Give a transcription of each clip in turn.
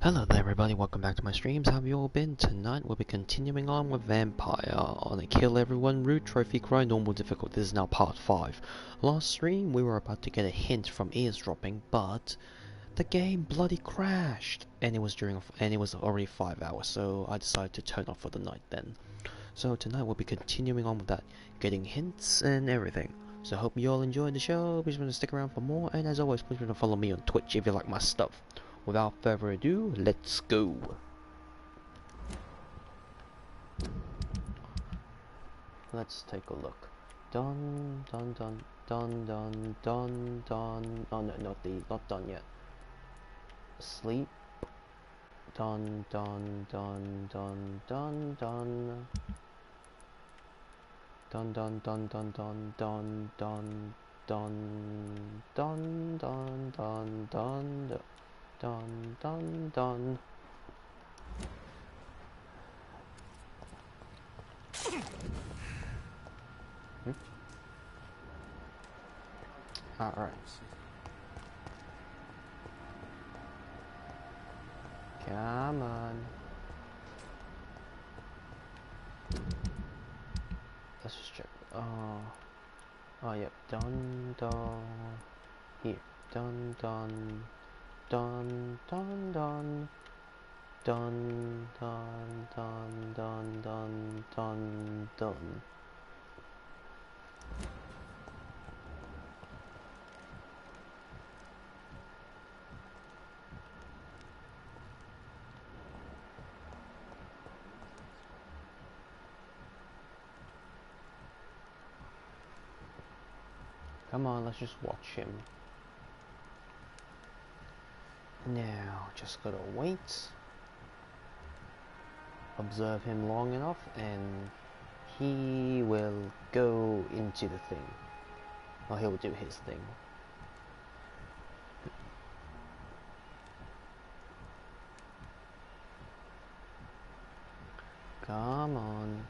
Hello there everybody, welcome back to my streams. How have you all been? Tonight we'll be continuing on with Vampyr on a kill everyone route, trophy grind, normal difficulty. This is now part 5. Last stream we were about to get a hint from eavesdropping, but the game bloody crashed. And it was already 5 hours, so I decided to turn off for the night then. So tonight we'll be continuing on with that, getting hints and everything. So I hope you all enjoyed the show. Please remember to stick around for more, and as always, please remember to follow me on Twitch if you like my stuff. Without further ado, let's go. Let's take a look. Dun dun dun dun dun dun dun. Oh no, not done yet. Sleep. Dun dun dun dun dun dun. Dun dun dun dun dun dun dun dun dun dun dun dun dun dun dun. Alright. Come on. Let's just check. Oh, yep. Dun dun. Here. Dun dun. Dun dun dun. Dun dun dun dun dun dun dun. Come on, let's just watch him. Now, just gotta wait. Observe him long enough and he will go into the thing. Or he'll do his thing. Come on.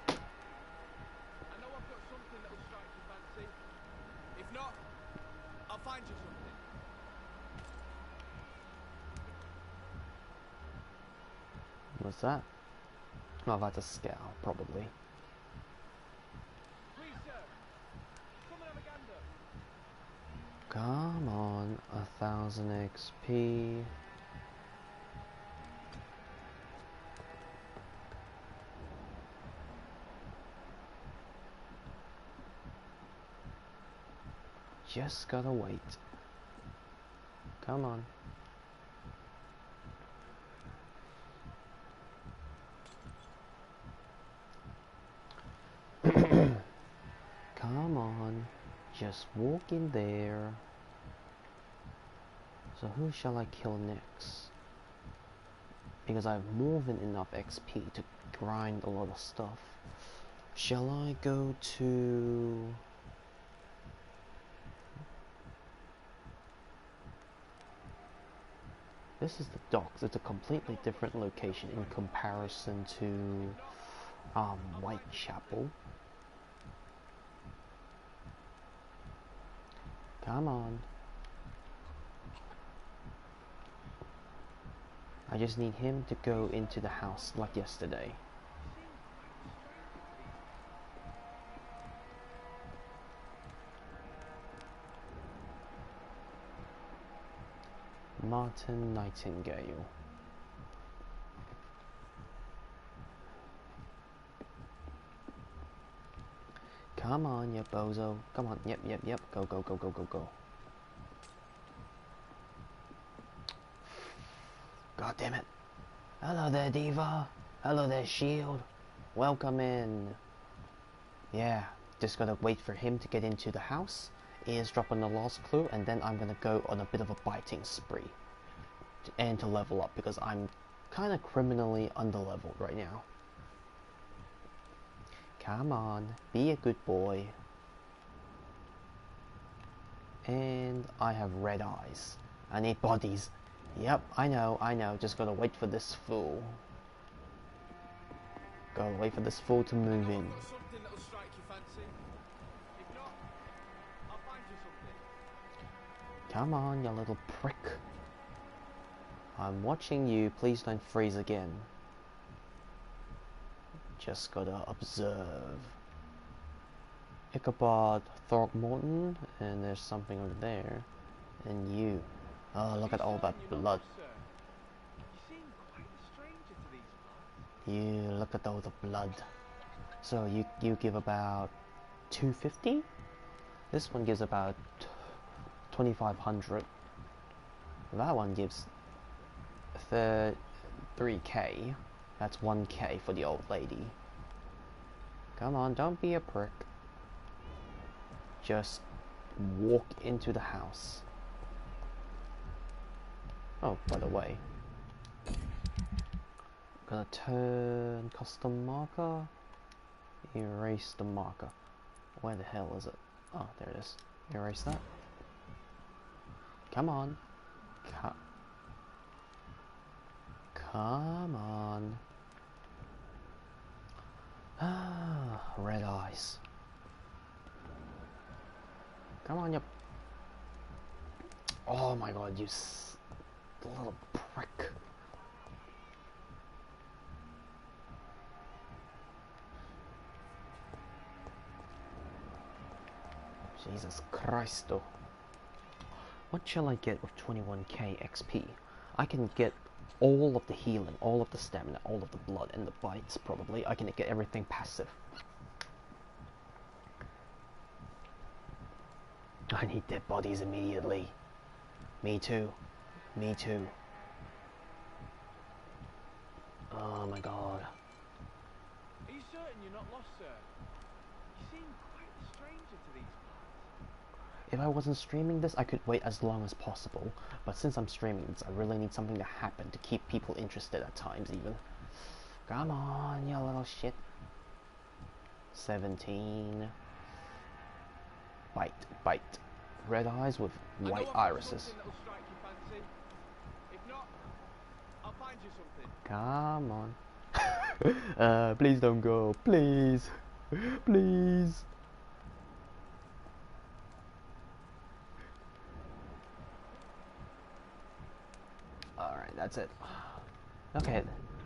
I know I've got something that will strike your fancy. If not, I'll find you something. What's that? Oh, that's a scowl, probably. Please, sir. Come and have a gander. Come on, 1000 XP. Just gotta wait. Come on. Come on. Just walk in there. So who shall I kill next? Because I have more than enough XP to grind a lot of stuff. Shall I go to... This is the docks. It's a completely different location in comparison to Whitechapel. Come on. I just need him to go into the house like yesterday. Martin Nightingale. Come on, you bozo. Come on. Yep. Go, go, go, go, go, go. God damn it. Hello there, Diva. Hello there, Shield. Welcome in. Yeah, just gotta wait for him to get into the house, eavesdrop on the last clue, and then I'm gonna go on a bit of a biting spree. And to level up, because I'm kinda criminally underleveled right now. Come on, be a good boy. And I have red eyes. I need bodies. Yep, I know. Just gotta wait for this fool. Gotta wait for this fool to move in. I've got something that will strike your fancy. If not, I'll find you something. Come on, you little prick. I'm watching you. Please don't freeze again. Just gotta observe. Ichabod Throckmorton, and there's something over there. And you. Oh, look at all that blood. You seem quite a stranger to these parts. You look at all the blood. So you give about 250? This one gives about 2500. That one gives 3k. That's 1k for the old lady. Come on, don't be a prick. Just walk into the house. Oh, by the way, gonna turn custom marker, erase the marker. Where the hell is it? Oh, there it is. Erase that. Come on. Come on. Ah, red eyes. Come on, you. Oh my god, you little prick. Jesus Christo. What shall I get with 21k XP? I can get all of the healing, all of the stamina, all of the blood, and the bites, probably. I can get everything passive. I need dead bodies immediately. Me too. Me too. Oh my god. Are you certain you're not lost, sir? You seem quite a stranger to these parts. If I wasn't streaming this, I could wait as long as possible. But since I'm streaming this, I really need something to happen to keep people interested at times even. Come on, you little shit. 17. Bite, bite. Red eyes with white irises. That'll strike your fancy. If not, I'll find you something. Come on. Please don't go. Please. Please. Alright, that's it. Okay,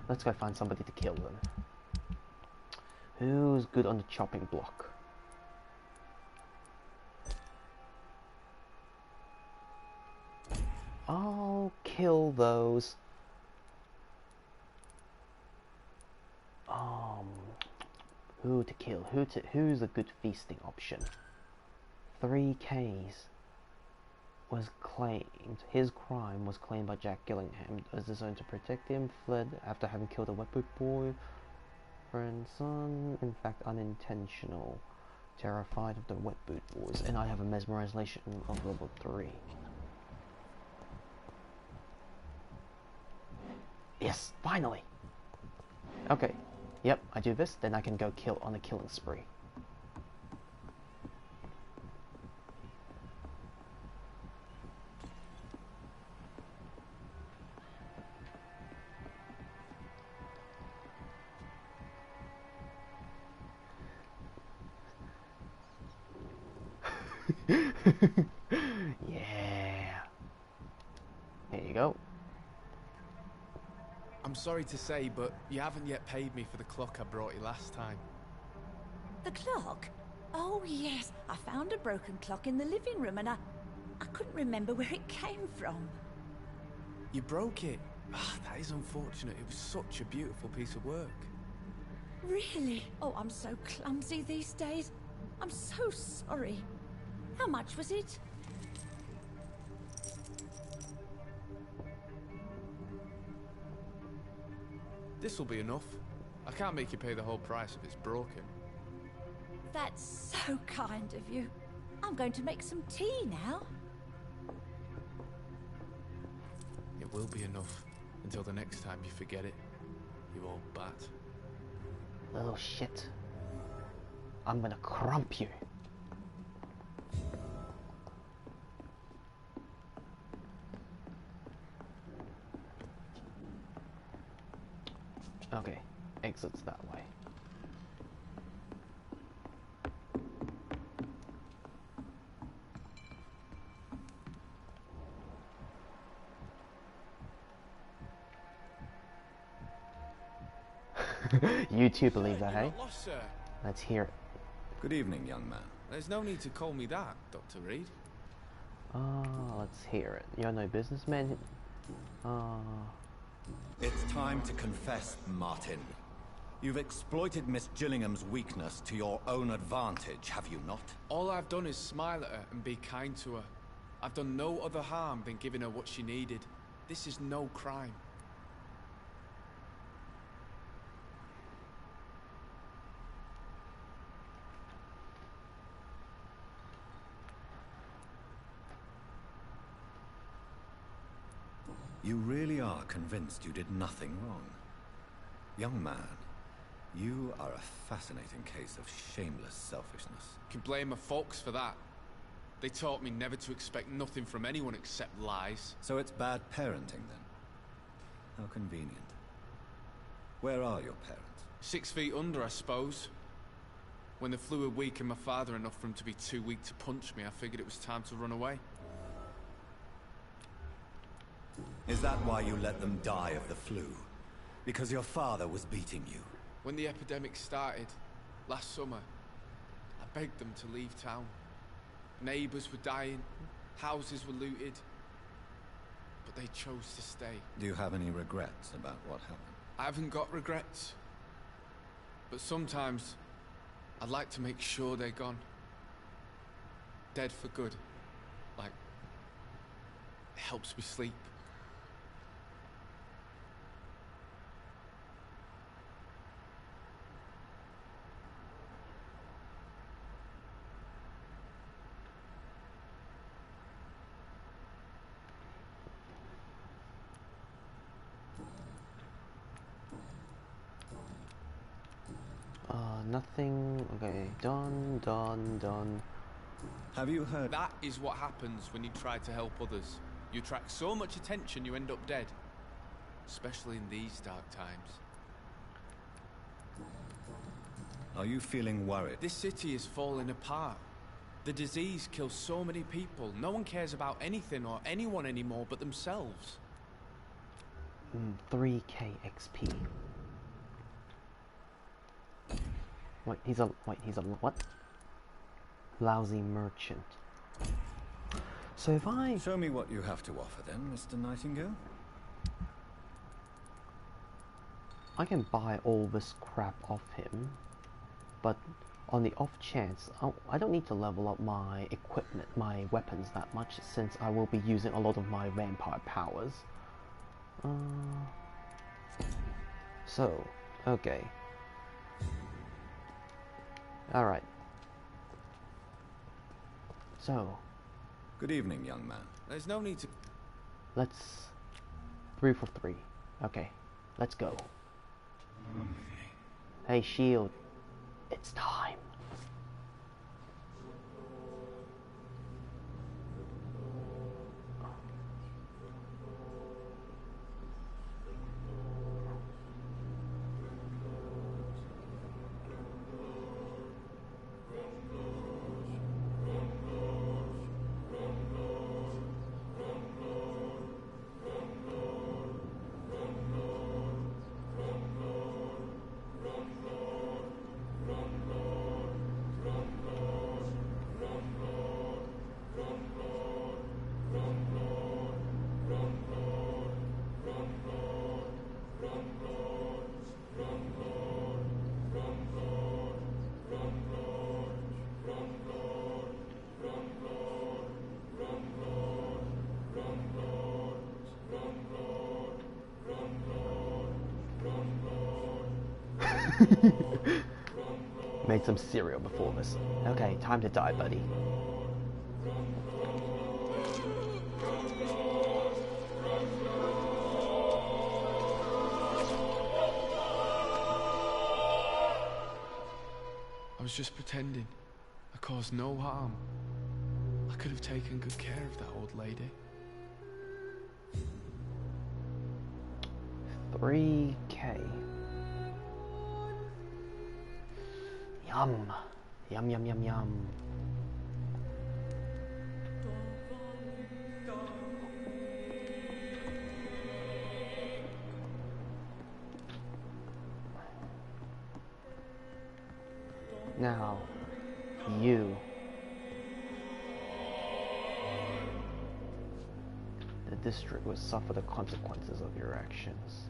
let's go find somebody to kill them. Who's good on the chopping block? I'll kill those. Who to kill? Who's a good feasting option? 3Ks was claimed. His crime was claimed by Jack Gillingham as designed to protect him. Fled after having killed a wet boot boy. Friend son, in fact unintentional. Terrified of the wet boot boys, and I have a mesmerization of level 3. Yes, finally! Okay, yep, I do this, then I can go kill on a killing spree. Yeah. There you go. I'm sorry to say, but you haven't yet paid me for the clock I brought you last time. The clock? Oh, yes. I found a broken clock in the living room and I couldn't remember where it came from. You broke it? Ah, that is unfortunate. It was such a beautiful piece of work. Really? Oh, I'm so clumsy these days. I'm so sorry. How much was it? This'll be enough. I can't make you pay the whole price if it's broken. That's so kind of you. I'm going to make some tea now. It will be enough until the next time you forget it, you old bat. Little shit. I'm gonna crump you. Okay, exits that way. You too believe that, You're hey? not lost, sir. Let's hear it. Good evening, young man. There's no need to call me that, Dr. Reed. Let's hear it. You're no businessman. It's time to confess, Martin. You've exploited Miss Gillingham's weakness to your own advantage, have you not? All I've done is smile at her and be kind to her. I've done no other harm than giving her what she needed. This is no crime. You really are convinced you did nothing wrong. Young man, you are a fascinating case of shameless selfishness. You can blame my folks for that. They taught me never to expect nothing from anyone except lies. So it's bad parenting then? How convenient. Where are your parents? 6 feet under, I suppose. When the flu had weakened my father enough for him to be too weak to punch me, I figured it was time to run away. Is that why you let them die of the flu? Because your father was beating you? When the epidemic started, last summer, I begged them to leave town. Neighbours were dying, houses were looted, but they chose to stay. Do you have any regrets about what happened? I haven't got regrets, but sometimes I'd like to make sure they're gone. Dead for good. Like, it helps me sleep. Nothing. Okay, done. Have you heard? That is what happens when you try to help others. You attract so much attention you end up dead. Especially in these dark times. Are you feeling worried? This city is falling apart. The disease kills so many people. No one cares about anything or anyone anymore but themselves. 3k XP. He's a what? Lousy merchant. So if I... Show me what you have to offer then, Mr. Nightingale. I can buy all this crap off him, but on the off chance, I don't need to level up my equipment, my weapons that much, since I will be using a lot of my vampire powers. So, okay. Alright. So... Good evening, young man. There's no need to... Let's... 3 for 3. Okay, let's go. Hey, Shield. It's time. Made some cereal before this. Okay, time to die, buddy. I was just pretending. I caused no harm. I could have taken good care of that old lady. 3k. Yum. Yum, yum, yum, yum. Now, you. The district will suffer the consequences of your actions.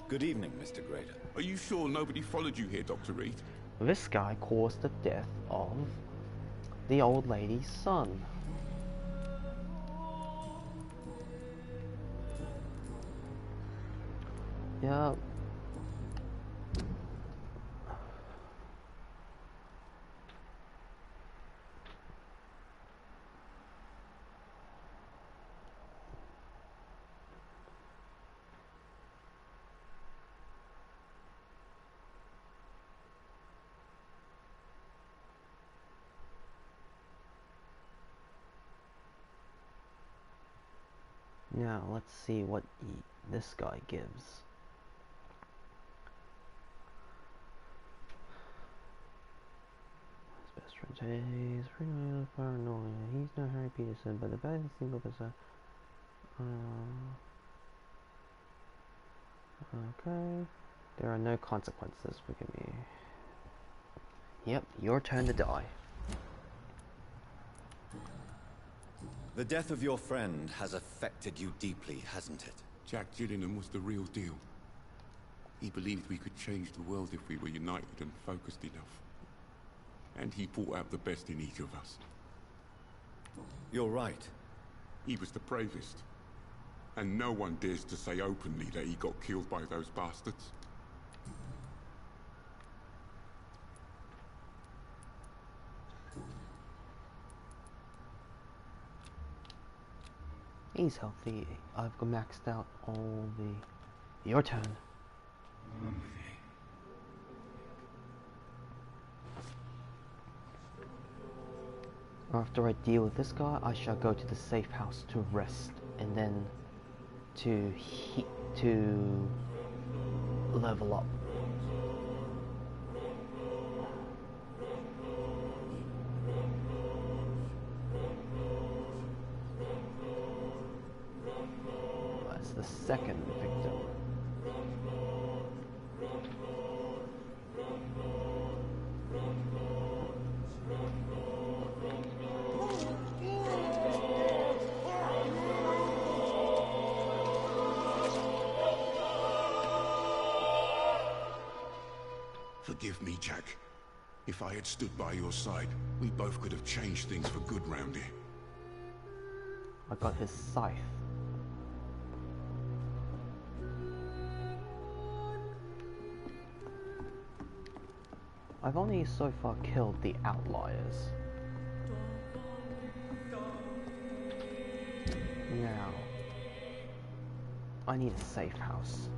Good evening, Mr. Grader. Are you sure nobody followed you here, Dr. Reed? This guy caused the death of the old lady's son. Yeah. Now, let's see what this guy gives. His best friend, he's pretty paranoid. He's not Harry Peterson, but the bad thing is okay. There are no consequences for me. Yep, your turn to die. The death of your friend has affected you deeply, hasn't it? Jack Gillingham was the real deal. He believed we could change the world if we were united and focused enough. And he brought out the best in each of us. You're right. He was the bravest. And no one dares to say openly that he got killed by those bastards. He's healthy. I've maxed out all the... Your turn. After I deal with this guy, I shall go to the safe house to rest, and then to level up. That's the second victim. Forgive me, Jack. If I had stood by your side, we both could have changed things for good round here. I got his scythe. I've only so far killed the outliers. Now, I need a safe house.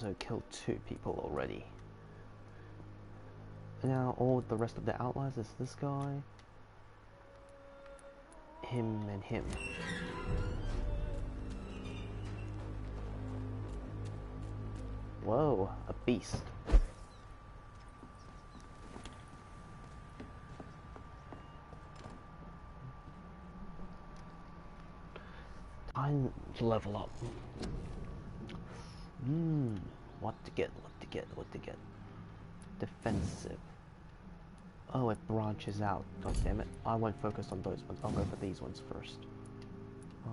I've killed 2 people already. Now all the rest of the outliers is this guy, him, and him. Whoa, a beast. Time to level up. What to get. Defensive. Oh, it branches out. God damn it. I won't focus on those ones. I'll go for these ones first. Oh.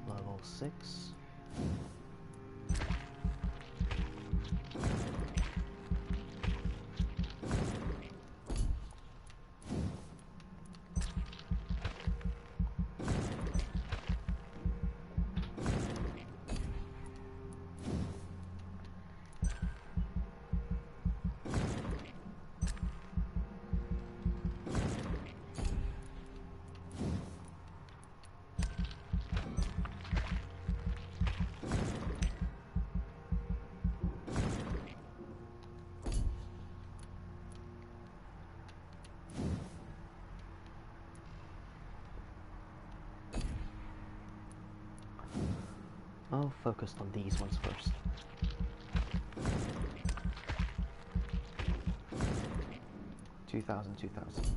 Level 6. I'll focus on these ones first. $2,000, $2,000.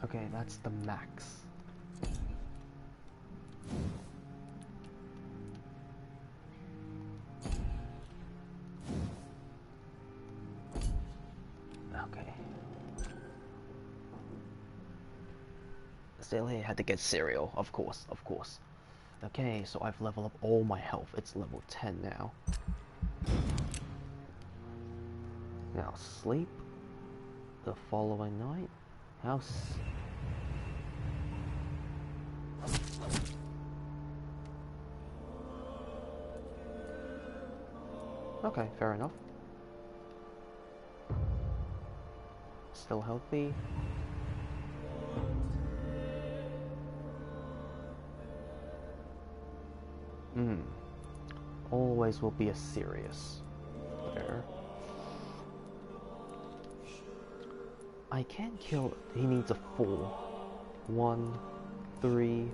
Okay, that's the max. Okay. Still here, had to get cereal, of course, of course. Okay, so I've leveled up all my health. It's level 10 now. Now sleep the following night. House. Okay, fair enough. Still healthy. Always will be a serious. There. I can't kill. He needs a 4. 1, 3.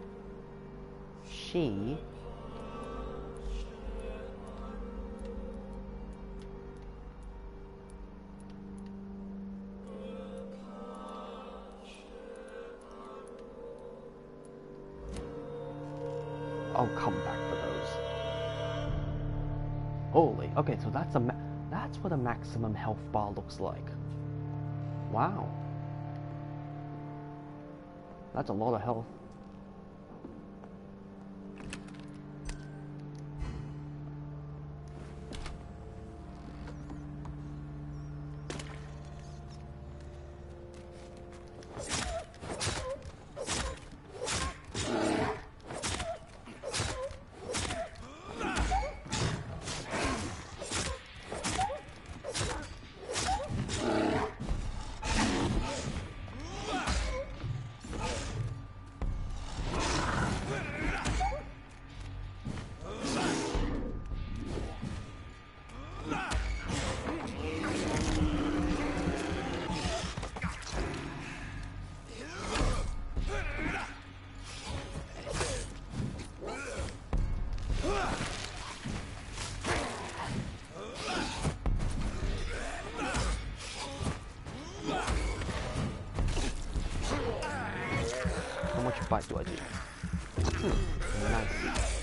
She. I'll come back for those. Holy. Okay, so that's what a maximum health bar looks like. Wow. That's a lot of health. How much fight do I do? Nice.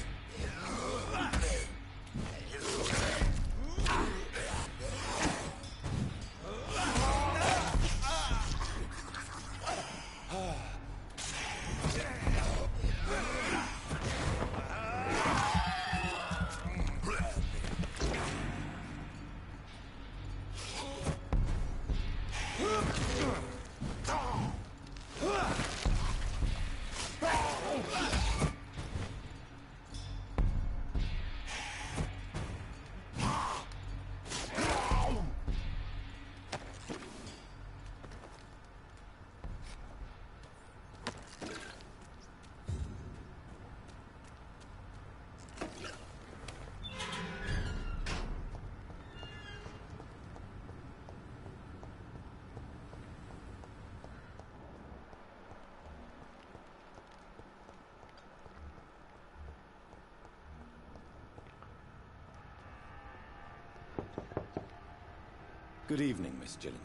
Good evening, Miss Gillingham.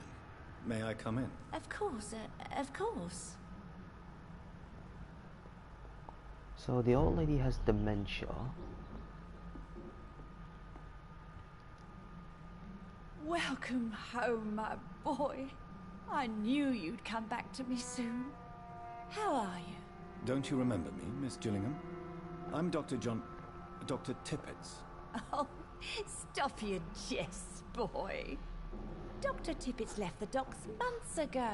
May I come in? Of course, of course. So the old lady has dementia. Welcome home, my boy. I knew you'd come back to me soon. How are you? Don't you remember me, Miss Gillingham? I'm Dr. Tippets. Oh, stop your jests, boy. Dr. Tippets left the docks months ago.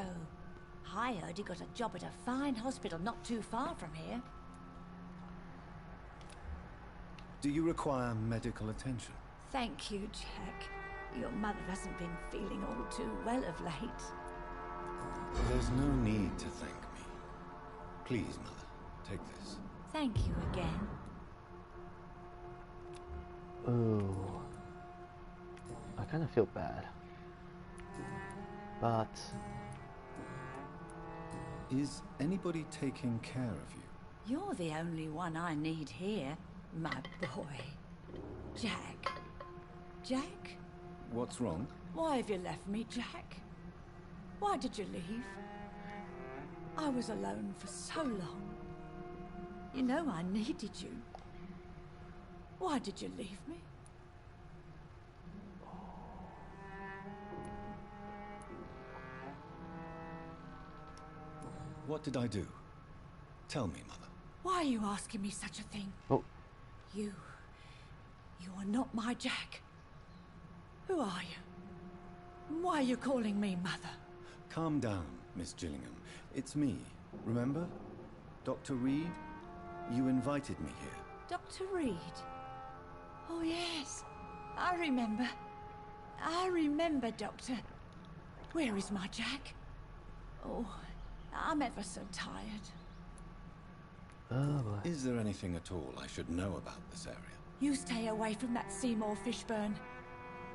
I heard he got a job at a fine hospital not too far from here. Do you require medical attention? Thank you, Jack. Your mother hasn't been feeling all too well of late. There's no need to thank me. Please, Mother, take this. Thank you again. Ooh. I kind of feel bad. But... Is anybody taking care of you? You're the only one I need here, my boy. Jack. Jack? What's wrong? Why have you left me, Jack? Why did you leave? I was alone for so long. You know I needed you. Why did you leave me? What did I do? Tell me, Mother. Why are you asking me such a thing? Oh. You are not my Jack. Who are you? Why are you calling me Mother? Calm down, Miss Gillingham. It's me, remember? Dr. Reed? You invited me here. Dr. Reed? Oh, yes. I remember. I remember, Doctor. Where is my Jack? Oh, I'm ever so tired. Oh boy. Is there anything at all I should know about this area? You stay away from that Seymour Fishburne.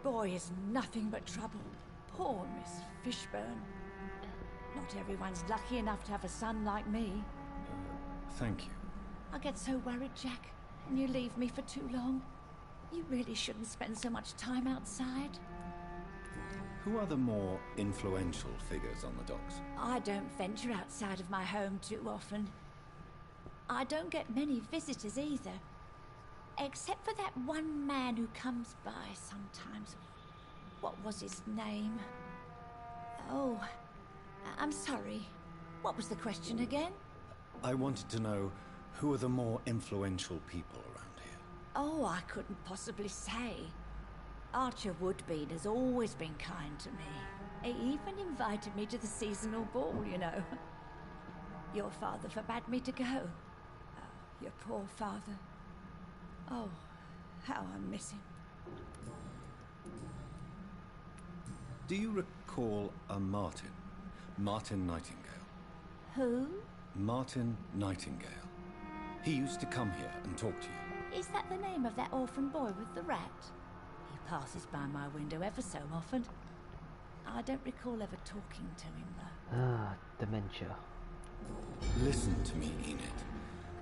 Boy is nothing but trouble. Poor Miss Fishburne. Not everyone's lucky enough to have a son like me. Thank you. I get so worried, Jack, when you leave me for too long. You really shouldn't spend so much time outside. Who are the more influential figures on the docks? I don't venture outside of my home too often. I don't get many visitors either. Except for that one man who comes by sometimes. What was his name? Oh, I'm sorry. What was the question again? I wanted to know who are the more influential people around here. Oh, I couldn't possibly say. Archer Woodbean has always been kind to me. He even invited me to the seasonal ball, you know. Your father forbade me to go. Oh, your poor father. Oh, how I miss him. Do you recall a Martin? Martin Nightingale. Who? Martin Nightingale. He used to come here and talk to you. Is that the name of that orphan boy with the rat? He passes by my window ever so often. I don't recall ever talking to him, though. Ah, dementia. Listen to me, Enid.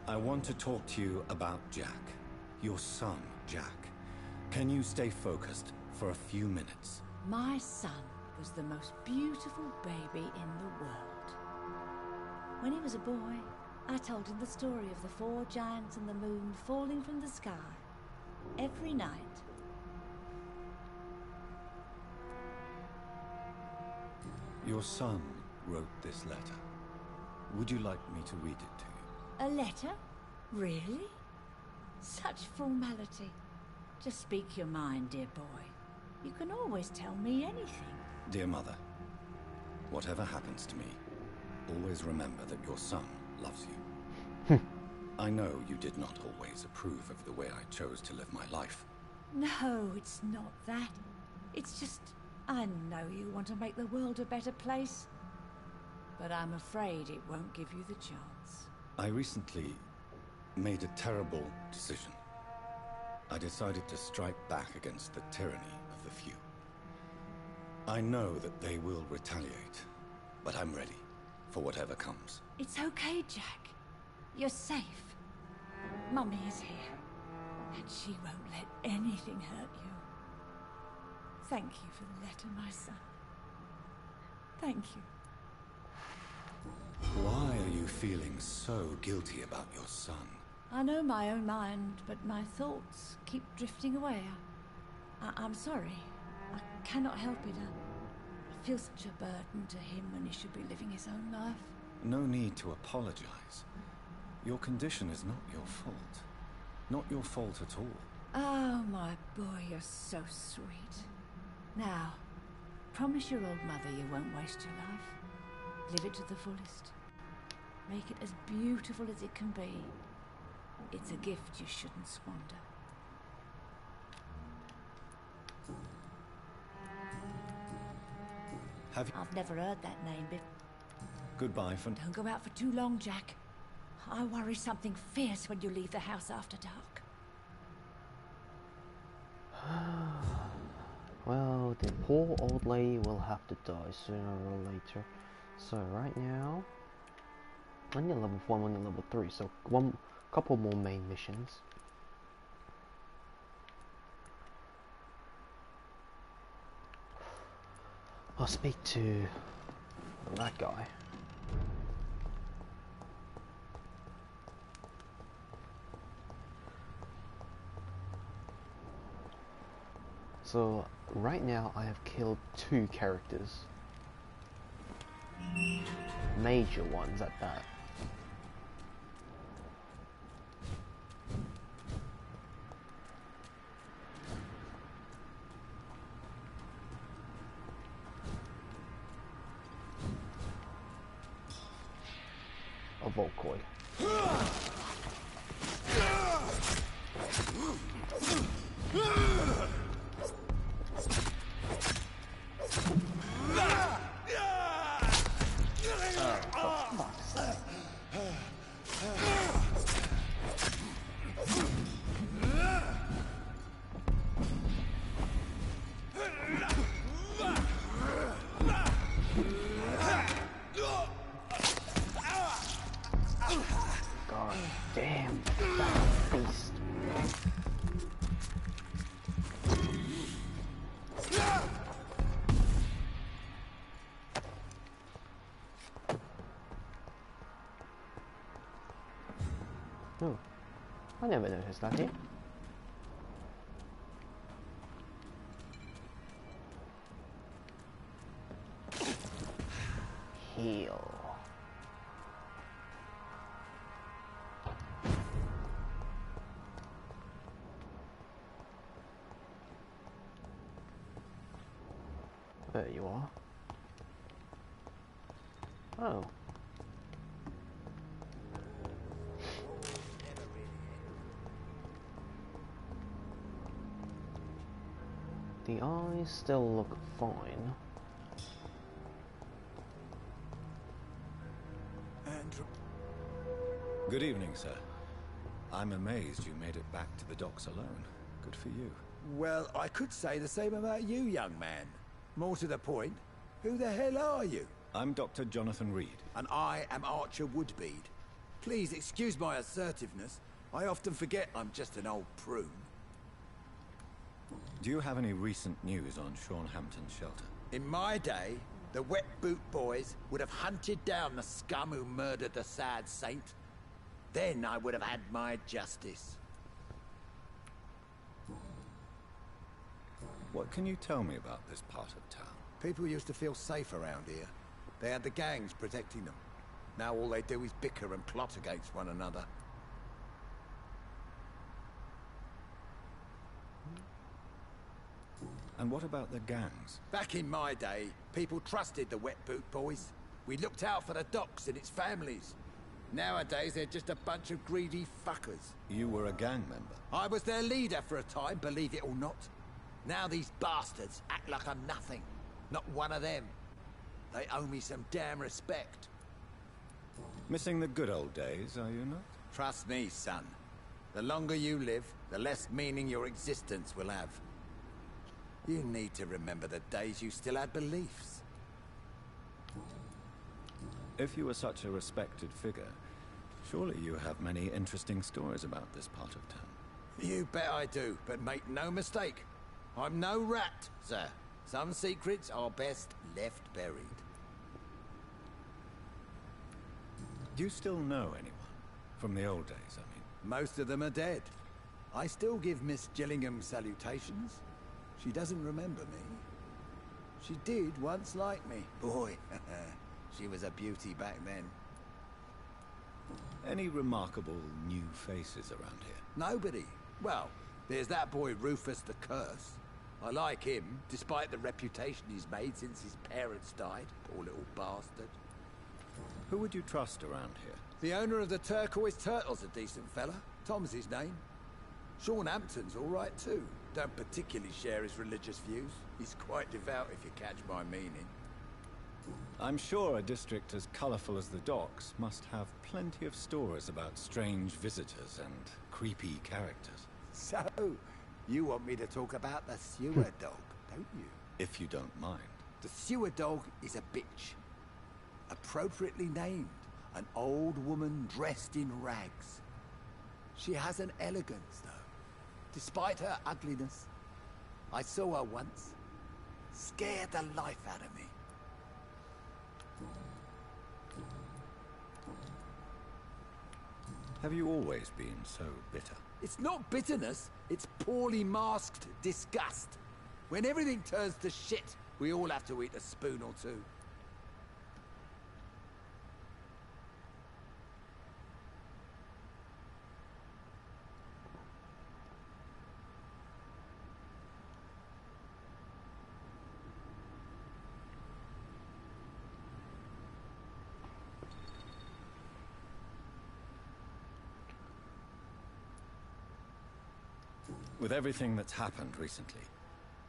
I want to talk to you about Jack. Your son, Jack. Can you stay focused for a few minutes? My son was the most beautiful baby in the world. When he was a boy, I told him the story of the 4 giants and the moon falling from the sky every night. Your son wrote this letter. Would you like me to read it to you? A letter? Really? Such formality. Just speak your mind, dear boy. You can always tell me anything. Dear Mother, whatever happens to me, always remember that your son loves you. I know you did not always approve of the way I chose to live my life. No, it's not that. It's just, I know you want to make the world a better place. But I'm afraid it won't give you the chance. I recently made a terrible decision. I decided to strike back against the tyranny of the few. I know that they will retaliate, but I'm ready for whatever comes. It's okay, Jack. You're safe. Mummy is here, and she won't let anything hurt you. Thank you for the letter, my son. Thank you. Why are you feeling so guilty about your son? I know my own mind, but my thoughts keep drifting away. I'm sorry. I cannot help it. I feel such a burden to him when he should be living his own life. No need to apologize. Your condition is not your fault. Not your fault at all. Oh, my boy, you're so sweet. Now, promise your old mother you won't waste your life. Live it to the fullest. Make it as beautiful as it can be. It's a gift you shouldn't squander. Have you... I've never heard that name before. Goodbye for... Don't go out for too long, Jack. I worry something fierce when you leave the house after dark. Well, the poor old lady will have to die sooner or later. So right now, I need level 1, I need level 3, so couple more main missions. I'll speak to that guy. So right now I have killed 2 characters. Major ones at that. A Volkoi. God damn, that beast. Oh, I never noticed that here. Heal. There you are. Oh. The eyes still look fine. Good evening, sir. I'm amazed you made it back to the docks alone. Good for you. Well, I could say the same about you, young man. More to the point, who the hell are you? I'm Dr. Jonathan Reed. And I am Archer Woodbead. Please excuse my assertiveness. I often forget I'm just an old prune. Do you have any recent news on Sean Hampton's shelter? In my day, the Wet Boot Boys would have hunted down the scum who murdered the sad saint. Then I would have had my justice. What can you tell me about this part of town? People used to feel safe around here. They had the gangs protecting them. Now all they do is bicker and plot against one another. And what about the gangs? Back in my day, people trusted the Wet Boot Boys. We looked out for the docks and its families. Nowadays, they're just a bunch of greedy fuckers. You were a gang member. I was their leader for a time, believe it or not. Now these bastards act like I'm nothing. Not one of them. They owe me some damn respect. Missing the good old days, are you not? Trust me, son. The longer you live, the less meaning your existence will have. You need to remember the days you still had beliefs. If you were such a respected figure, surely you have many interesting stories about this part of town. You bet I do, but make no mistake. I'm no rat, sir. Some secrets are best left buried. Do you still know anyone? From the old days, I mean. Most of them are dead. I still give Miss Gillingham salutations. She doesn't remember me. She did once like me. Boy, she was a beauty back then. Any remarkable new faces around here? Nobody. Well, there's that boy Rufus the Curse. I like him, despite the reputation he's made since his parents died. Poor little bastard. Who would you trust around here? The owner of the Turquoise Turtle's a decent fella. Tom's his name. Sean Hampton's all right too. Don't particularly share his religious views. He's quite devout if you catch my meaning. I'm sure a district as colorful as the docks must have plenty of stories about strange visitors and creepy characters. So, you want me to talk about the sewer dog, don't you? If you don't mind. The sewer dog is a bitch. Appropriately named. An old woman dressed in rags. She has an elegance, though. Despite her ugliness. I saw her once. Scared the life out of me. Have you always been so bitter? It's not bitterness, it's poorly masked disgust. When everything turns to shit, we all have to eat a spoon or two. With everything that's happened recently,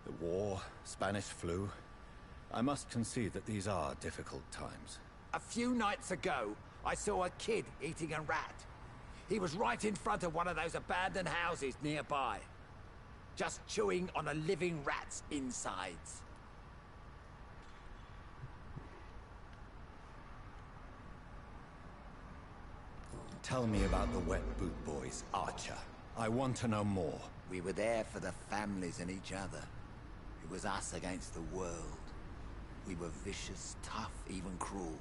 the war, Spanish flu, I must concede that these are difficult times. A few nights ago, I saw a kid eating a rat. He was right in front of one of those abandoned houses nearby. Just chewing on a living rat's insides. Tell me about the Wet Boot Boys, Archer. I want to know more. We were there for the families and each other. It was us against the world. We were vicious, tough, even cruel.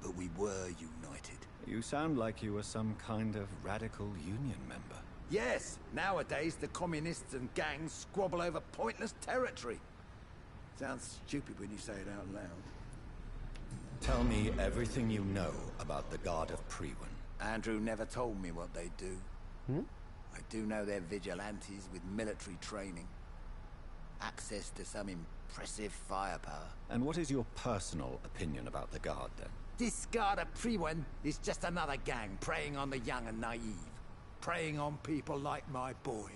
But we were united. You sound like you were some kind of radical union member. Yes, nowadays the communists and gangs squabble over pointless territory. Sounds stupid when you say it out loud. Tell me everything you know about the Guard of Priwen. Andrew never told me what they do. I do know they're vigilantes with military training. Access to some impressive firepower. And what is your personal opinion about the Guard, then? This Guard of Priwen is just another gang preying on the young and naive. Preying on people like my boy.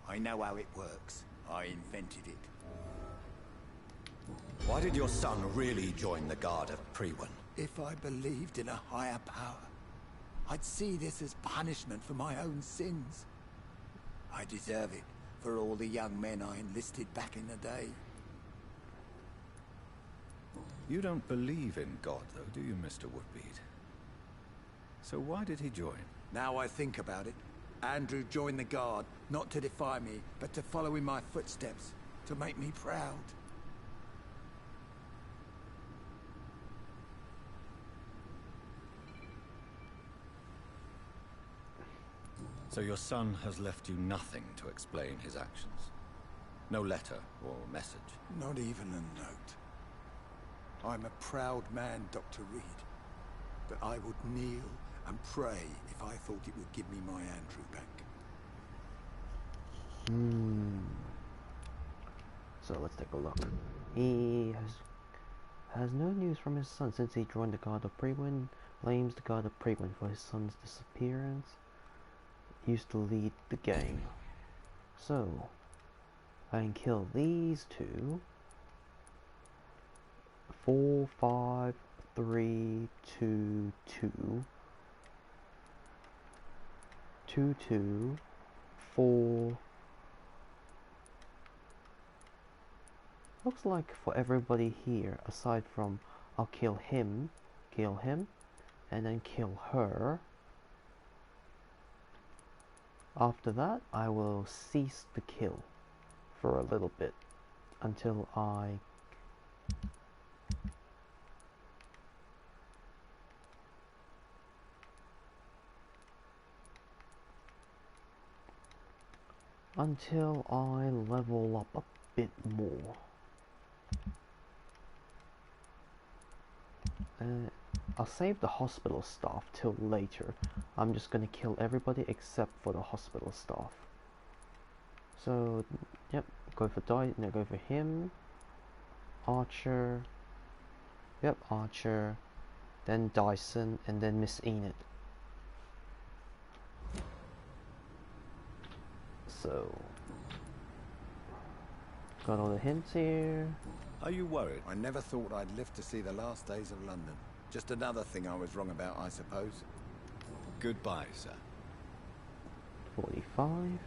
I know how it works. I invented it. Why did your son really join the Guard of Priwen? If I believed in a higher power, I'd see this as punishment for my own sins. I deserve it for all the young men I enlisted back in the day. You don't believe in God, though, do you, Mr. Woodbead? So why did he join? Now I think about it, Andrew joined the Guard, not to defy me, but to follow in my footsteps, to make me proud. So your son has left you nothing to explain his actions? No letter or message? Not even a note. I'm a proud man, Dr. Reed. But I would kneel and pray if I thought it would give me my Andrew back. So let's take a look. He has no news from his son since he joined the Guard of Priwen. Blames the Guard of Priwen for his son's disappearance. Used to lead the gang. So I can kill these two. 4, 5, 3, 2, 2. 2, 2, 4. Looks like for everybody here, aside from I'll kill him, and then kill her. After that, I will cease the kill for a little bit until I level up a bit more. I'll save the hospital staff till later. I'm just gonna kill everybody except for the hospital staff. So, yep, go for him. Archer. Yep, Archer. Then Dyson, and then Miss Enid. So, got all the hints here. Are you worried? I never thought I'd live to see the last days of London. Just another thing I was wrong about, I suppose. Goodbye, sir. 45.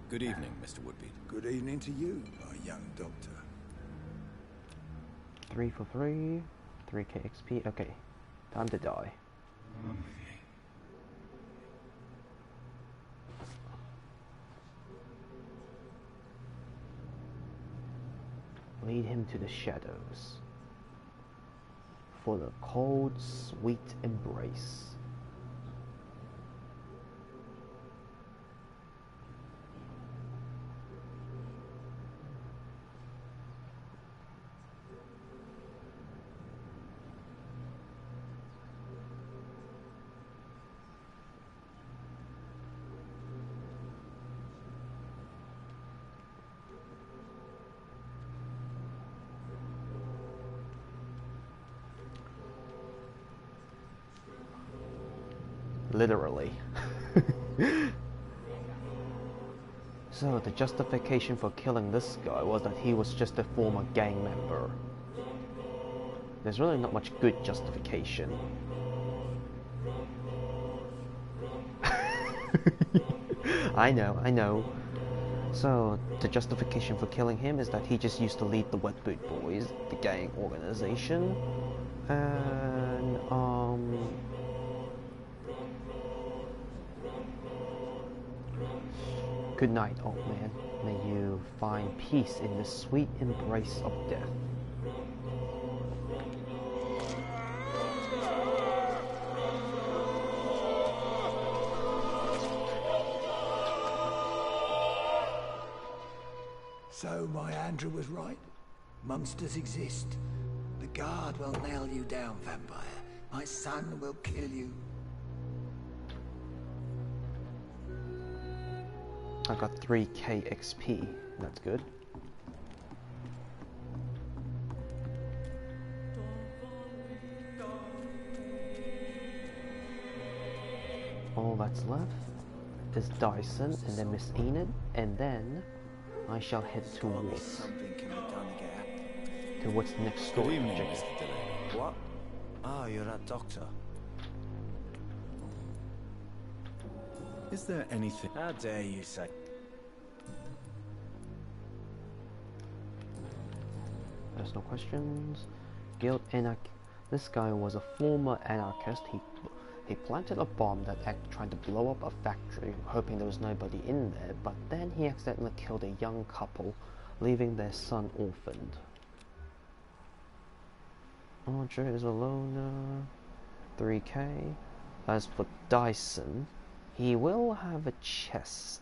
Good evening, Mr. Woodbeat. Good evening to you, my young doctor. 3 for 3. 3k XP. Okay. Time to die. Lead him to the shadows for the cold, sweet embrace. Literally. So the justification for killing this guy was that he was just a former gang member. There's really not much good justification. I know. So the justification for killing him is that he just used to lead the Wet Boot Boys, the gang organization, and good night, old man. May you find peace in the sweet embrace of death. So my Andrew was right. Monsters exist. The guard will nail you down, vampire. My son will kill you. I got 3k XP. That's good. All that's left is Dyson and then Miss Enid, and then I shall head towards Something can be done to get out. the next Good story evening, objective. Mr. Delaney. What? Ah, you're that doctor. Is there anything... How dare you say? There's no questions. Guild anarch. This guy was a former anarchist. He planted a bomb that tried to blow up a factory, hoping there was nobody in there, but then he accidentally killed a young couple, leaving their son orphaned. Archer is a loner. 3k. As for Dyson, he will have a chest.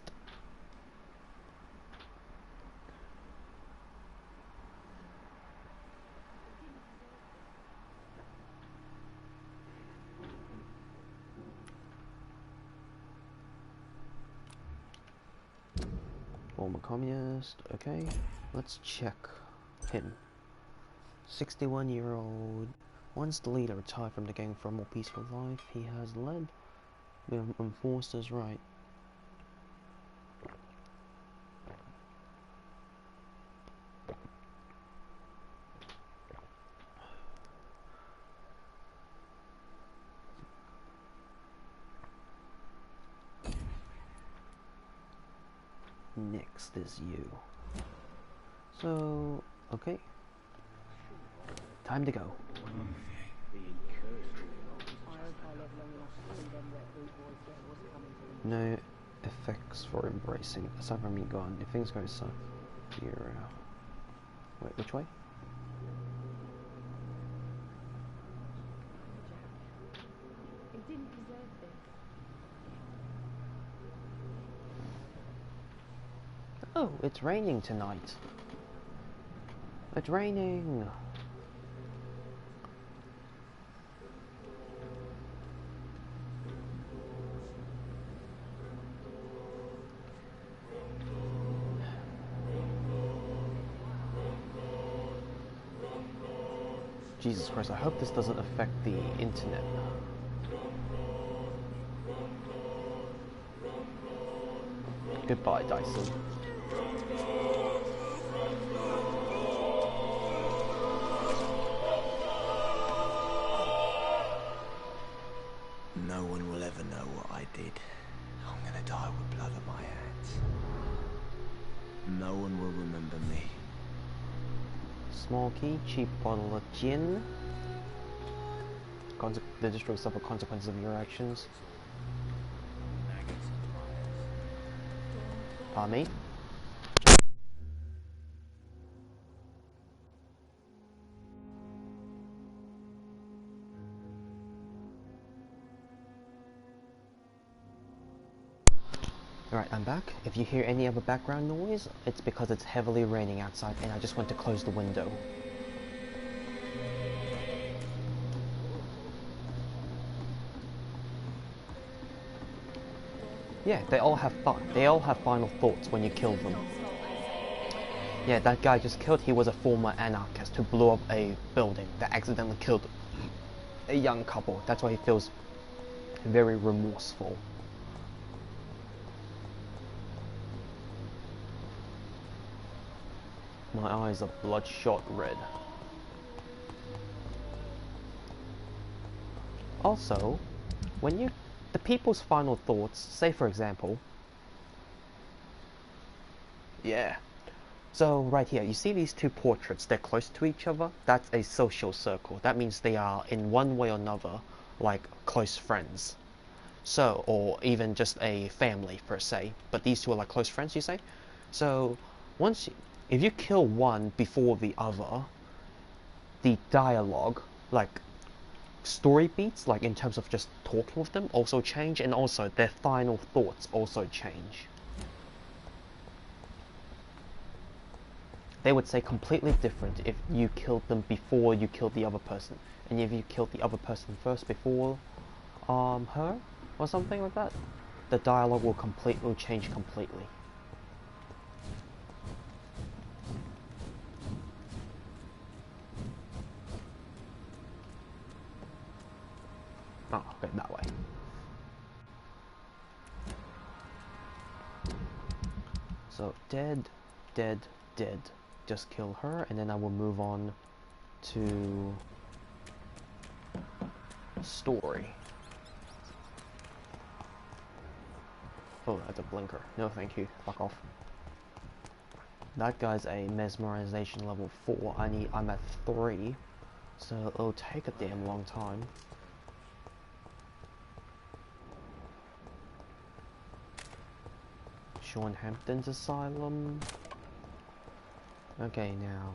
Former communist. Okay, let's check him. 61-year-old. Once the leader retired from the gang for a more peaceful life, he has led with enforcers right. Next is you. So, okay. Time to go. No effects for embracing. Aside from me gone. If things go south, you're wait, which way? Oh, it's raining tonight. It's raining. Jesus Christ, I hope this doesn't affect the internet. Goodbye, Dyson. No one will ever know what I did. I'm gonna die with blood on my hands. No one will remember me. Small key, cheap bottle of gin. The district suffer consequences of your actions. Pardon me? Alright, I'm back. If you hear any other background noise, it's because it's heavily raining outside and I just went to close the window. Yeah, they all have final thoughts when you kill them. Yeah, that guy just killed, he was a former anarchist who blew up a building that accidentally killed a young couple. That's why he feels very remorseful. My eyes are bloodshot red. Also, when the people's final thoughts, say for example, yeah. So right here, you see these two portraits, they're close to each other. That's a social circle. That means they are in one way or another, like close friends. So, or even just a family per se. But these two are like close friends, you say? So, if you kill one before the other, the dialogue, like story beats, like in terms of just talking with them, also change, and also their final thoughts also change. They would say completely different if you killed them before you killed the other person, and if you killed the other person first before her, or something like that, the dialogue will change completely. Oh, okay, that way. So, dead, dead, dead. Just kill her, and then I will move on to story. Oh, that's a blinker. No, thank you. Fuck off. That guy's a mesmerization level 4. I'm at 3, so it'll take a damn long time. Sean Hampton's asylum. Okay, now.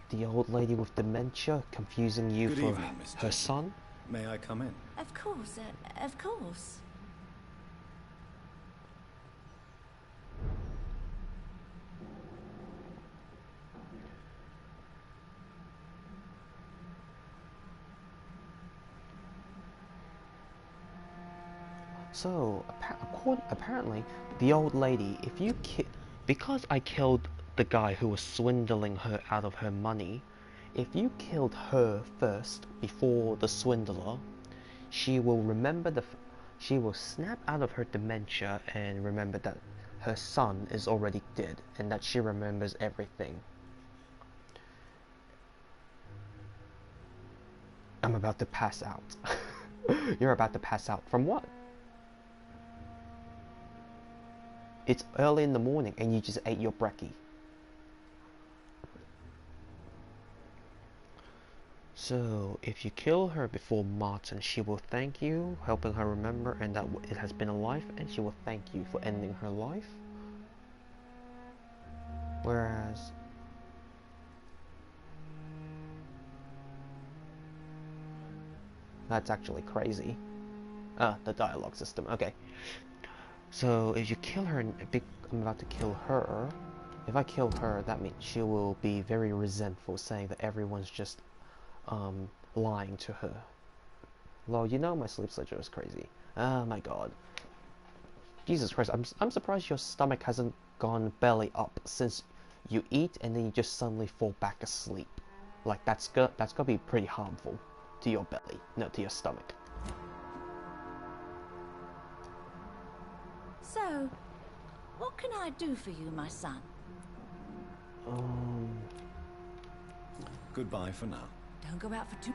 The old lady with dementia confusing you Good for evening, Miss her Jenkins. son? May I come in? Of course, of course. So, apparently, the old lady, because I killed the guy who was swindling her out of her money, if you killed her first before the swindler, she will she will snap out of her dementia and remember that her son is already dead and that she remembers everything. I'm about to pass out. You're about to pass out. From what? It's early in the morning and you just ate your brekkie. So, if you kill her before Martin, she will thank you, helping her remember and that it has been a life, and she will thank you for ending her life. Whereas... that's actually crazy. The dialogue system, okay. So, if you kill her, I'm about to kill her. If I kill her, that means she will be very resentful, saying that everyone's just, lying to her. Lol, you know my sleep schedule is crazy. Oh my god. Jesus Christ, I'm surprised your stomach hasn't gone belly up since you eat and then you just suddenly fall back asleep. Like, that's gotta be pretty harmful to your belly, no, to your stomach. So, what can I do for you, my son? Goodbye for now. Don't go out for too...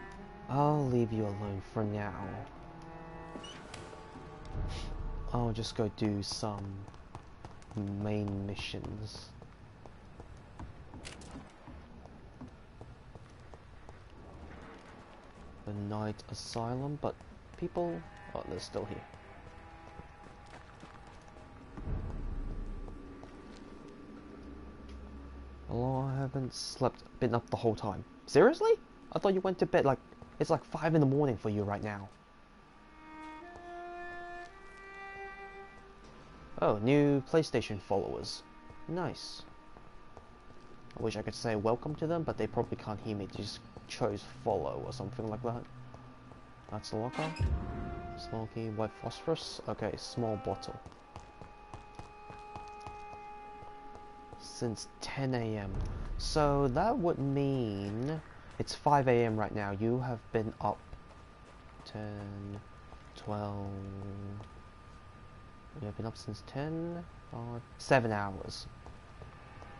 I'll leave you alone for now. I'll just go do some main missions. The Night Asylum, but people... oh, they're still here. Oh, I haven't been up the whole time. Seriously? I thought you went to bed like... it's like 5 in the morning for you right now. Oh, new PlayStation followers. Nice. I wish I could say welcome to them, but they probably can't hear me. They just chose follow or something like that. That's the locker. Smoky white phosphorus. Okay, small bottle. Since 10 AM. So that would mean it's 5 AM right now. You have been up 10, 12... you have been up since 10, 7 hours.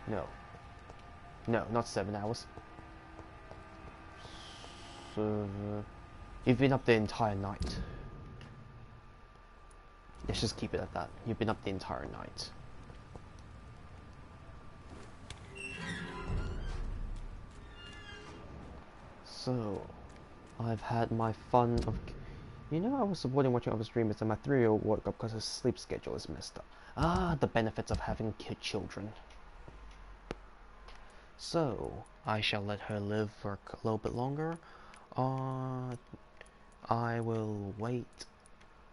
No. No, not 7 hours. So, you've been up the entire night. Let's just keep it at that. You've been up the entire night. So, I've had my fun of... you know, I was avoiding watching other streamers and my 3-year-old woke up because his sleep schedule is messed up. Ah, the benefits of having children. So, I shall let her live for a little bit longer. I will wait.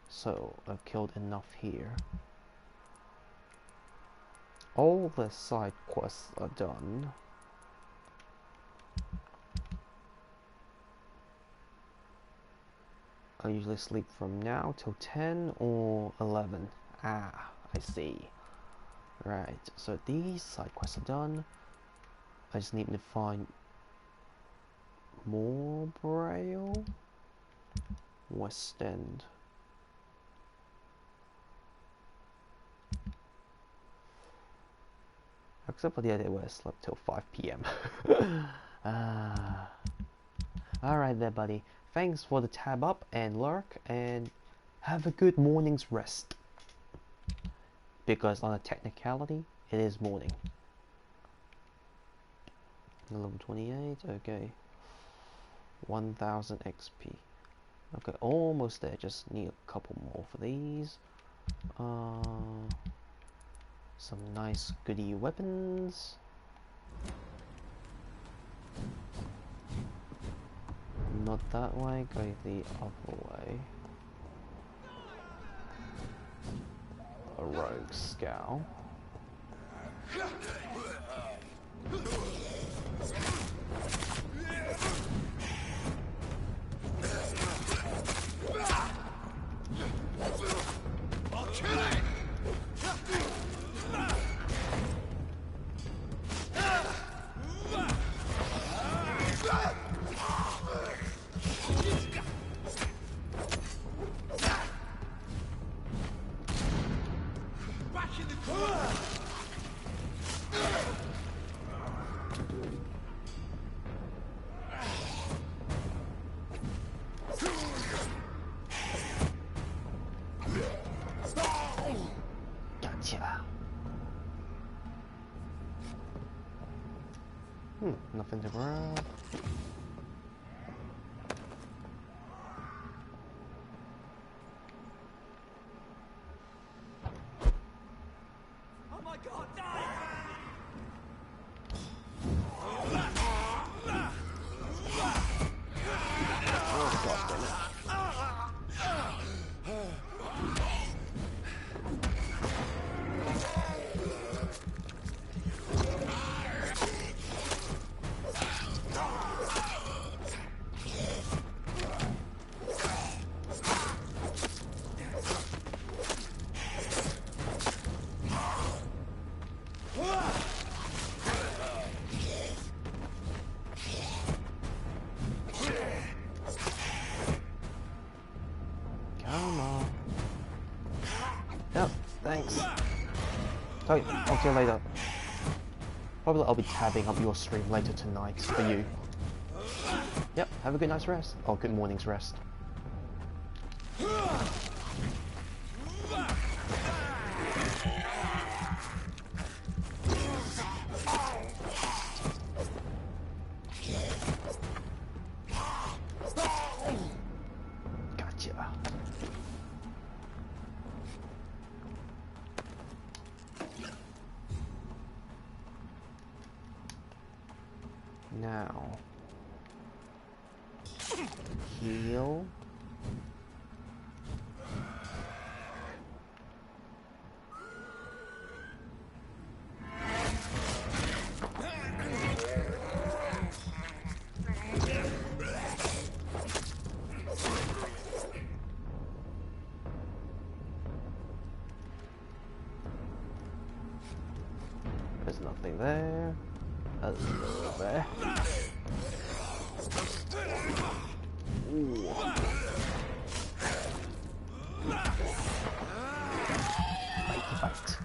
So, I've killed enough here. All the side quests are done. I usually sleep from now till 10 or 11. Ah, I see. Right, so these side quests are done. I just need to find more Braille. West End. Except for the other day where I slept till 5 PM. Alright there, buddy. Thanks for the tab up and lurk, and have a good morning's rest. Because on a technicality, it is morning. Level 28, okay. 1000 XP. Okay, almost there. Just need a couple more for these. Some nice goodie weapons. Not that way, go the other way. A rogue scout. Nothing to grab. Oh my god, die! Oh god damn it. So, I'll see you later. Probably I'll be tabbing up your stream later tonight for you. Yep, have a good night's rest. Or good morning's rest. Gotcha. Now, heal. There's nothing there. Hello there. Ooh. Bite.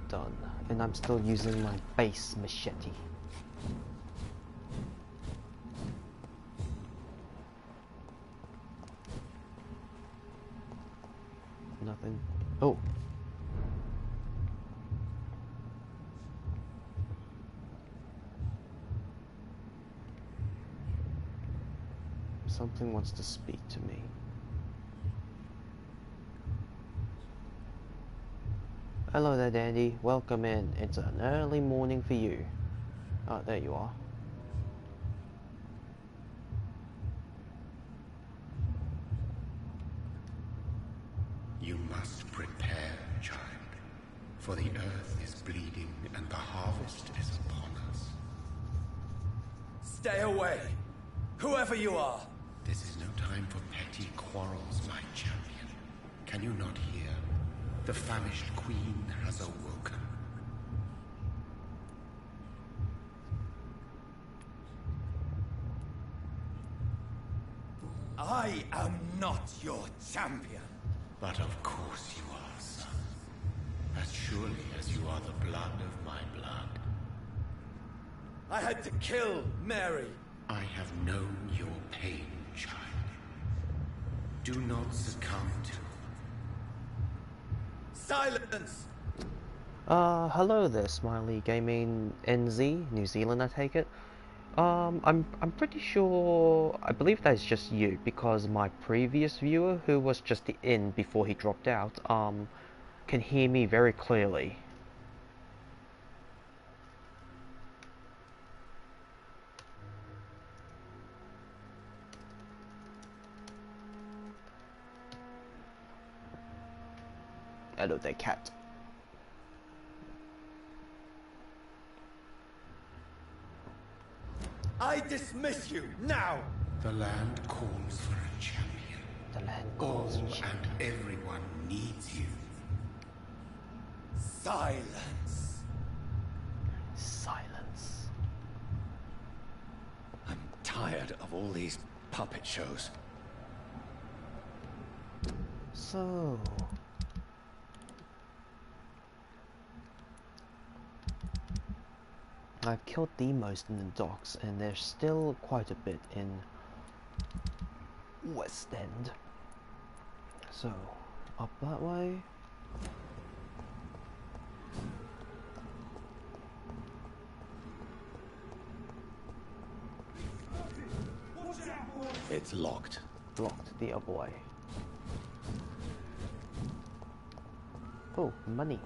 Done. And I'm still using my base machete. Nothing. Oh. Something wants to speak to me. Hello there, Dandy. Welcome in. It's an early morning for you. Oh, there you are. You must prepare, child, for the earth is bleeding and the harvest is upon us. Stay away, whoever you are. This is no time for petty quarrels, my champion. Can you not hear? The famished queen has awoken. I am not your champion. But of course you are, son. As surely as you are the blood of my blood. I had to kill Mary. I have known your pain, child. Do not succumb to it. Silence! Hello there, Smiley Gaming NZ, New Zealand, I take it. I'm pretty sure, I believe that is just you, because my previous viewer, who was just in before he dropped out, can hear me very clearly. Hello there, cat. I dismiss you, now! The land calls for a champion. The land All calls for and everyone needs you. Silence. silence. I'm tired of all these puppet shows. So... I've killed the most in the docks, and there's still quite a bit in West End. So, up that way. It's locked. Locked the other way. Oh, money.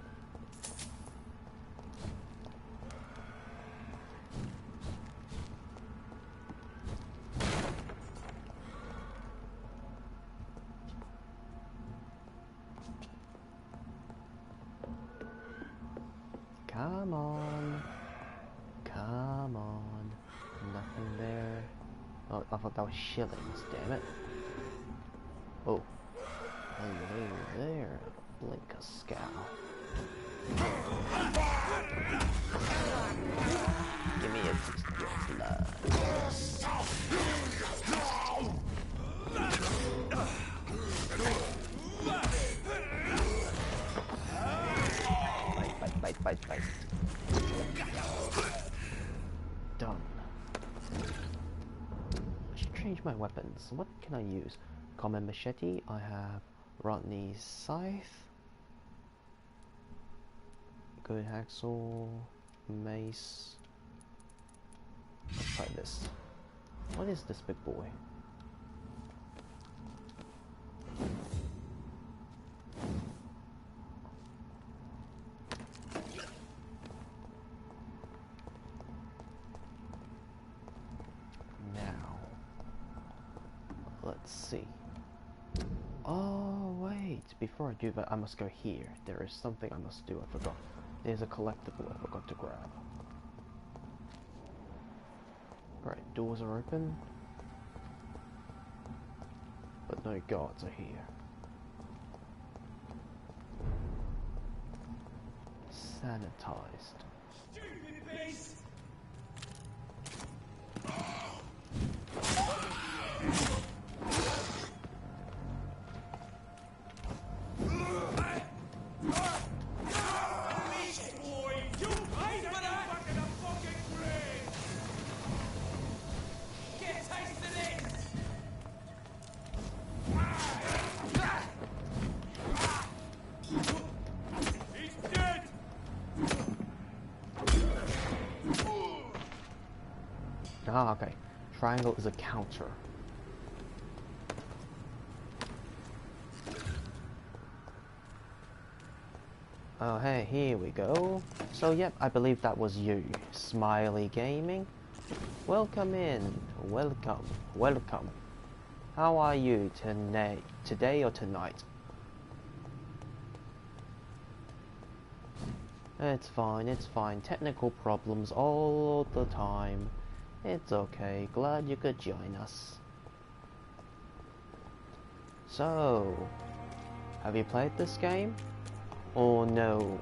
Come on. Come on. Nothing there. Oh, I thought that was shillings, damn it. Oh. Hello there, Blink a Scowl. Give me a taste of your blood. fight, fight. Done. I should change my weapons. What can I use? Common machete. I have Rodney's scythe. Good hacksaw. Mace. Let's try this. What is this big boy? Now, let's see. Oh wait, before I do that I must go here. There is something I must do, I forgot. There's a collectible I forgot to grab. Right, doors are open. But no guards are here. Sanitized. Stupid beast! Ah, okay. Triangle is a counter. Oh, hey, here we go. So, yep, I believe that was you, Smiley Gaming. Welcome in. Welcome. Welcome. How are you today or tonight? It's fine, it's fine. Technical problems all the time. It's okay. Glad you could join us. So, have you played this game? Or no?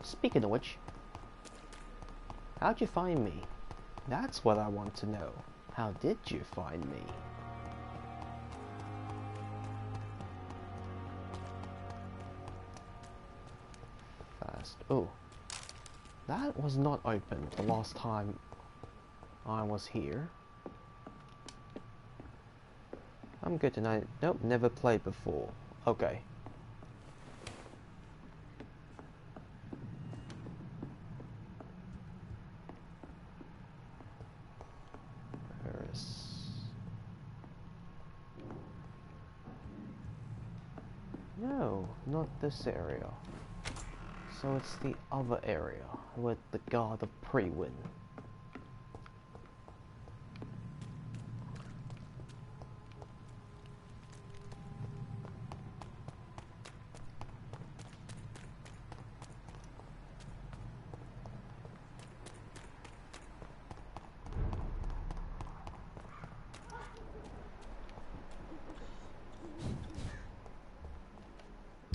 Speaking of which, how'd you find me? That's what I want to know. How did you find me? Fast. Oh, that was not open the last time I was here. I'm good tonight. Nope, never played before. Okay. No, not this area. So it's the other area with the god of pre-win.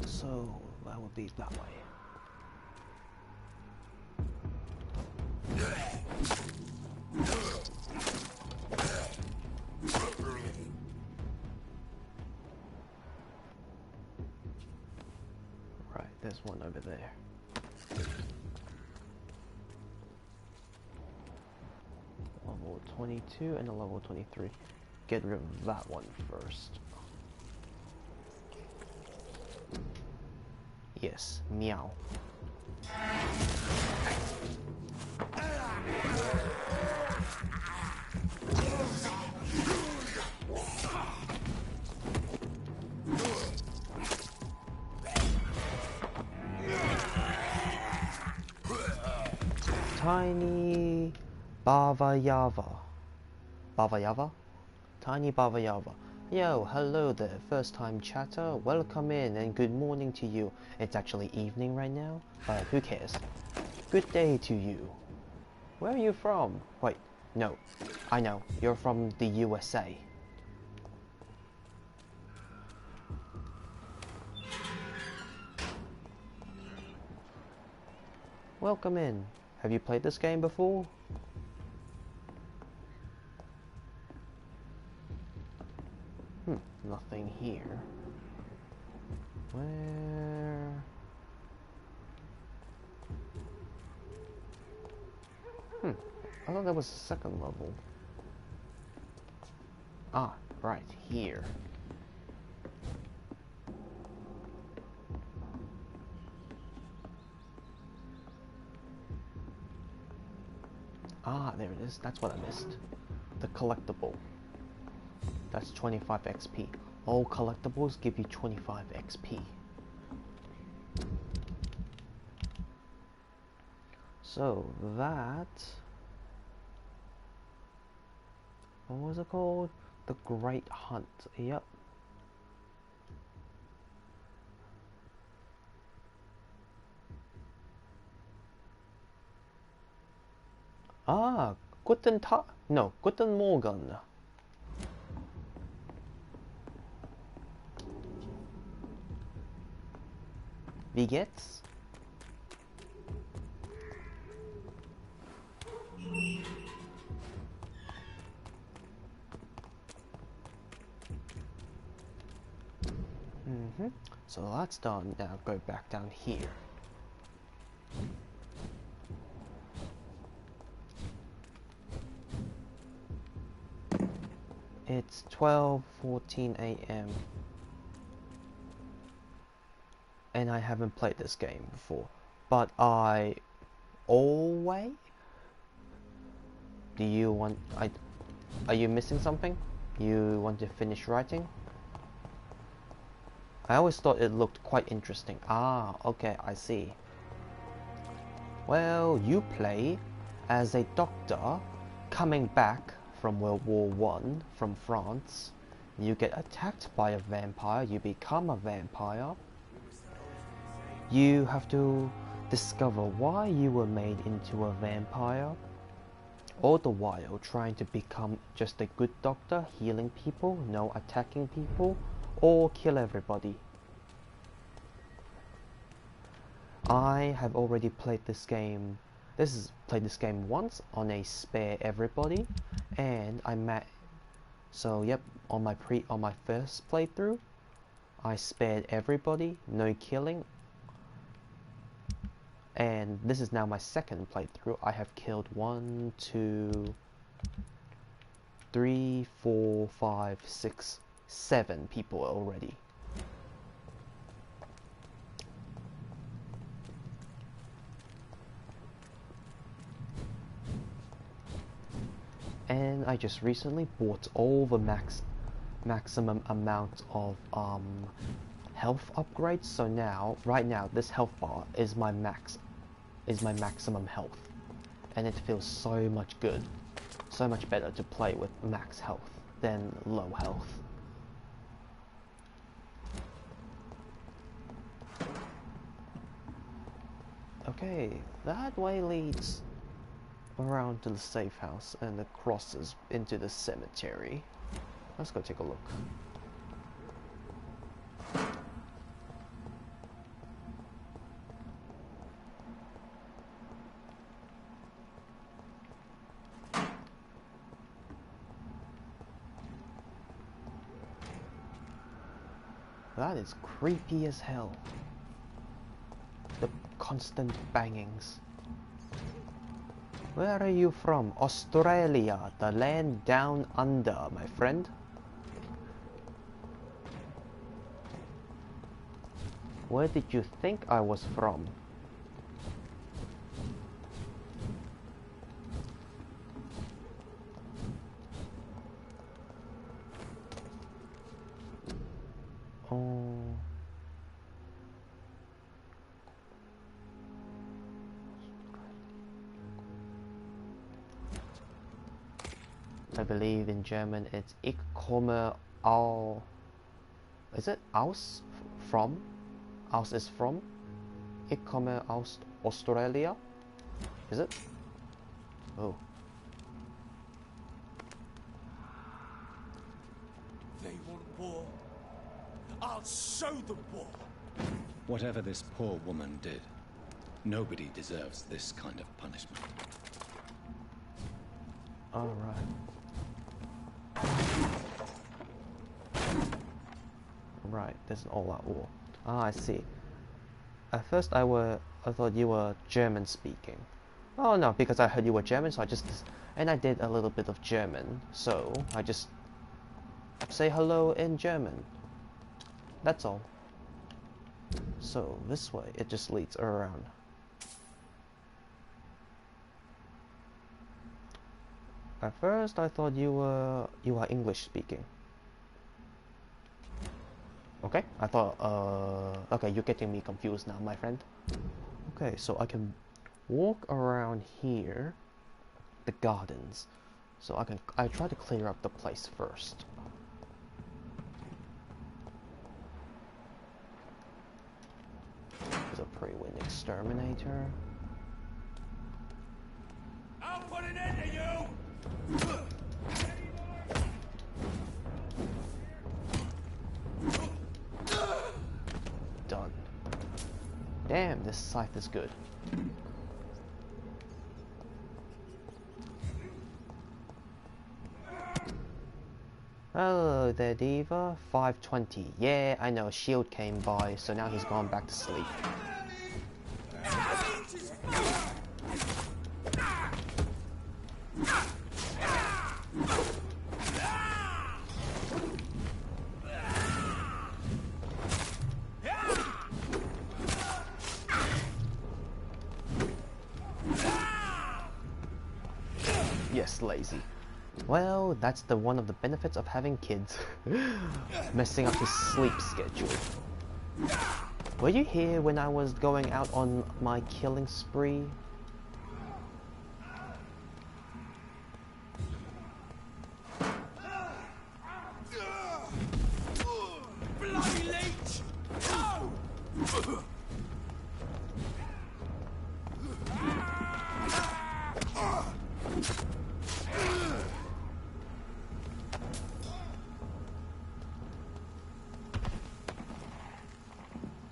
So that would be that way. Right, there's one over there. Level 22 and a level 23. Get rid of that one first. Yes, meow. Tiny Bava Yava. Bava Yava? Tiny Bava Yava. Yo, hello there, first time chatter, welcome in and good morning to you. It's actually evening right now, but who cares? Good day to you. Where are you from? Wait, no, I know, you're from the USA. Welcome in. Have you played this game before? Nothing here. Where? I thought that was the second level. Ah, right, here. Ah, there it is. That's what I missed. The collectible. That's 25 XP. All collectibles give you 25 XP. So that... what was it called? The Great Hunt. Yep. Ah, Guten Tag. No, Guten Morgen. Wie geht's? So that's done. Now go back down here. It's 12:14 a.m. and I haven't played this game before, but I always... Do you want... Are you missing something? You want to finish writing? I always thought it looked quite interesting. Ah, okay, I see. Well, you play as a doctor coming back from World War One from France. You get attacked by a vampire, you become a vampire. You have to discover why you were made into a vampire, all the while trying to become just a good doctor, healing people, no attacking people, or kill everybody. I have already played this game. Played this game once on a spare everybody, and I met. So yep, on my first playthrough, I spared everybody, no killing. And this is now my second playthrough. I have killed 1, 2, 3, 4, 5, 6, 7 people already. And I just recently bought all the maximum amount of health upgrades. So now, right now, this health bar is my maximum health, and it feels so much good, so much better to play with max health than low health. Okay, that way leads around to the safe house and it crosses into the cemetery. Let's go take a look. That is creepy as hell. The constant bangings. Where are you from? Australia, the land down under, my friend. Where did you think I was from? Oh. I believe in German it's Ich komme au... Is it aus? From? Aus is from? Ich komme aus Australia? Is it? Oh. They want war. I'll show them war. Whatever this poor woman did, nobody deserves this kind of punishment. Alright. Right, there's an all-out war. Ah, I see. At first I thought you were German speaking. Oh no, because I heard you were German, so and I did a little bit of German, so I just say hello in German. That's all. So this way, it just leads around. At first, I thought you are English speaking. Okay, I thought, okay, you're getting me confused now, my friend. Okay, so I can walk around here, the gardens. So I try to clear up the place first. There's a pre-win exterminator. I'll put an end to you! Done. Damn, this scythe is good. Hello there, Diva. 520. Yeah, I know, shield came by, so now he's gone back to sleep. Yes, lazy. Well, that's one of the benefits of having kids. Messing up his sleep schedule. Were you here when I was going out on my killing spree? Bloody leech!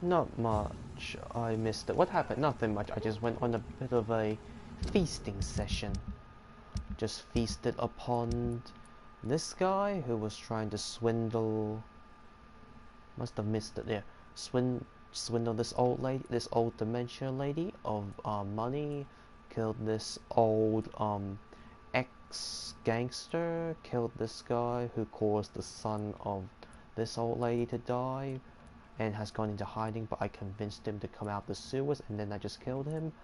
Not much. I missed it. What happened? Nothing much. I just went on a bit of a feasting session. Just feasted upon this guy who was trying to swindle. Must have missed it. Yeah, swindle this old lady, this old dementia lady of money. Killed this old ex-gangster. Killed this guy who caused the son of this old lady to die. And has gone into hiding, but I convinced him to come out the sewers, and then I just killed him.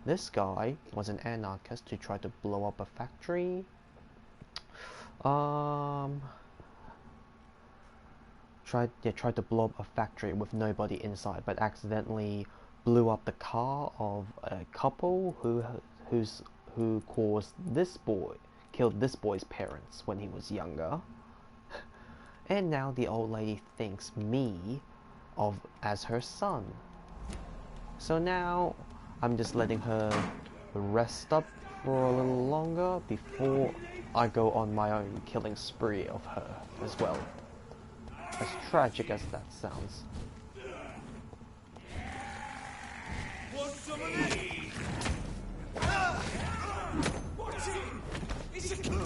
This guy was an anarchist who tried to blow up a factory. Tried to blow up a factory with nobody inside, but accidentally blew up the car of a couple who caused killed this boy's parents when he was younger. And now the old lady thinks me as her son. So now I'm just letting her rest up for a little longer before I go on my own killing spree of her as well. As tragic as that sounds. Want some of these? What's it? It's a...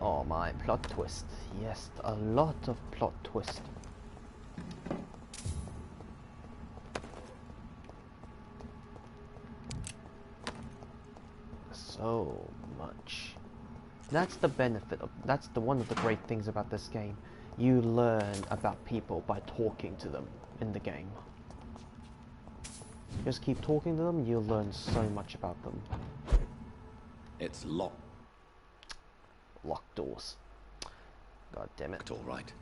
Oh my, plot twist. Yes, a lot of plot twist. So much. That's the benefit of, that's one of the great things about this game. You learn about people by talking to them in the game. Just keep talking to them, you'll learn so much about them. It's locked, Locked doors. God damn it. all right.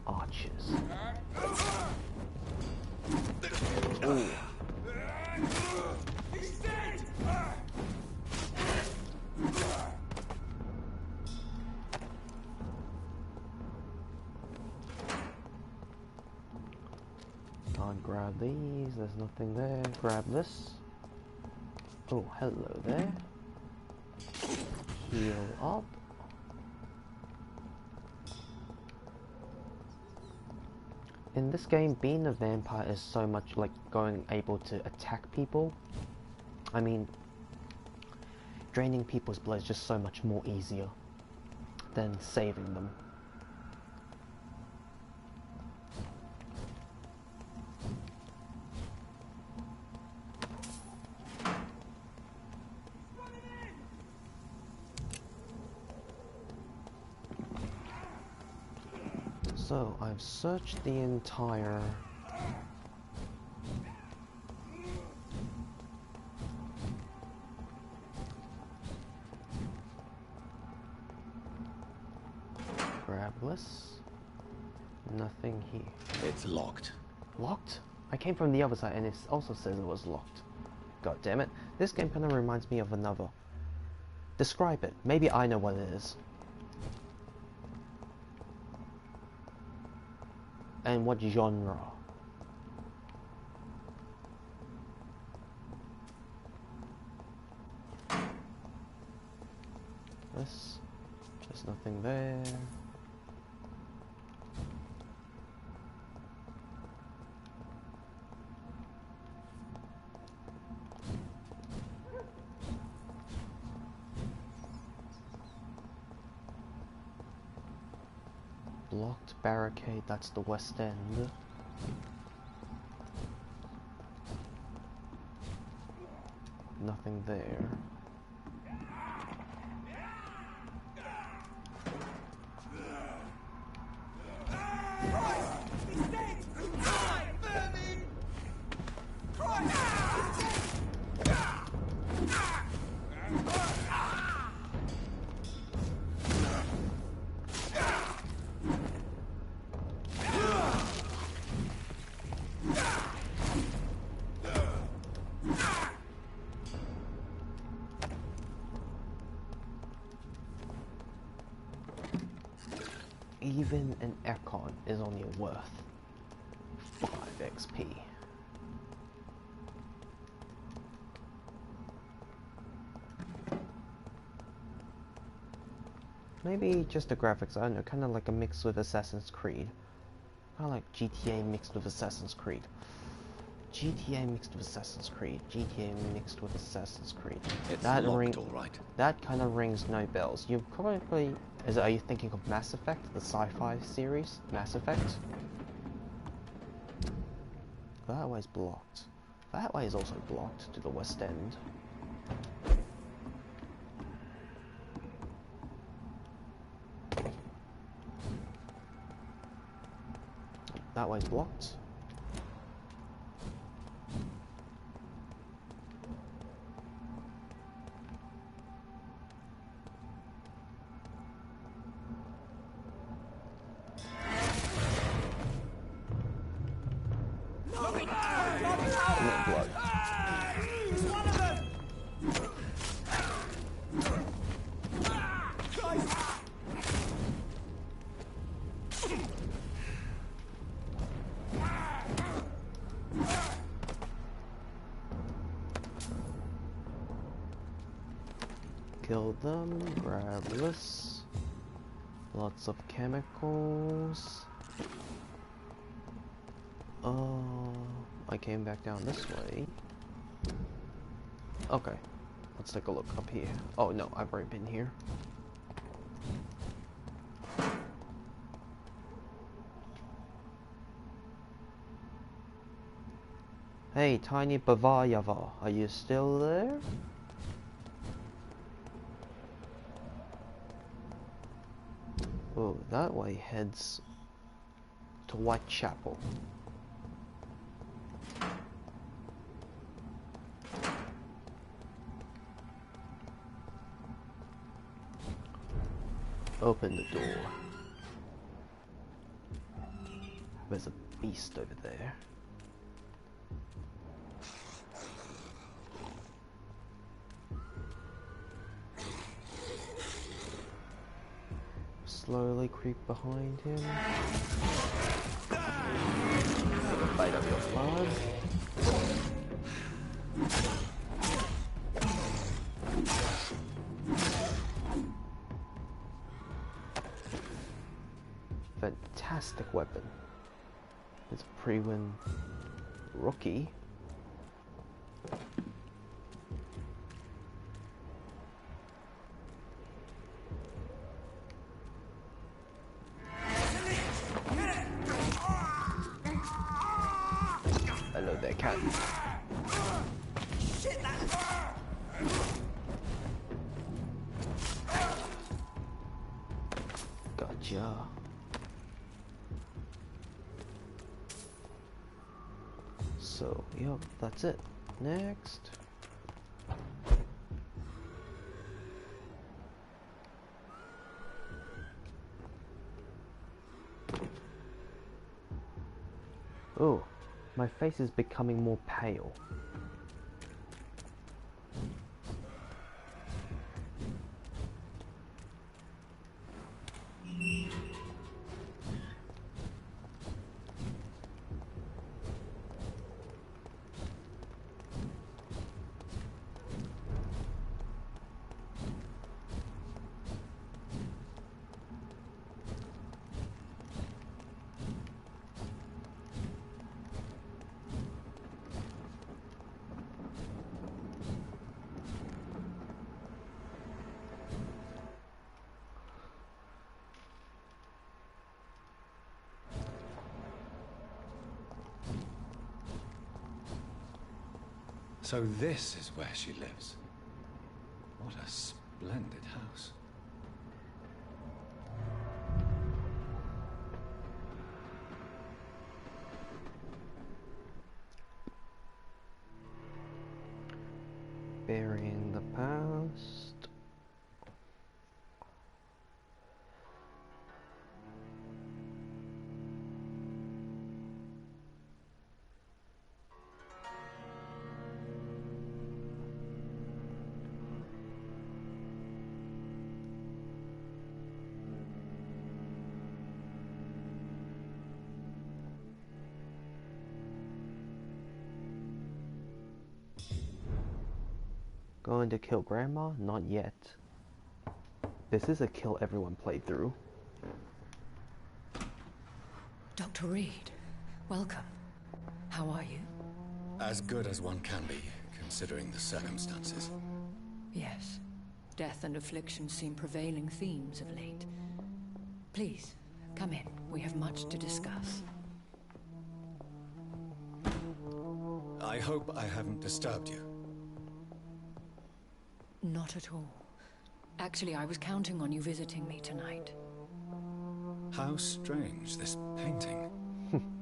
Archers. Ooh. He's dead! these. There's nothing there. Grab this. Oh, hello there. Heal up. In this game, being a vampire is so much like able to attack people. I mean, draining people's blood is just so much more easier than saving them. So, I've searched the entire... Grab this. Nothing here. It's locked. Locked? I came from the other side and it also says it was locked. God damn it. This game kind of reminds me of another. Describe it. Maybe I know what it is. And what genre? This. There's nothing there. Blocked barricade, that's the west end. Nothing there. Even an Econ is only worth 5 XP. Maybe just the graphics, I don't know, kind of like a mix with Assassin's Creed. Kind of like GTA mixed with Assassin's Creed. GTA mixed with Assassin's Creed. GTA mixed with Assassin's Creed. It's locked, all right. That kind of rings no bells. You probably... Are you thinking of Mass Effect, the sci-fi series? Mass Effect? That way's blocked. That way is also blocked to the west end. That way's blocked. Kill them, grab this. Lots of chemicals. I came back down this way. Okay, let's take a look up here. Oh no, I've already been here. Hey, Tiny Bavayava, are you still there? Oh, that way heads to Whitechapel. Open the door. There's a beast over there. Slowly creep behind him. Bite of your blood. Fantastic weapon. It's a pre-win rookie. Hello there, cat. Gotcha. So, yep, that's it. Next. Oh, my face is becoming more pale. So this is where she lives. What a splendid house. Burying the past. Going to kill Grandma? Not yet. This is a kill everyone playthrough. Dr. Reed, welcome. How are you? As good as one can be, considering the circumstances. Yes. Death and affliction seem prevailing themes of late. Please, come in. We have much to discuss. I hope I haven't disturbed you. Not at all. Actually, I was counting on you visiting me tonight. How strange, this painting.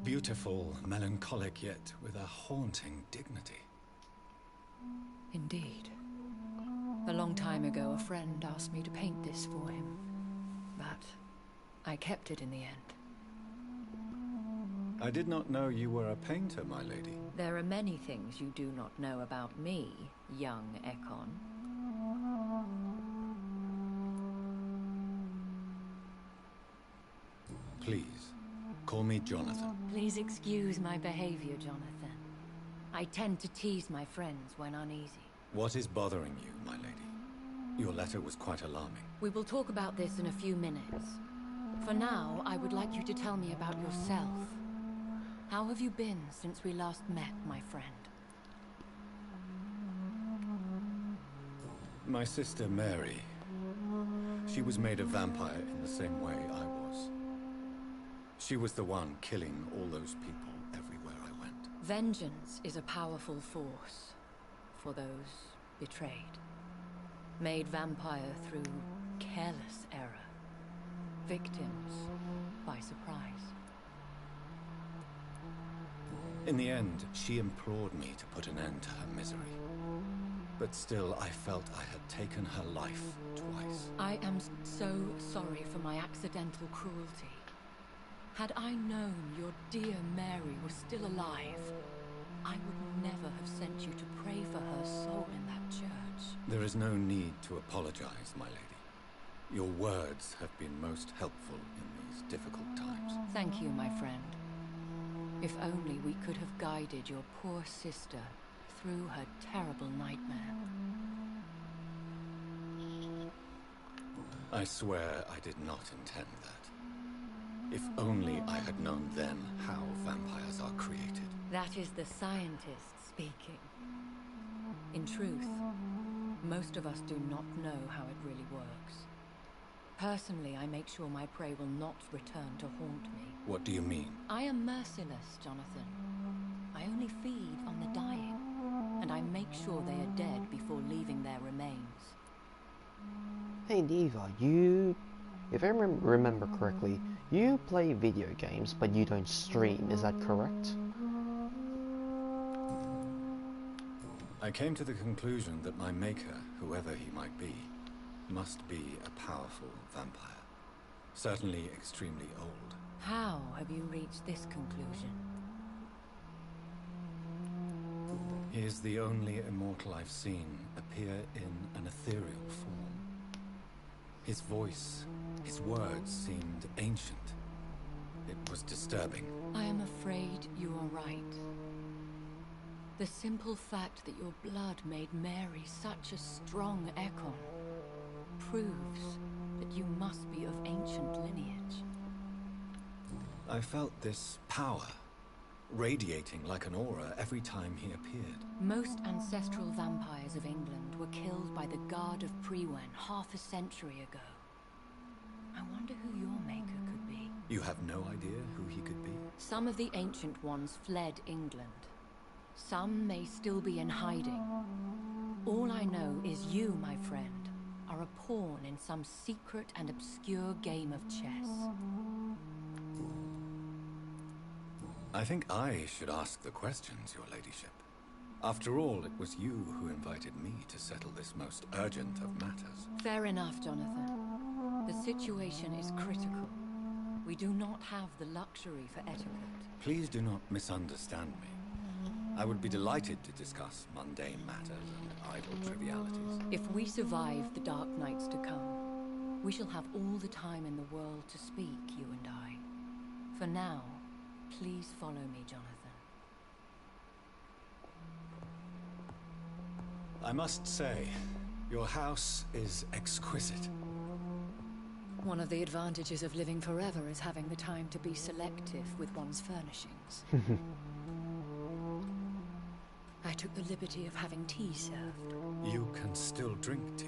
Beautiful, melancholic, yet with a haunting dignity. Indeed. A long time ago, a friend asked me to paint this for him. But I kept it in the end. I did not know you were a painter, my lady. There are many things you do not know about me, young Ekon. Please, call me Jonathan. Please excuse my behavior, Jonathan. I tend to tease my friends when uneasy. What is bothering you, my lady? Your letter was quite alarming. We will talk about this in a few minutes. For now, I would like you to tell me about yourself. How have you been since we last met, my friend? My sister Mary. She was made a vampire in the same way I was. She was the one killing all those people everywhere I went. Vengeance is a powerful force for those betrayed. Made vampire through careless error. Victims by surprise. In the end, she implored me to put an end to her misery. But still, I felt I had taken her life twice. I am so sorry for my accidental cruelty. Had I known your dear Mary was still alive, I would never have sent you to pray for her soul in that church. There is no need to apologize, my lady. Your words have been most helpful in these difficult times. Thank you, my friend. If only we could have guided your poor sister through her terrible nightmare. I swear I did not intend that. If only I had known then how vampires are created. That is the scientist speaking. In truth, most of us do not know how it really works. Personally, I make sure my prey will not return to haunt me. What do you mean? I am merciless, Jonathan. I only feed on the dying, and I make sure they are dead before leaving their remains. Hey Diva, if I remember correctly, you play video games, but you don't stream, is that correct? I came to the conclusion that my maker, whoever he might be, must be a powerful vampire. Certainly extremely old. How have you reached this conclusion? He is the only immortal I've seen appear in an ethereal form. His voice, his words seemed ancient. It was disturbing. I am afraid you are right. The simple fact that your blood made Mary such a strong echo proves that you must be of ancient lineage. I felt this power radiating like an aura every time he appeared. Most ancestral vampires of England were killed by the Guard of Prewen half a century ago. I wonder who your maker could be. You have no idea who he could be? Some of the ancient ones fled England. Some may still be in hiding. All I know is you, my friend, are a pawn in some secret and obscure game of chess. I think I should ask the questions, your ladyship. After all, it was you who invited me to settle this most urgent of matters. Fair enough, Jonathan. The situation is critical. We do not have the luxury for etiquette. Please do not misunderstand me. I would be delighted to discuss mundane matters and idle trivialities. If we survive the dark nights to come, we shall have all the time in the world to speak, you and I. For now, please follow me, Jonathan. I must say, your house is exquisite. One of the advantages of living forever is having the time to be selective with one's furnishings. I took the liberty of having tea served. You can still drink tea.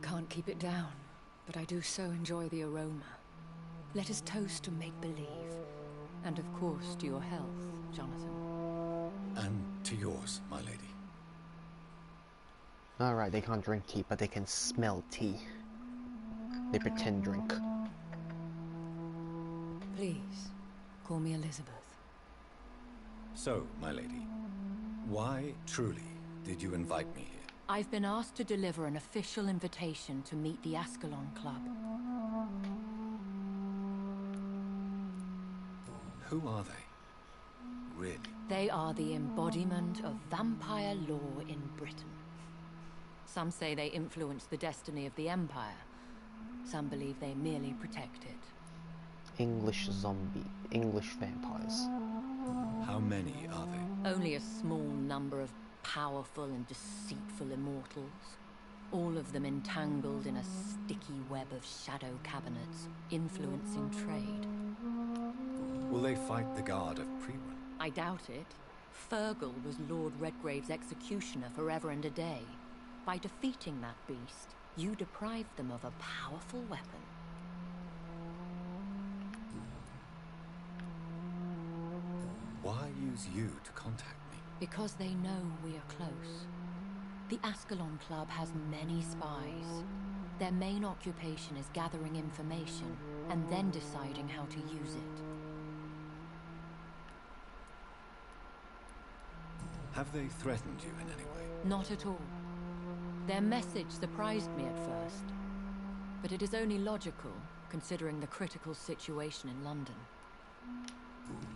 Can't keep it down, but I do so enjoy the aroma. Let us toast to make-believe. And of course to your health, Jonathan. And to yours, my lady. Alright, they can't drink tea, but they can smell tea. They pretend drink. Please, call me Elizabeth. So, my lady, why truly did you invite me here? I've been asked to deliver an official invitation to meet the Ascalon Club. Who are they? Really? They are the embodiment of vampire law in Britain. Some say they influence the destiny of the Empire. Some believe they merely protect it. English vampires. How many are they? Only a small number of powerful and deceitful immortals. All of them entangled in a sticky web of shadow cabinets, influencing trade. Will they fight the Guard of Prewen? I doubt it. Fergal was Lord Redgrave's executioner forever and a day. By defeating that beast, you deprived them of a powerful weapon. Why use you to contact me? Because they know we are close. The Ascalon Club has many spies. Their main occupation is gathering information and then deciding how to use it. Have they threatened you in any way? Not at all. Their message surprised me at first, but it is only logical, considering the critical situation in London.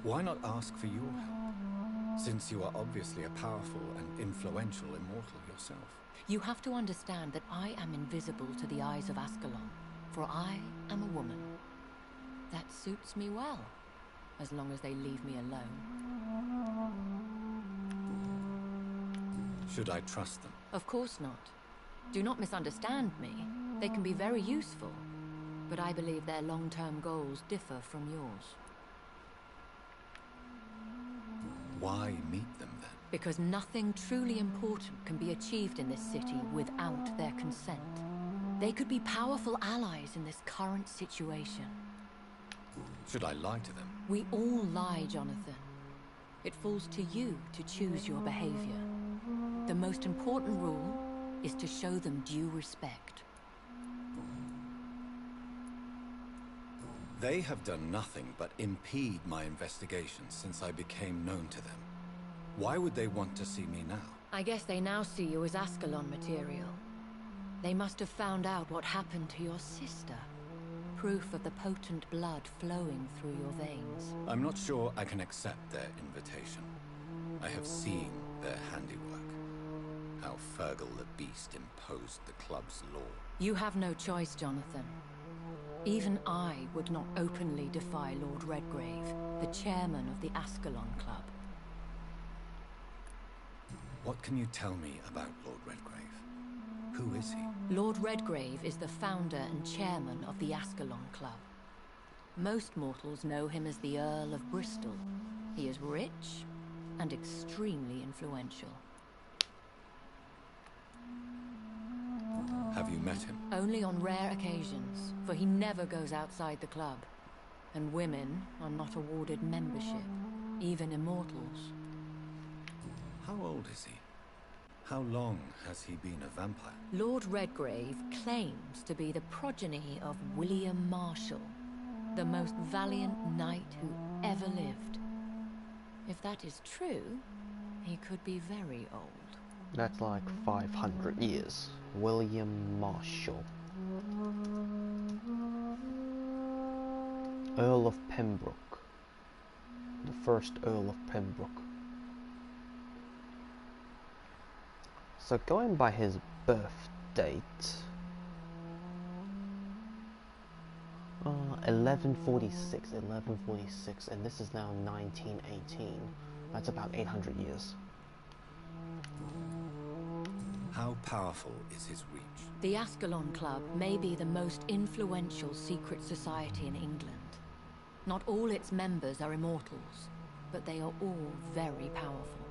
Why not ask for your help? Since you are obviously a powerful and influential immortal yourself. You have to understand that I am invisible to the eyes of Ascalon, for I am a woman. That suits me well. as long as they leave me alone. Should I trust them? Of course not. Do not misunderstand me. They can be very useful, but I believe their long-term goals differ from yours. Why meet them then? Because nothing truly important can be achieved in this city without their consent. They could be powerful allies in this current situation. Should I lie to them? We all lie, Jonathan. It falls to you to choose your behavior. The most important rule is to show them due respect. They have done nothing but impede my investigation since I became known to them. Why would they want to see me now? I guess they now see you as Ascalon material. They must have found out what happened to your sister. Proof of the potent blood flowing through your veins. I'm not sure I can accept their invitation. I have seen their handiwork. How Fergal the Beast imposed the club's law. You have no choice, Jonathan. Even I would not openly defy Lord Redgrave, the chairman of the Ascalon Club. What can you tell me about Lord Redgrave? Who is he? Lord Redgrave is the founder and chairman of the Ascalon Club. Most mortals know him as the Earl of Bristol. He is rich and extremely influential. Have you met him? Only on rare occasions, for he never goes outside the club. And women are not awarded membership, even immortals. How old is he? How long has he been a vampire? Lord Redgrave claims to be the progeny of William Marshall, the most valiant knight who ever lived. If that is true, he could be very old. That's like 500 years. William Marshall. Earl of Pembroke. The first Earl of Pembroke. So going by his birth date, 1146, and this is now 1918. That's about 800 years. How powerful is his reach? The Ascalon Club may be the most influential secret society in England. Not all its members are immortals, but they are all very powerful.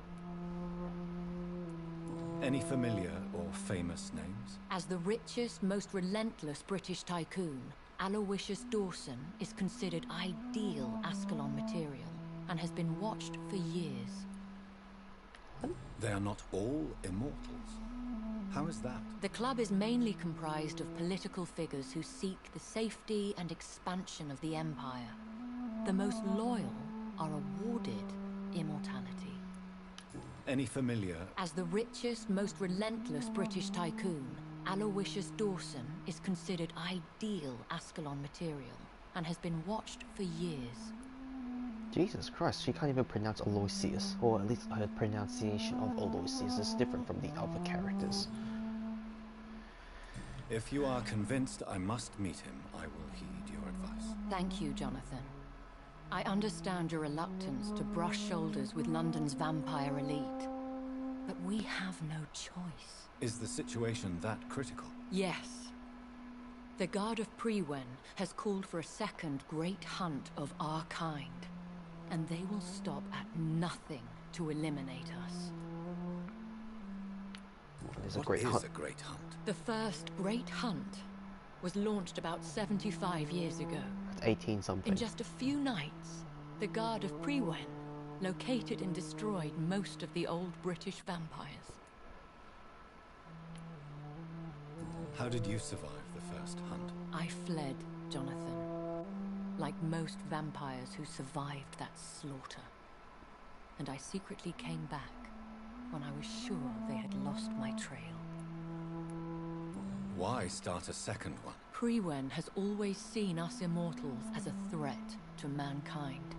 Any familiar or famous names? As the richest, most relentless British tycoon, Aloysius Dawson is considered ideal Ascalon material and has been watched for years. They are not all immortals. How is that? The club is mainly comprised of political figures who seek the safety and expansion of the Empire. The most loyal are awarded immortality. Any familiar? As the richest, most relentless British tycoon, Aloysius Dawson is considered ideal Ascalon material and has been watched for years. Jesus Christ, she can't even pronounce Aloysius, or at least her pronunciation of Aloysius is different from the other characters. If you are convinced I must meet him, I will heed your advice. Thank you, Jonathan. I understand your reluctance to brush shoulders with London's vampire elite, but we have no choice. Is the situation that critical? Yes. The Guard of Prewen has called for a second great hunt of our kind, and they will stop at nothing to eliminate us. What is a great hunt? The first great hunt was launched about 75 years ago. That's 18 something. In just a few nights, the Guard of Prewen located and destroyed most of the old British vampires. How did you survive the first hunt? I fled, Jonathan, like most vampires who survived that slaughter. And I secretly came back when I was sure they had lost my trail. Why start a second one? Prewen has always seen us immortals as a threat to mankind.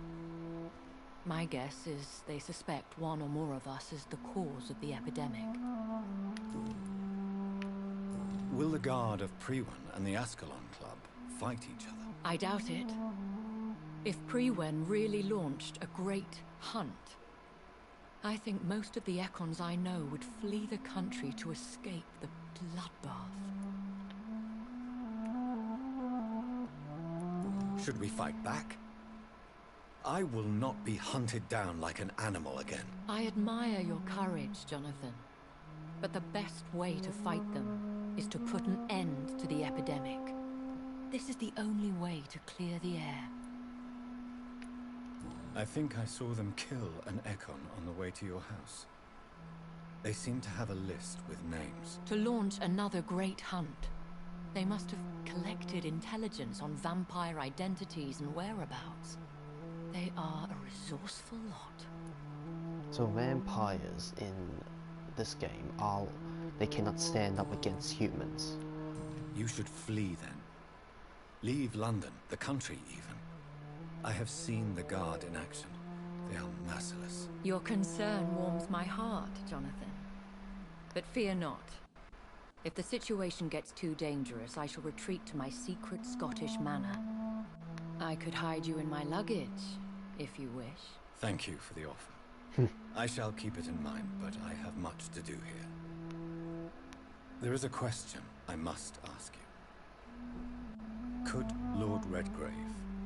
My guess is they suspect one or more of us is the cause of the epidemic. Will the Guard of Prewen and the Ascalon Club fight each other? I doubt it. If Priwen really launched a great hunt, I think most of the Ekons I know would flee the country to escape the bloodbath. Should we fight back? I will not be hunted down like an animal again. I admire your courage, Jonathan. But the best way to fight them is to put an end to the epidemic. This is the only way to clear the air. I think I saw them kill an Ekon on the way to your house. They seem to have a list with names. To launch another great hunt, they must have collected intelligence on vampire identities and whereabouts. They are a resourceful lot. So vampires in this game they cannot stand up against humans. You should flee then. Leave London, the country even. I have seen the Guard in action. They are merciless. Your concern warms my heart, Jonathan. But fear not. If the situation gets too dangerous, I shall retreat to my secret Scottish manor. I could hide you in my luggage, if you wish. Thank you for the offer. I shall keep it in mind, but I have much to do here. There is a question I must ask you. Could Lord Redgrave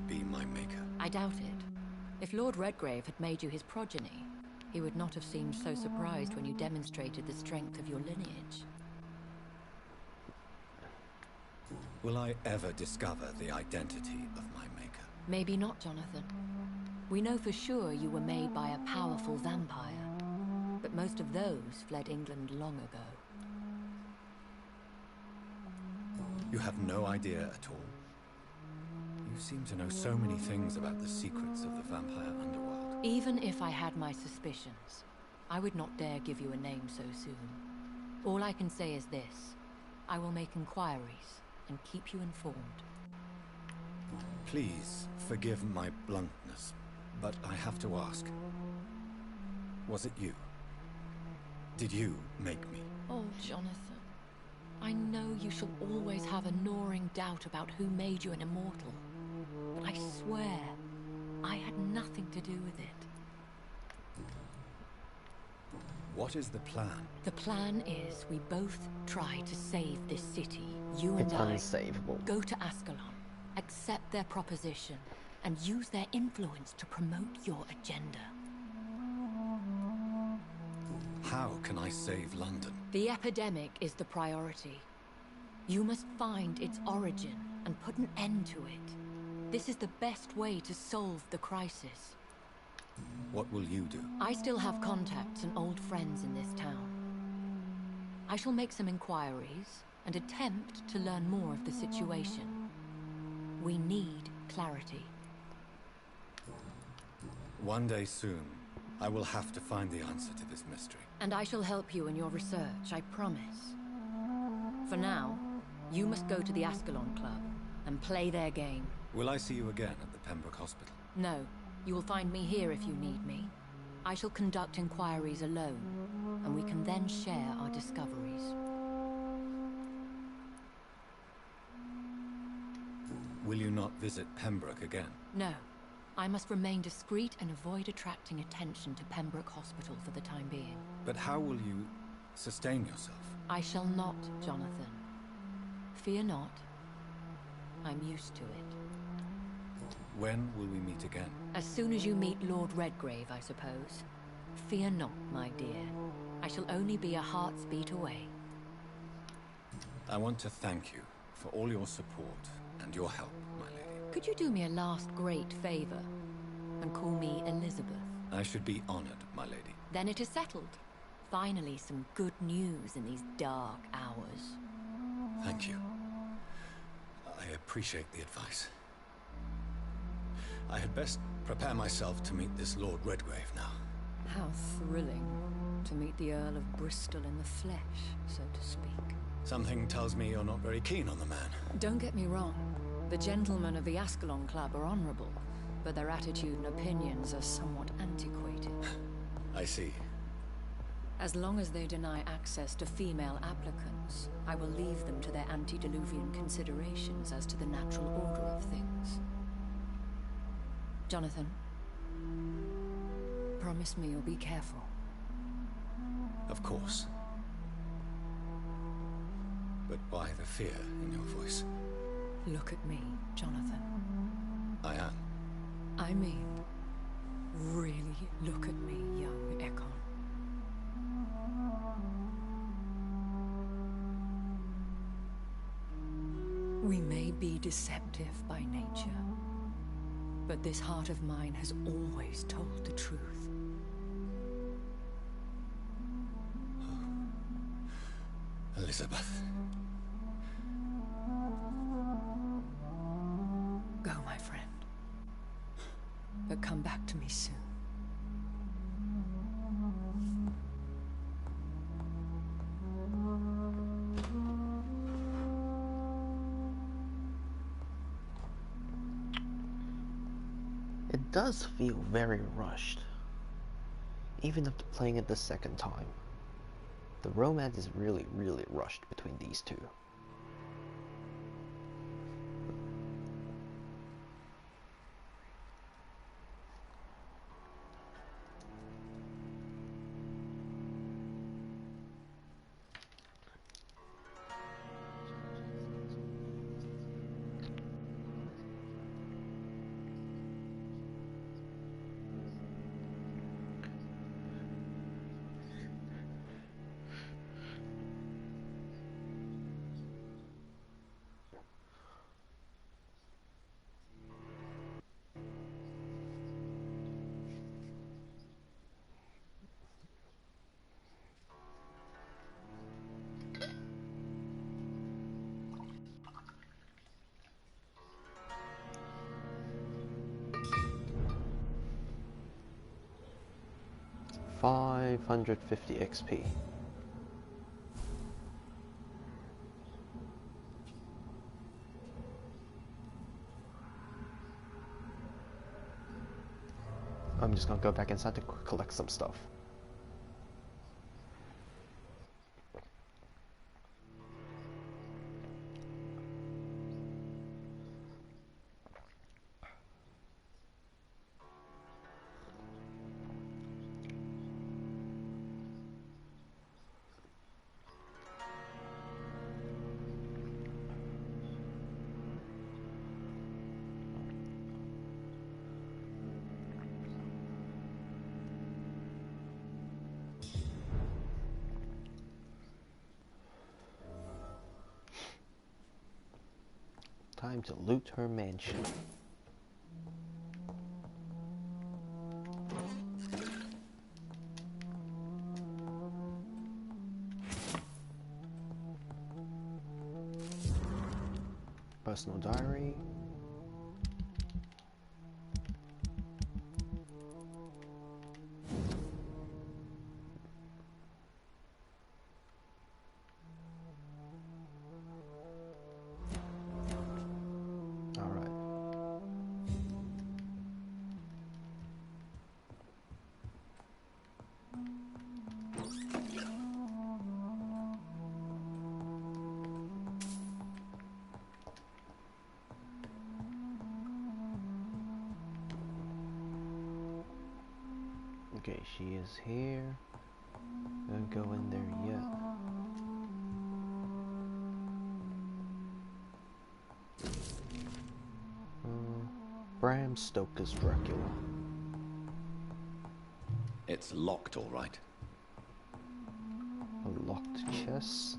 be my maker? I doubt it. If Lord Redgrave had made you his progeny, he would not have seemed so surprised when you demonstrated the strength of your lineage. Will I ever discover the identity of my maker? Maybe not, Jonathan. We know for sure you were made by a powerful vampire, but most of those fled England long ago. You have no idea at all? You seem to know so many things about the secrets of the vampire underworld. Even if I had my suspicions, I would not dare give you a name so soon. All I can say is this. I will make inquiries and keep you informed. Please forgive my bluntness, but I have to ask. Was it you? Did you make me? Oh, Jonathan. I know you shall always have a gnawing doubt about who made you an immortal. But I swear, I had nothing to do with it. What is the plan? The plan is we both try to save this city. You and It's I unsavable. go to Ascalon, accept their proposition, and use their influence to promote your agenda. How can I save London? The epidemic is the priority. You must find its origin and put an end to it. This is the best way to solve the crisis. What will you do? I still have contacts and old friends in this town. I shall make some inquiries and attempt to learn more of the situation. We need clarity. One day soon, I will have to find the answer to this mystery. And I shall help you in your research, I promise. For now, you must go to the Ascalon Club and play their game. Will I see you again at the Pembroke Hospital? No, you will find me here if you need me. I shall conduct inquiries alone, and we can then share our discoveries. Will you not visit Pembroke again? No, I must remain discreet and avoid attracting attention to Pembroke Hospital for the time being. But how will you sustain yourself? I shall not, Jonathan. Fear not. I'm used to it. When will we meet again? As soon as you meet Lord Redgrave, I suppose. Fear not, my dear. I shall only be a heart's beat away. I want to thank you for all your support and your help, my lady. Could you do me a last great favor and call me Elizabeth? I should be honored, my lady. Then it is settled. Finally, some good news in these dark hours. Thank you. I appreciate the advice. I had best prepare myself to meet this Lord Redgrave now. How thrilling to meet the Earl of Bristol in the flesh, so to speak. Something tells me you're not very keen on the man. Don't get me wrong. The gentlemen of the Ascalon Club are honorable, but their attitude and opinions are somewhat antiquated. I see. As long as they deny access to female applicants, I will leave them to their antediluvian considerations as to the natural order of things. Jonathan, promise me you'll be careful. Of course. But why the fear in your voice? Look at me, Jonathan. I am. I mean, really look at me, young Ekon. We may be deceptive by nature, but this heart of mine has always told the truth. Elizabeth. Go, my friend. But come back to me soon. It does feel very rushed, even after playing it the second time. The romance is really, really rushed between these two. $550 XP. I'm just gonna go back inside to collect some stuff. Time to loot her mansion. Personal diary. Okay, she is here. Don't go in there yet. Bram Stoker's Dracula. It's locked, all right. A locked chest.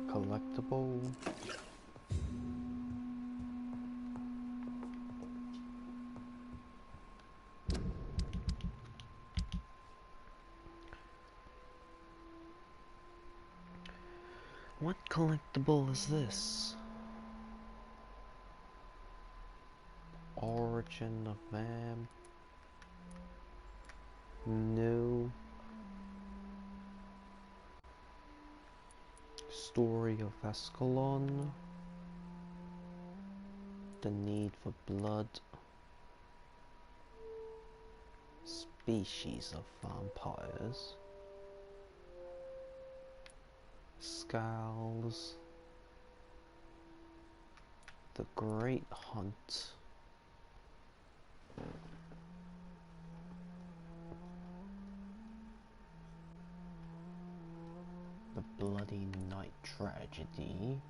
Collectible. What collectible is this? Origin of Man? No. Story of Ascalon. the need for blood. Species of vampires. Scowls. The Great Hunt. The Bloody Night Tragedy.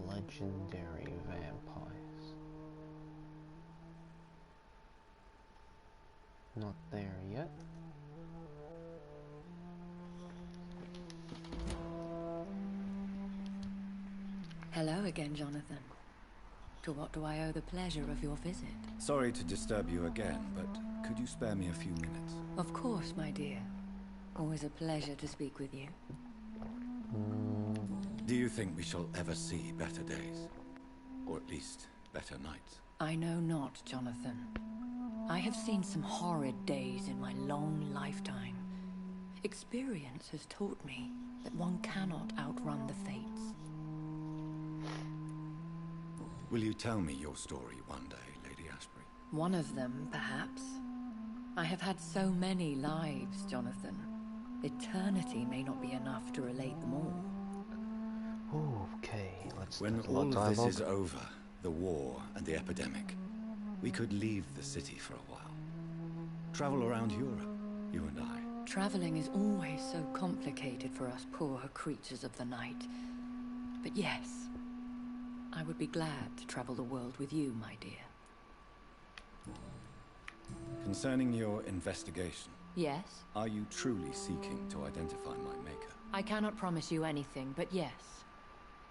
Legendary vampires. Not there yet. Hello again, Jonathan. To what do I owe the pleasure of your visit? Sorry to disturb you again, but could you spare me a few minutes? Of course, my dear. Always a pleasure to speak with you. Do you think we shall ever see better days? Or at least, better nights? I know not, Jonathan. I have seen some horrid days in my long lifetime. Experience has taught me that one cannot outrun the fates. Will you tell me your story one day, Lady Ashbury? One of them, perhaps. I have had so many lives, Jonathan. Eternity may not be enough to relate them all. Okay, let's When do a lot all of of this dialogue. is over, the war and the epidemic, we could leave the city for a while. Travel around Europe, you and I. Traveling is always so complicated for us poor creatures of the night. But yes, I would be glad to travel the world with you, my dear. Concerning your investigation, Yes? are you truly seeking to identify my maker? I cannot promise you anything, but yes.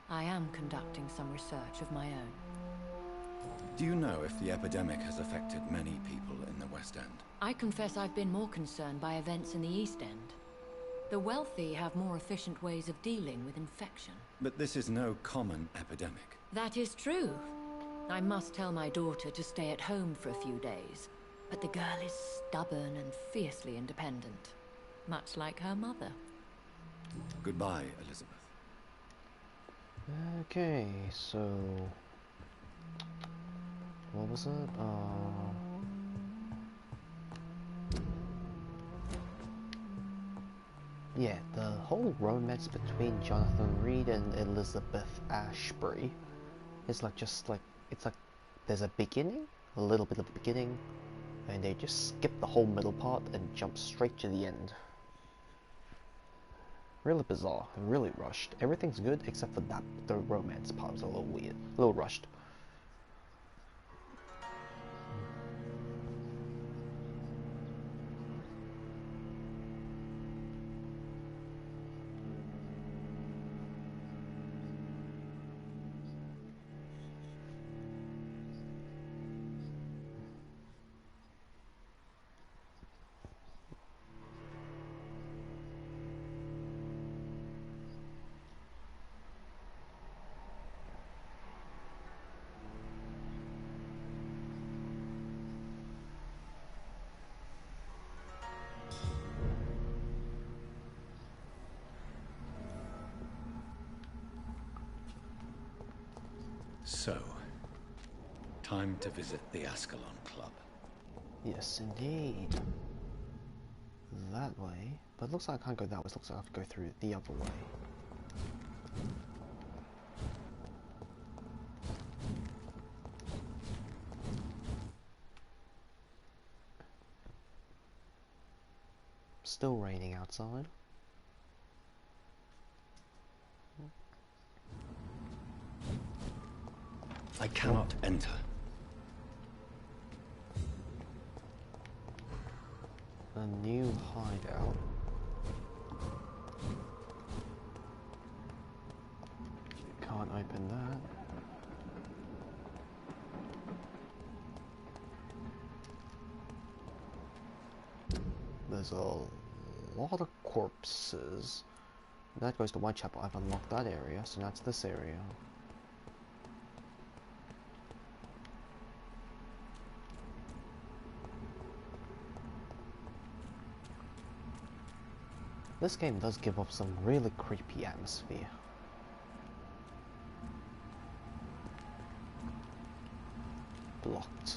I am conducting some research of my own. Do you know if the epidemic has affected many people in the West End? I confess I've been more concerned by events in the East End. The wealthy have more efficient ways of dealing with infection. But this is no common epidemic. That is true. I must tell my daughter to stay at home for a few days. But the girl is stubborn and fiercely independent. Much like her mother. Goodbye, Elizabeth. Okay, so what was it? Yeah, the whole romance between Jonathan Reed and Elizabeth Ashbury is like it's like there's a beginning, a little bit of the beginning, and they just skip the whole middle part and jump straight to the end. Really bizarre, really rushed. Everything's good except for that, the romance part was a little weird, a little rushed. So, time to visit the Ascalon Club. Yes, indeed. That way. But it looks like I can't go that way. It looks like I have to go through the other way. Still raining outside. I cannot enter. A new hideout. Can't open that. There's a lot of corpses. That goes to Whitechapel. I've unlocked that area, so that's this area. This game does give off some really creepy atmosphere. Blocked.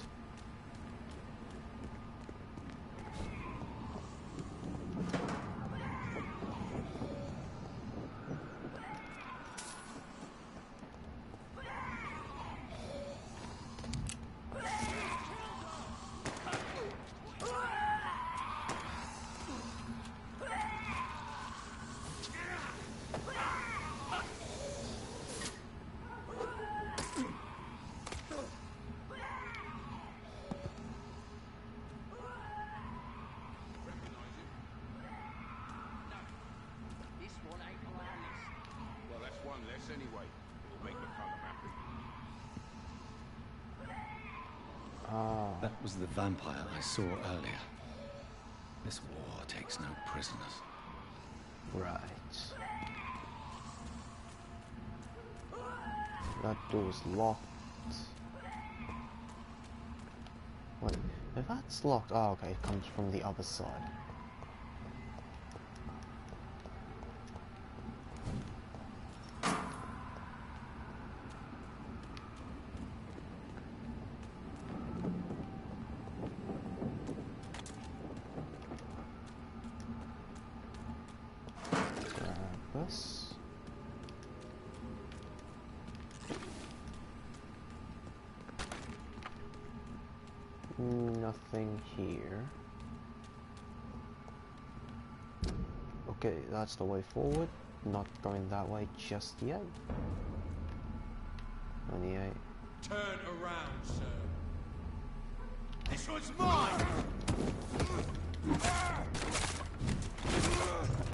Anyway, it'll make McCullum happy. That was the vampire I saw earlier. This war takes no prisoners. Right. That door's locked. Wait, if that's locked, oh okay, it comes from the other side. Nothing here. Okay, that's the way forward. Not going that way just yet. 28. Turn around, sir. This one's mine!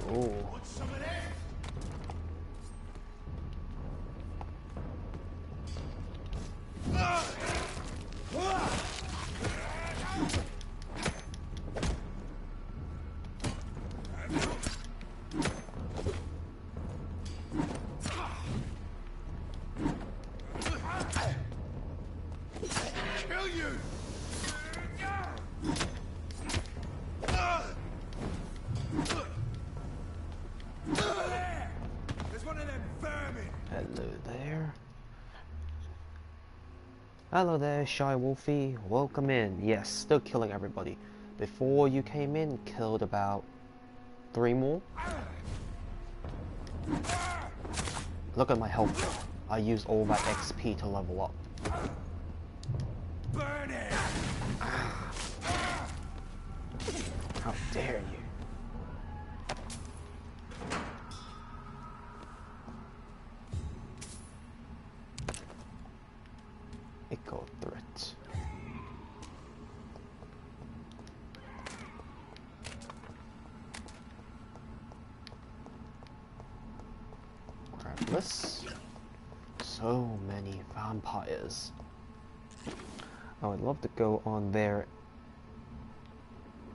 Oh. Want some of that? Kill you! There's one of them vermin! Hello there. Hello there, Shy Wolfie. Welcome in. Yes, still killing everybody. Before you came in, killed about 3 more. Look at my health. I used all that XP to level up. Burn it! How dare you? Echo threat. Grab this. So many vampires. I would love to go on there.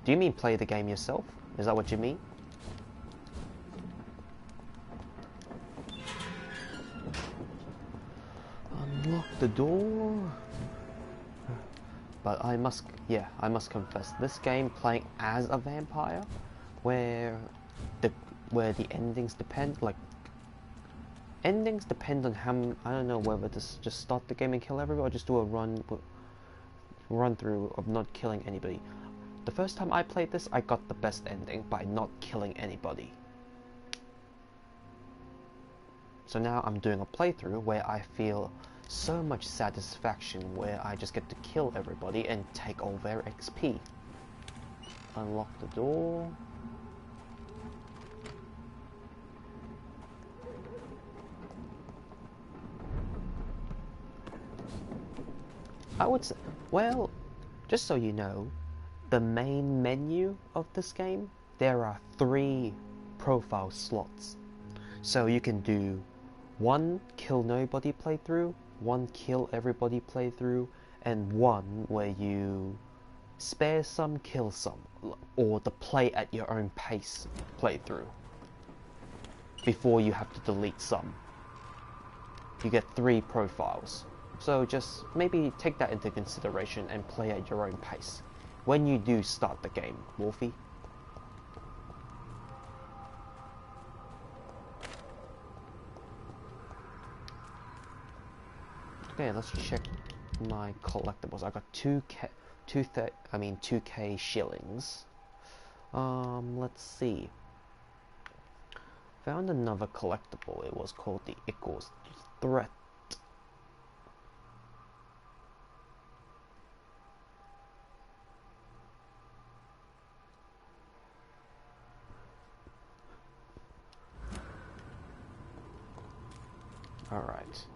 Do you mean play the game yourself? Is that what you mean? Unlock the door. But I must confess, this game playing as a vampire, where the endings depend, endings depend on how, I don't know whether to just start the game and kill everybody or just do a run through of not killing anybody. The first time I played this, I got the best ending by not killing anybody. So now I'm doing a playthrough where I feel so much satisfaction where I just get to kill everybody and take all their XP. Unlock the door. I would say, well, just so you know, the main menu of this game, there are 3 profile slots. So you can do 1 kill nobody playthrough, 1 kill everybody playthrough, and 1 where you spare some, kill some, or the play at your own pace playthrough before you have to delete some. You get 3 profiles. So just maybe take that into consideration and play at your own pace when you do start the game, Wolfie. Okay, let's check my collectibles. I got 2k shillings. Let's see. Found another collectible. It was called the Equals Threat. Alright.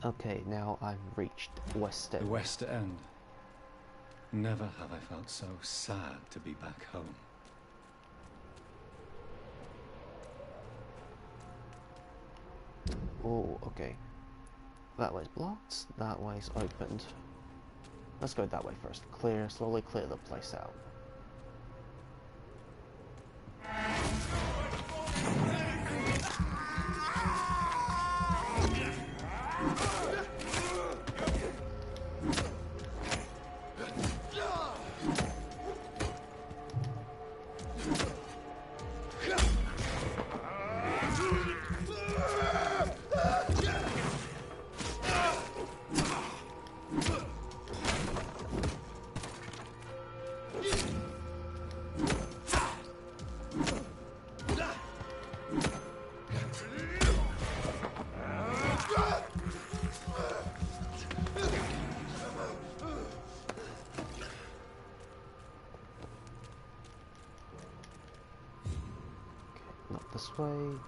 Okay, now I've reached West End. The West End. Never have I felt so sad to be back home. Oh, okay. That way's blocked, that way's opened. Let's go that way first. Slowly clear the place out.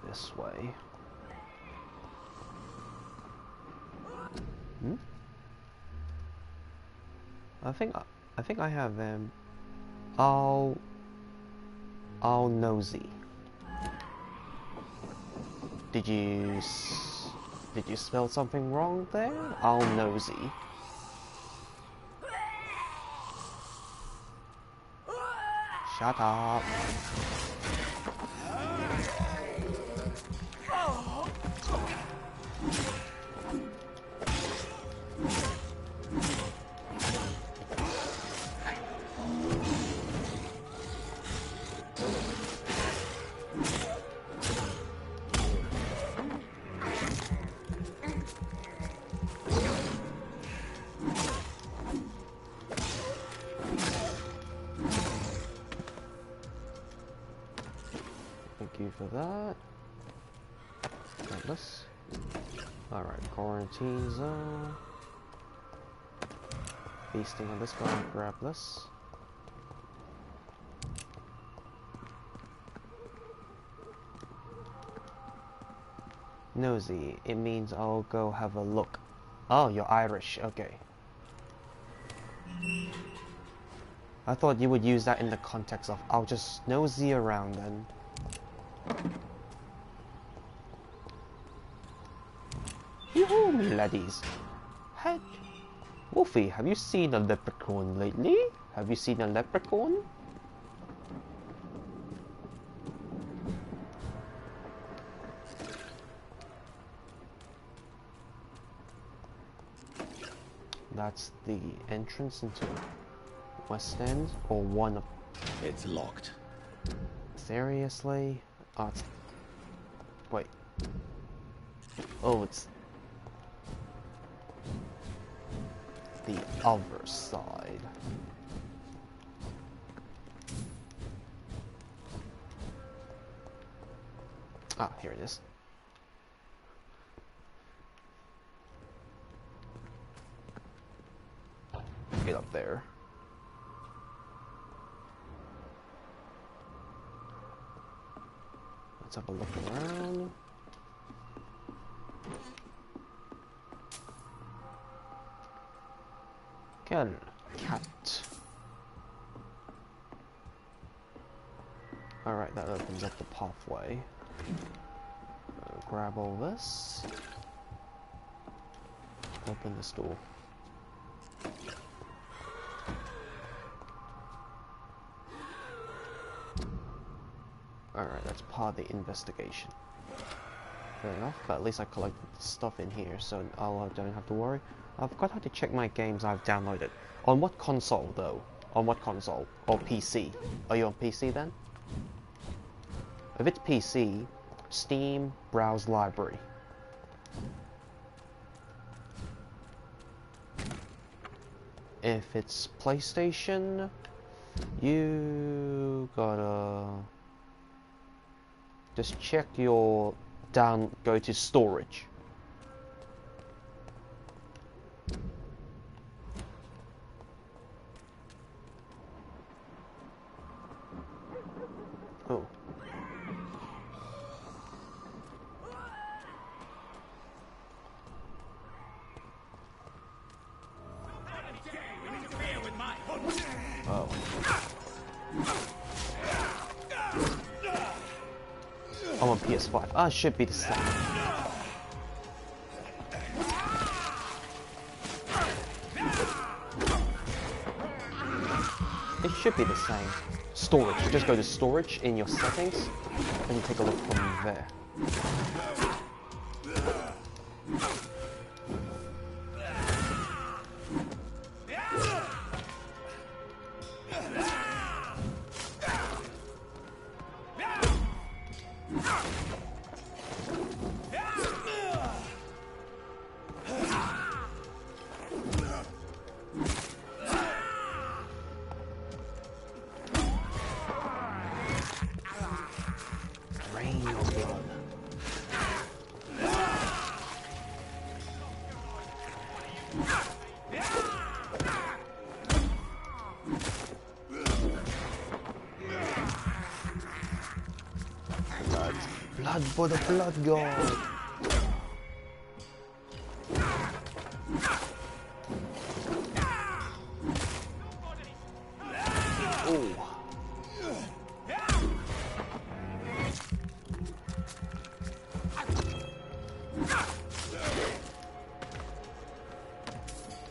This way. I think I have all nosy. Did you spell something wrong there? All nosy. Shut up. Thank you for that. Grab this. Alright, quarantine zone. Feasting on this guy, grab this. Nosy, it means I'll go have a look. Oh, you're Irish, okay. I thought you would use that in the context of I'll just nosy around then. Yoo-hoo, laddies. Hey, Wolfie, have you seen a leprechaun lately? Have you seen a leprechaun? That's the entrance into West End, or one of... It's locked. Seriously? Oh, it's... Wait. Oh, it's... the other side. Ah, here it is. Get up there. Let's have a look around. Cat. Alright, that opens up the pathway. Grab all this. Open this door. Alright, that's part of the investigation. Fair enough, but at least I collected the stuff in here, so I don't have to worry. I forgot how to check my games I've downloaded. On what console, though? On what console? Or PC? Are you on PC, then? If it's PC, Steam, browse library. if it's PlayStation, you gotta just check your go to storage. Oh. Oh. I'm on PS5. Ah, it should be the same. It should be the same. Storage. Just go to storage in your settings and take a look from there. Blood for the blood god. Oh.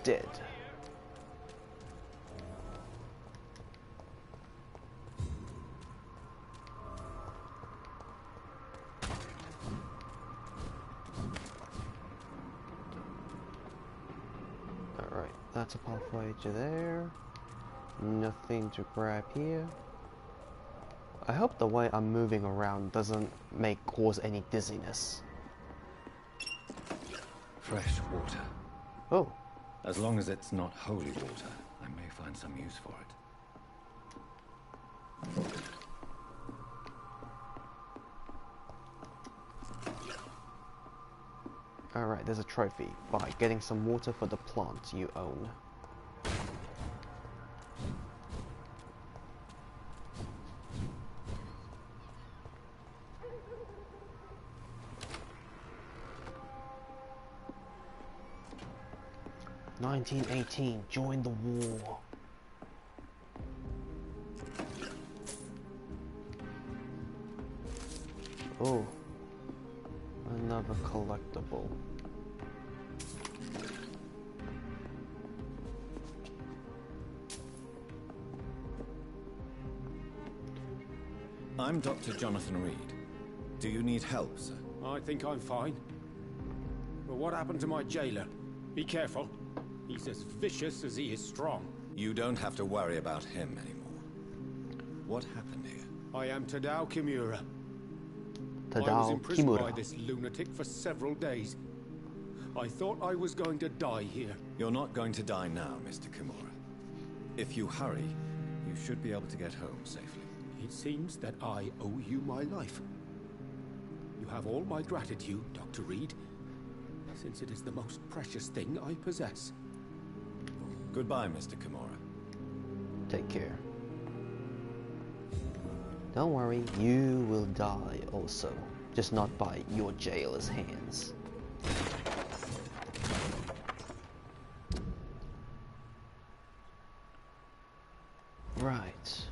Dead. Alright, that's a pathway to there. Nothing to grab here. I hope the way I'm moving around doesn't cause any dizziness. Fresh water. Oh. As long as it's not holy water, I may find some use for it. Alright, there's a trophy by getting some water for the plant you own. "1918, join the war." Oh, another collectible. I'm Dr. Jonathan Reed. Do you need help, sir? I think I'm fine. But what happened to my jailer? Be careful. He's as vicious as he is strong. You don't have to worry about him anymore. What happened here? I am Tadao Kimura. I was Tadao imprisoned by Kimura. this lunatic for several days. I thought I was going to die here. You're not going to die now, Mr. Kimura. If you hurry, you should be able to get home safely. It seems that I owe you my life. You have all my gratitude, Dr. Reed, since it is the most precious thing I possess. Goodbye, Mr. Kimura. Take care. Don't worry, you will die also. Just not by your jailer's hands. Right.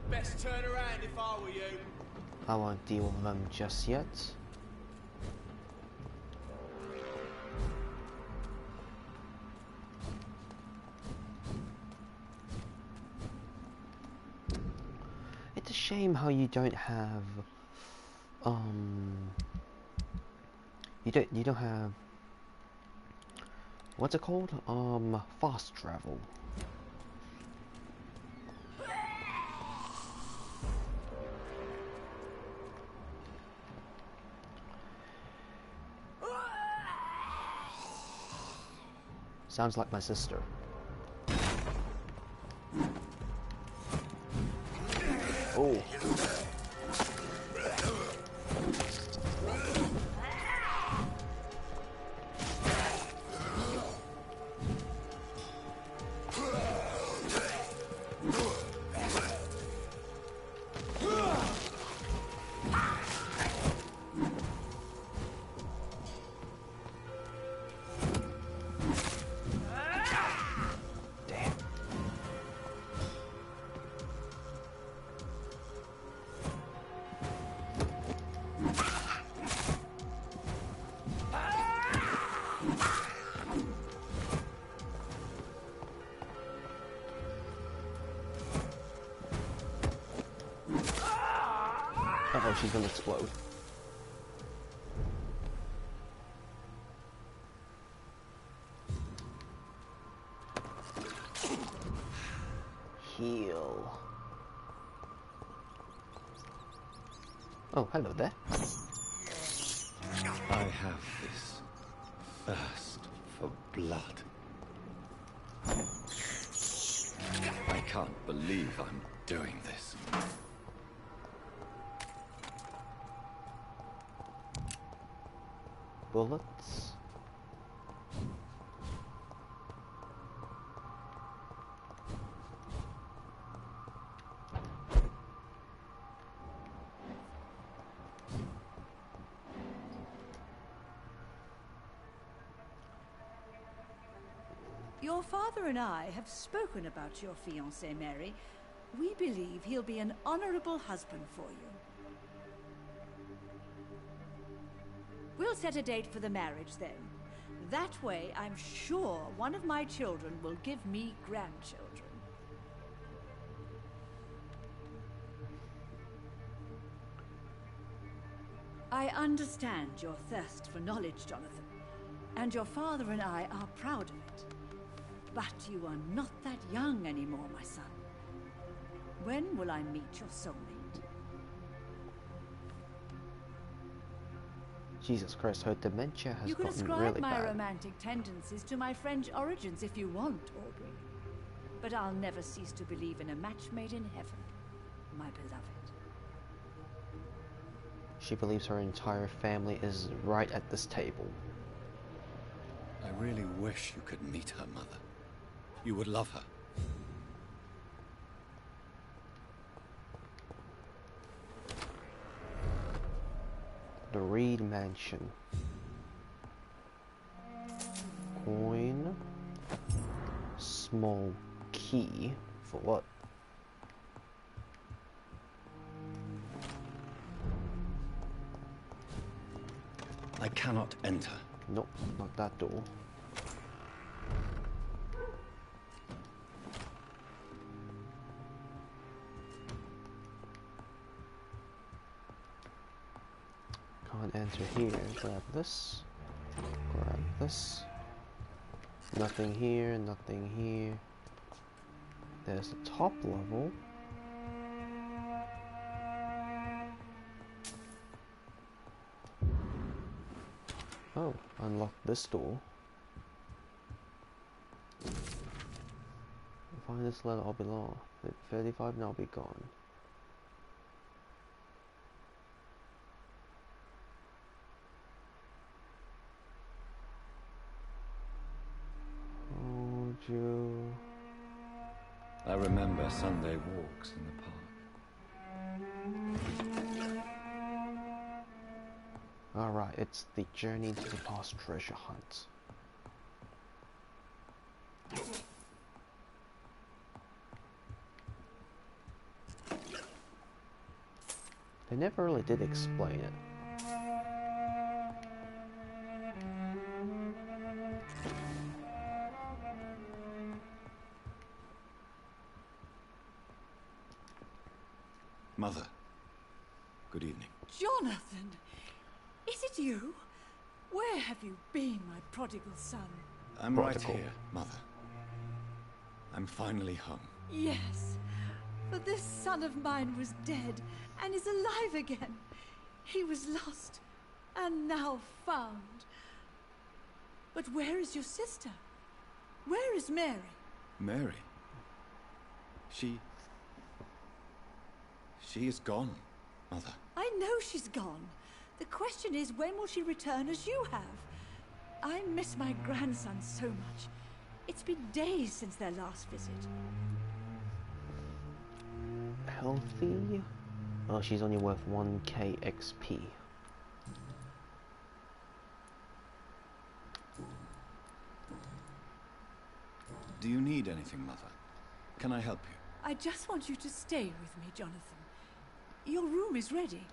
Best turn around if I were you. I won't deal with them just yet. It's a shame how you don't have you don't have, what's it called? Fast travel. Sounds like my sister. Oh. Uh-oh, she's gonna explode. Heal. Oh, hello there. I have this thirst for blood. I can't believe I'm doing this. Bullets. Your father and I have spoken about your fiancé, Mary. We believe he'll be an honorable husband for you. We'll set a date for the marriage then. That way, I'm sure one of my children will give me grandchildren. I understand your thirst for knowledge, Jonathan, and your father and I are proud of it. But you are not that young anymore, my son. When will I meet your soulmate? Jesus Christ, her dementia has You can gotten ascribe really my bad. romantic tendencies to my French origins if you want, Aubrey. But I'll never cease to believe in a match made in heaven, my beloved. She believes her entire family is right at this table. I really wish you could meet her mother. You would love her. The Reed Mansion. Coin. Small key. For what? I cannot enter. Nope, not that door. Can't enter here. Grab this. Grab this. Nothing here, nothing here. There's the top level. Oh, unlock this door. Find this letter, I'll be lost. 35 now, be gone. Hold you. I remember Sunday walks in the park. Alright, it's the journey to the past treasure hunt. They never really did explain it. Mother, good evening. Jonathan! Is it you? Where have you been, my prodigal son? I'm Prodigal. right here, Mother. I'm finally home. Yes, but this son of mine was dead and is alive again. He was lost and now found. But where is your sister? Where is Mary? Mary? She is gone, Mother. I know she's gone. The question is, when will she return as you have? I miss my grandson so much. It's been days since their last visit. Healthy? Oh, she's only worth 1k XP. Do you need anything, Mother? Can I help you? I just want you to stay with me, Jonathan. Your room is ready.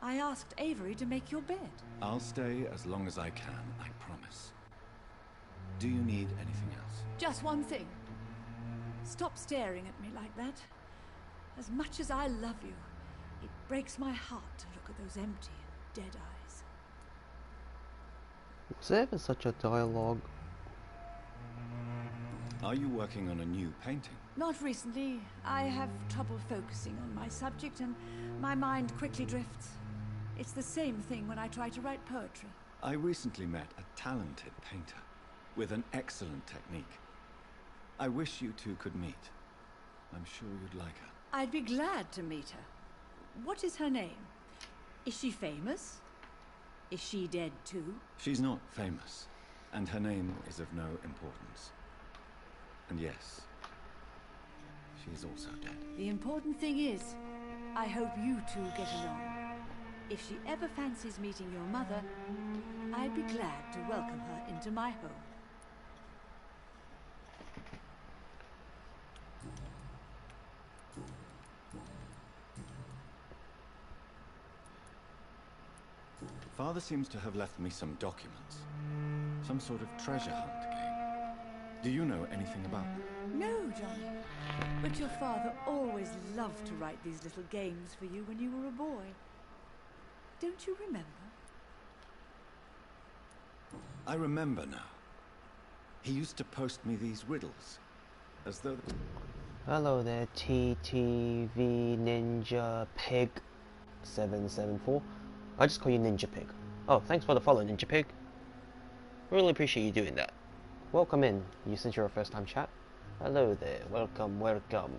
I asked Avery to make your bed. I'll stay as long as I can, I promise. Do you need anything else? Just one thing. Stop staring at me like that. As much as I love you, it breaks my heart to look at those empty and dead eyes. Was there ever such a dialogue? Are you working on a new painting? Not recently. I have trouble focusing on my subject and my mind quickly drifts. It's the same thing when I try to write poetry. I recently met a talented painter with an excellent technique. I wish you two could meet. I'm sure you'd like her. I'd be glad to meet her. What is her name? Is she famous? Is she dead too? She's not famous, and her name is of no importance. And yes, she is also dead. The important thing is, I hope you two get along. If she ever fancies meeting your mother, I'd be glad to welcome her into my home. Father seems to have left me some documents. Some sort of treasure hunt game. Do you know anything about them? No, Johnny. But your father always loved to write these little games for you when you were a boy. Don't you remember? I remember now. He used to post me these riddles, as though... Hello there, TTV Ninja Pig 774. I just call you Ninja Pig. Oh, thanks for the follow, Ninja Pig. Really appreciate you doing that. Welcome in, since you're a first time chat. Hello there, welcome, welcome.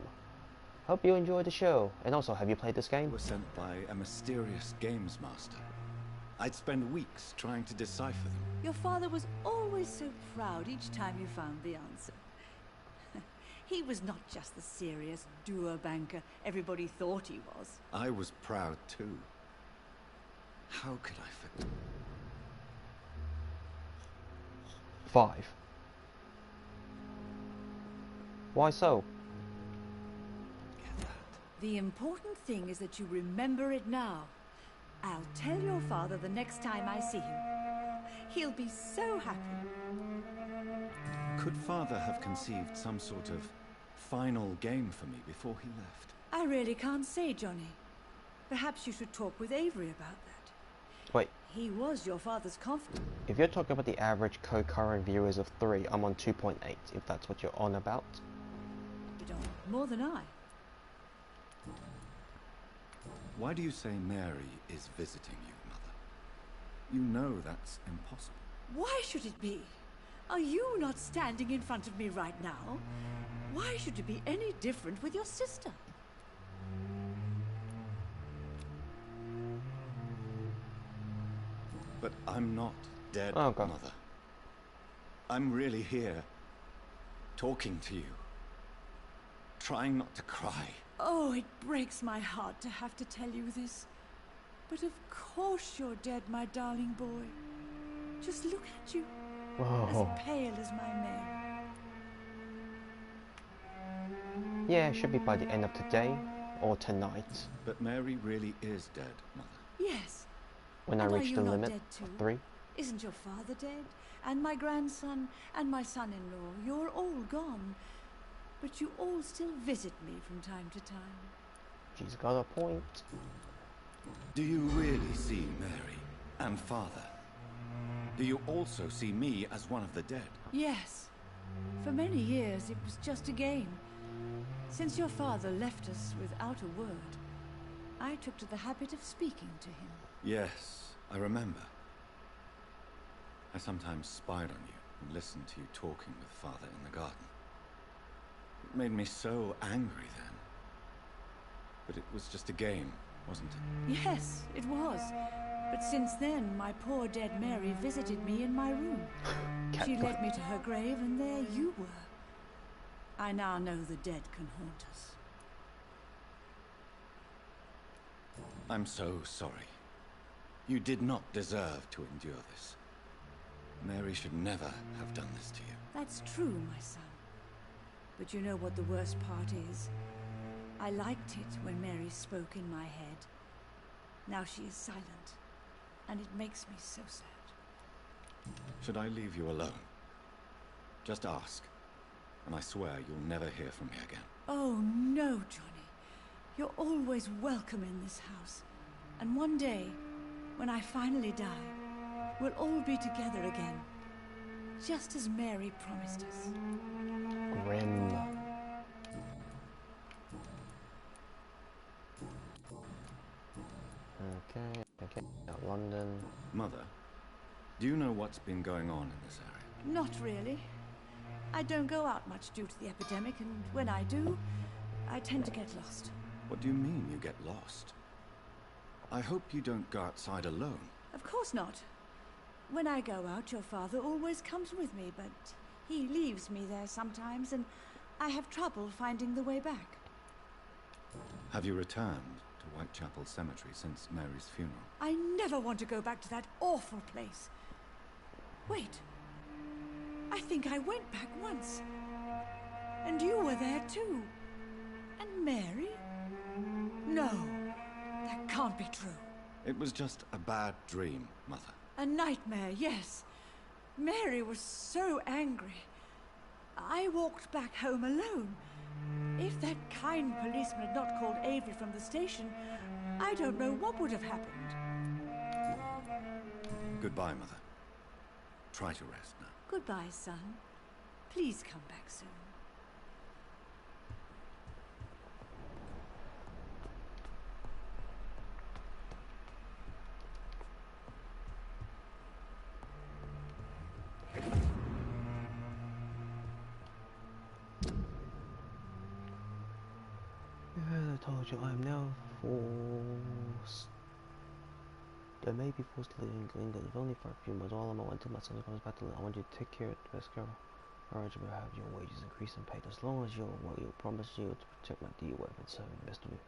Hope you enjoyed the show. And also, have you played this game? Was sent by a mysterious games master. I'd spend weeks trying to decipher them. Your father was always so proud each time you found the answer. He was not just the serious doer banker everybody thought he was. I was proud too. How could I forget? 5. Why so? Get that? The important thing is that you remember it now. I'll tell your father the next time I see him. He'll be so happy. Could Father have conceived some sort of final game for me before he left? I really can't say, Johnny. Perhaps you should talk with Avery about that. Wait, He was your father's confidant. if you're talking about the average concurrent viewers of 3, I'm on 2.8, if that's what you're on about. You don't more than I. Why do you say Mary is visiting you, Mother? You know that's impossible. Why should it be? Are you not standing in front of me right now? Why should it be any different with your sister? But I'm not dead, Oh, God. Mother. I'm really here, talking to you, trying not to cry. Oh, it breaks my heart to have to tell you this. But of course you're dead, my darling boy. Just look at you, Oh. as pale as my mare. Yeah, it should be by the end of today or tonight But Mary really is dead, Mother. Yes. when I And are reach you the not limit dead too? of 3. Isn't your father dead? And my grandson, and my son-in-law, you're all gone. But you all still visit me from time to time. She's got a point. Do you really see Mary and Father? Do you also see me as one of the dead? Yes. For many years it was just a game. Since your father left us without a word, I took to the habit of speaking to him. Yes, I remember. I sometimes spied on you. and listened to you talking with Father in the garden. It made me so angry then. But it was just a game, wasn't it? Yes, it was. But since then, my poor dead Mary visited me in my room. She led me to her grave, and there you were. I now know the dead can haunt us. I'm so sorry. You did not deserve to endure this. Mary should never have done this to you. That's true, my son. But you know what the worst part is? I liked it when Mary spoke in my head. Now she is silent, and it makes me so sad. Should I leave you alone? Just ask, and I swear you'll never hear from me again. Oh, no, Johnny. You're always welcome in this house. And one day, when I finally die, we'll all be together again. Just as Mary promised us. Grim. Okay, London. Mother, do you know what's been going on in this area? Not really. I don't go out much due to the epidemic, and when I do, I tend to get lost. What do you mean you get lost? I hope you don't go outside alone. Of course not. When I go out, your father always comes with me, but he leaves me there sometimes, and I have trouble finding the way back. Have you returned to Whitechapel Cemetery since Mary's funeral? I never want to go back to that awful place. Wait. I think I went back once. And you were there too. And Mary? No, that can't be true. It was just a bad dream, Mother. A nightmare, yes. Mary was so angry. I walked back home alone. If that kind policeman had not called Avery from the station, I don't know what would have happened. Goodbye, Mother. Try to rest now. Goodbye, son. Please come back soon. I told you I am now forced. There may be forced to live in England, if only for a few months. All I'm until my son comes back to live. I want you to take care of the best girl. I urge you to have your wages increased and paid as long as you'll promise you to protect my dear wife and serve the best of you.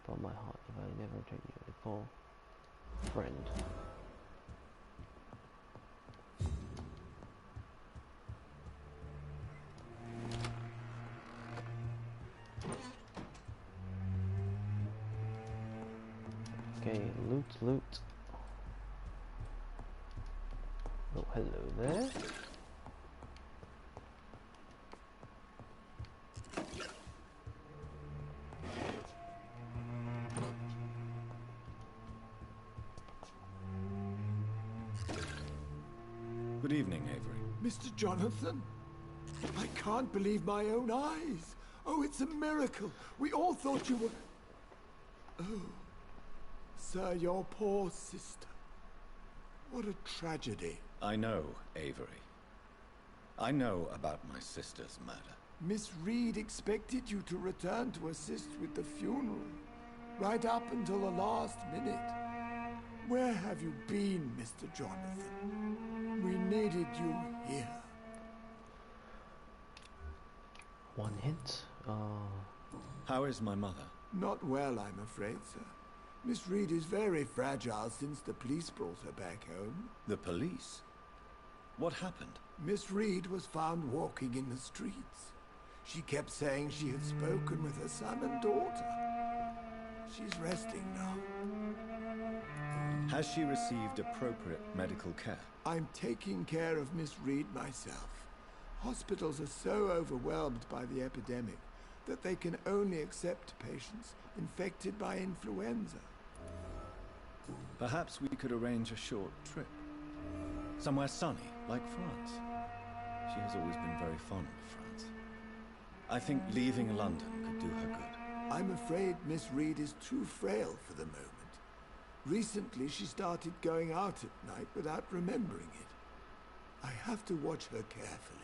From my heart, if I never return you, a call friend. Okay, loot. Oh, hello there. Good evening, Avery. Mr. Jonathan? I can't believe my own eyes. Oh, it's a miracle. We all thought you were... Oh, sir, your poor sister. What a tragedy. I know, Avery. I know about my sister's murder. Miss Reed expected you to return to assist with the funeral, right up until the last minute. Where have you been, Mr. Jonathan? We needed you here. One hint. How is my mother? Not well, I'm afraid, sir. Miss Reed is very fragile since the police brought her back home. The police? What happened? Miss Reed was found walking in the streets. She kept saying she had spoken with her son and daughter. She's resting now. Has she received appropriate medical care? I'm taking care of Miss Reed myself. Hospitals are so overwhelmed by the epidemic that they can only accept patients infected by influenza. Perhaps we could arrange a short trip. Somewhere sunny, like France. She has always been very fond of France. I think leaving London could do her good. I'm afraid Miss Reed is too frail for the moment. Recently, she started going out at night without remembering it. I have to watch her carefully.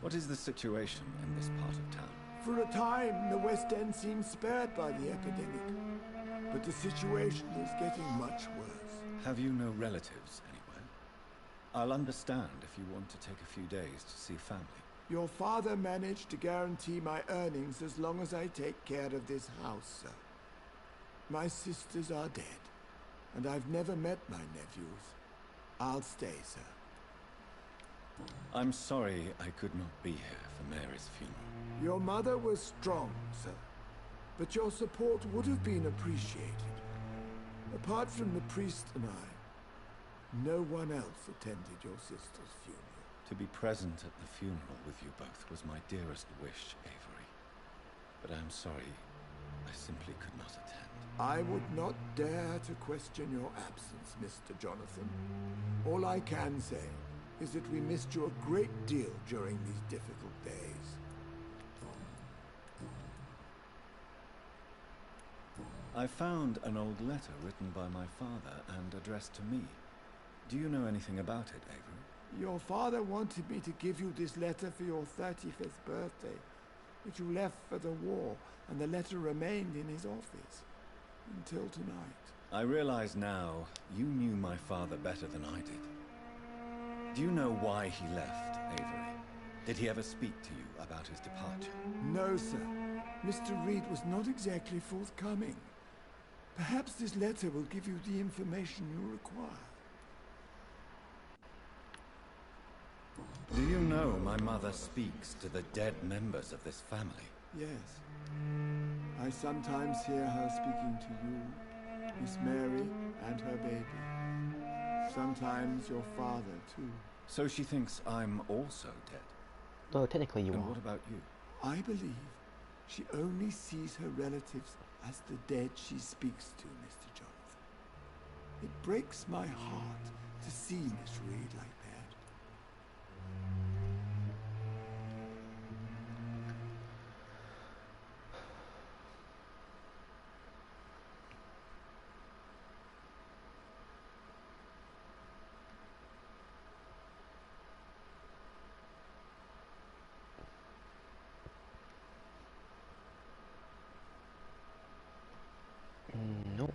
What is the situation in this part of town? For a time, the West End seemed spared by the epidemic. But the situation is getting much worse. Have you no relatives anywhere? I'll understand if you want to take a few days to see family. Your father managed to guarantee my earnings as long as I take care of this house, sir. My sisters are dead, and I've never met my nephews. I'll stay, sir. I'm sorry I could not be here for Mary's funeral. Your mother was strong, sir. But your support would have been appreciated. Apart from the priest and I, no one else attended your sister's funeral. To be present at the funeral with you both was my dearest wish, Avery. But I'm sorry, I simply could not attend. I would not dare to question your absence, Mr. Jonathan. All I can say is that we missed you a great deal during these difficult days. I found an old letter written by my father and addressed to me. Do you know anything about it, Avery? Your father wanted me to give you this letter for your 35th birthday, but you left for the war, and the letter remained in his office until tonight. I realize now you knew my father better than I did. Do you know why he left, Avery? Did he ever speak to you about his departure? No, sir. Mr. Reed was not exactly forthcoming. Perhaps this letter will give you the information you require. Do you know my mother speaks to the dead members of this family? Yes. I sometimes hear her speaking to you, Miss Mary, and her baby. Sometimes your father, too. So she thinks I'm also dead? No, technically you And are. what about you? I believe she only sees her relatives as the dead she speaks to, Mr. Jonathan. It breaks my heart to see Miss Reed like that. Nope.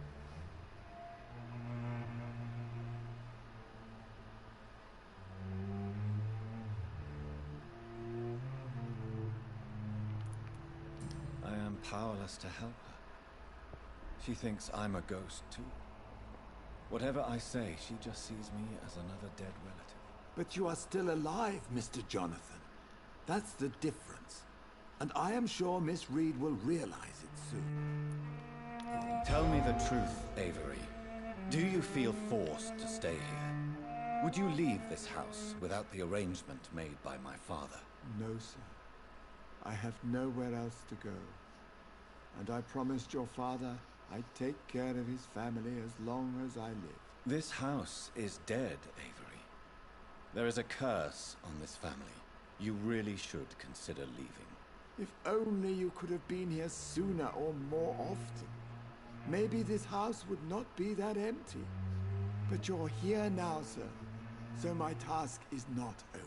I am powerless to help her. She thinks I'm a ghost, too. Whatever I say, she just sees me as another dead relative. But you are still alive, Mr. Jonathan. That's the difference. And I am sure Miss Reed will realize it soon. Tell me the truth, Avery. Do you feel forced to stay here? Would you leave this house without the arrangement made by my father? No, sir. I have nowhere else to go. And I promised your father I'd take care of his family as long as I live. This house is dead, Avery. There is a curse on this family. You really should consider leaving. If only you could have been here sooner or more often. Maybe this house would not be that empty. But you're here now, sir. So my task is not over.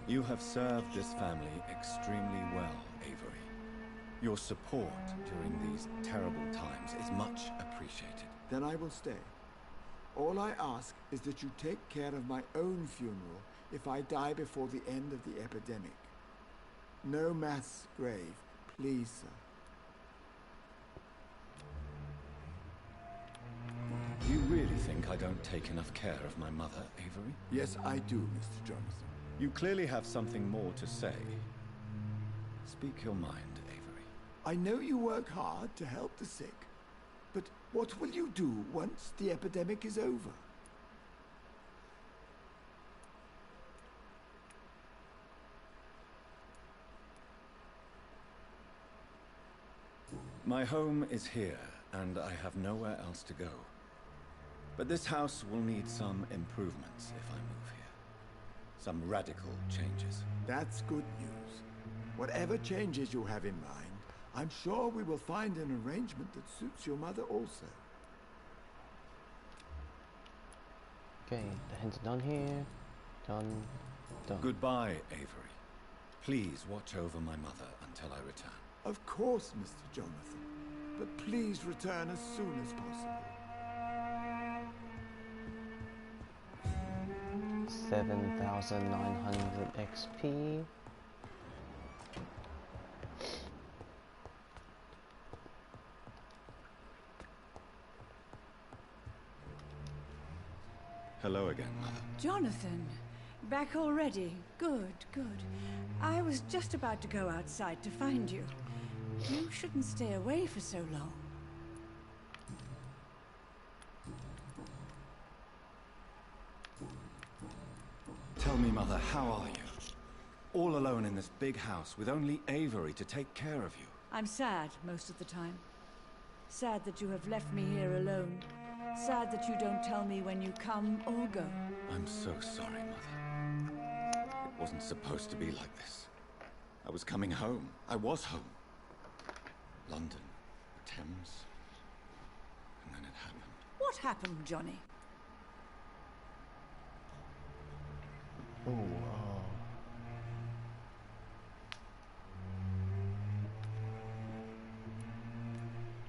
You have served this family extremely well, Avery. Your support during these terrible times is much appreciated. Then I will stay. All I ask is that you take care of my own funeral if I die before the end of the epidemic. No mass grave, please, sir. Do you really think I don't take enough care of my mother, Avery? Yes, I do, Mr. Jonathan. You clearly have something more to say. Speak your mind, Avery. I know you work hard to help the sick, but what will you do once the epidemic is over? My home is here, and I have nowhere else to go. But this house will need some improvements if I move here. Some radical changes. That's good news. Whatever changes you have in mind, I'm sure we will find an arrangement that suits your mother also. Okay, the hands are done here. Done. Done. Goodbye, Avery. Please watch over my mother until I return. Of course, Mr. Jonathan. But please return as soon as possible. 7,900 XP. Hello again, Mother. Jonathan, back already? Good, good. I was just about to go outside to find you. You shouldn't stay away for so long. Tell me, Mother, how are you? All alone in this big house with only Avery to take care of you. I'm sad most of the time. Sad that you have left me here alone. Sad that you don't tell me when you come or go. I'm so sorry, Mother. It wasn't supposed to be like this. I was coming home. I was home. London, Thames, and then it happened. What happened, Johnny? Ooh,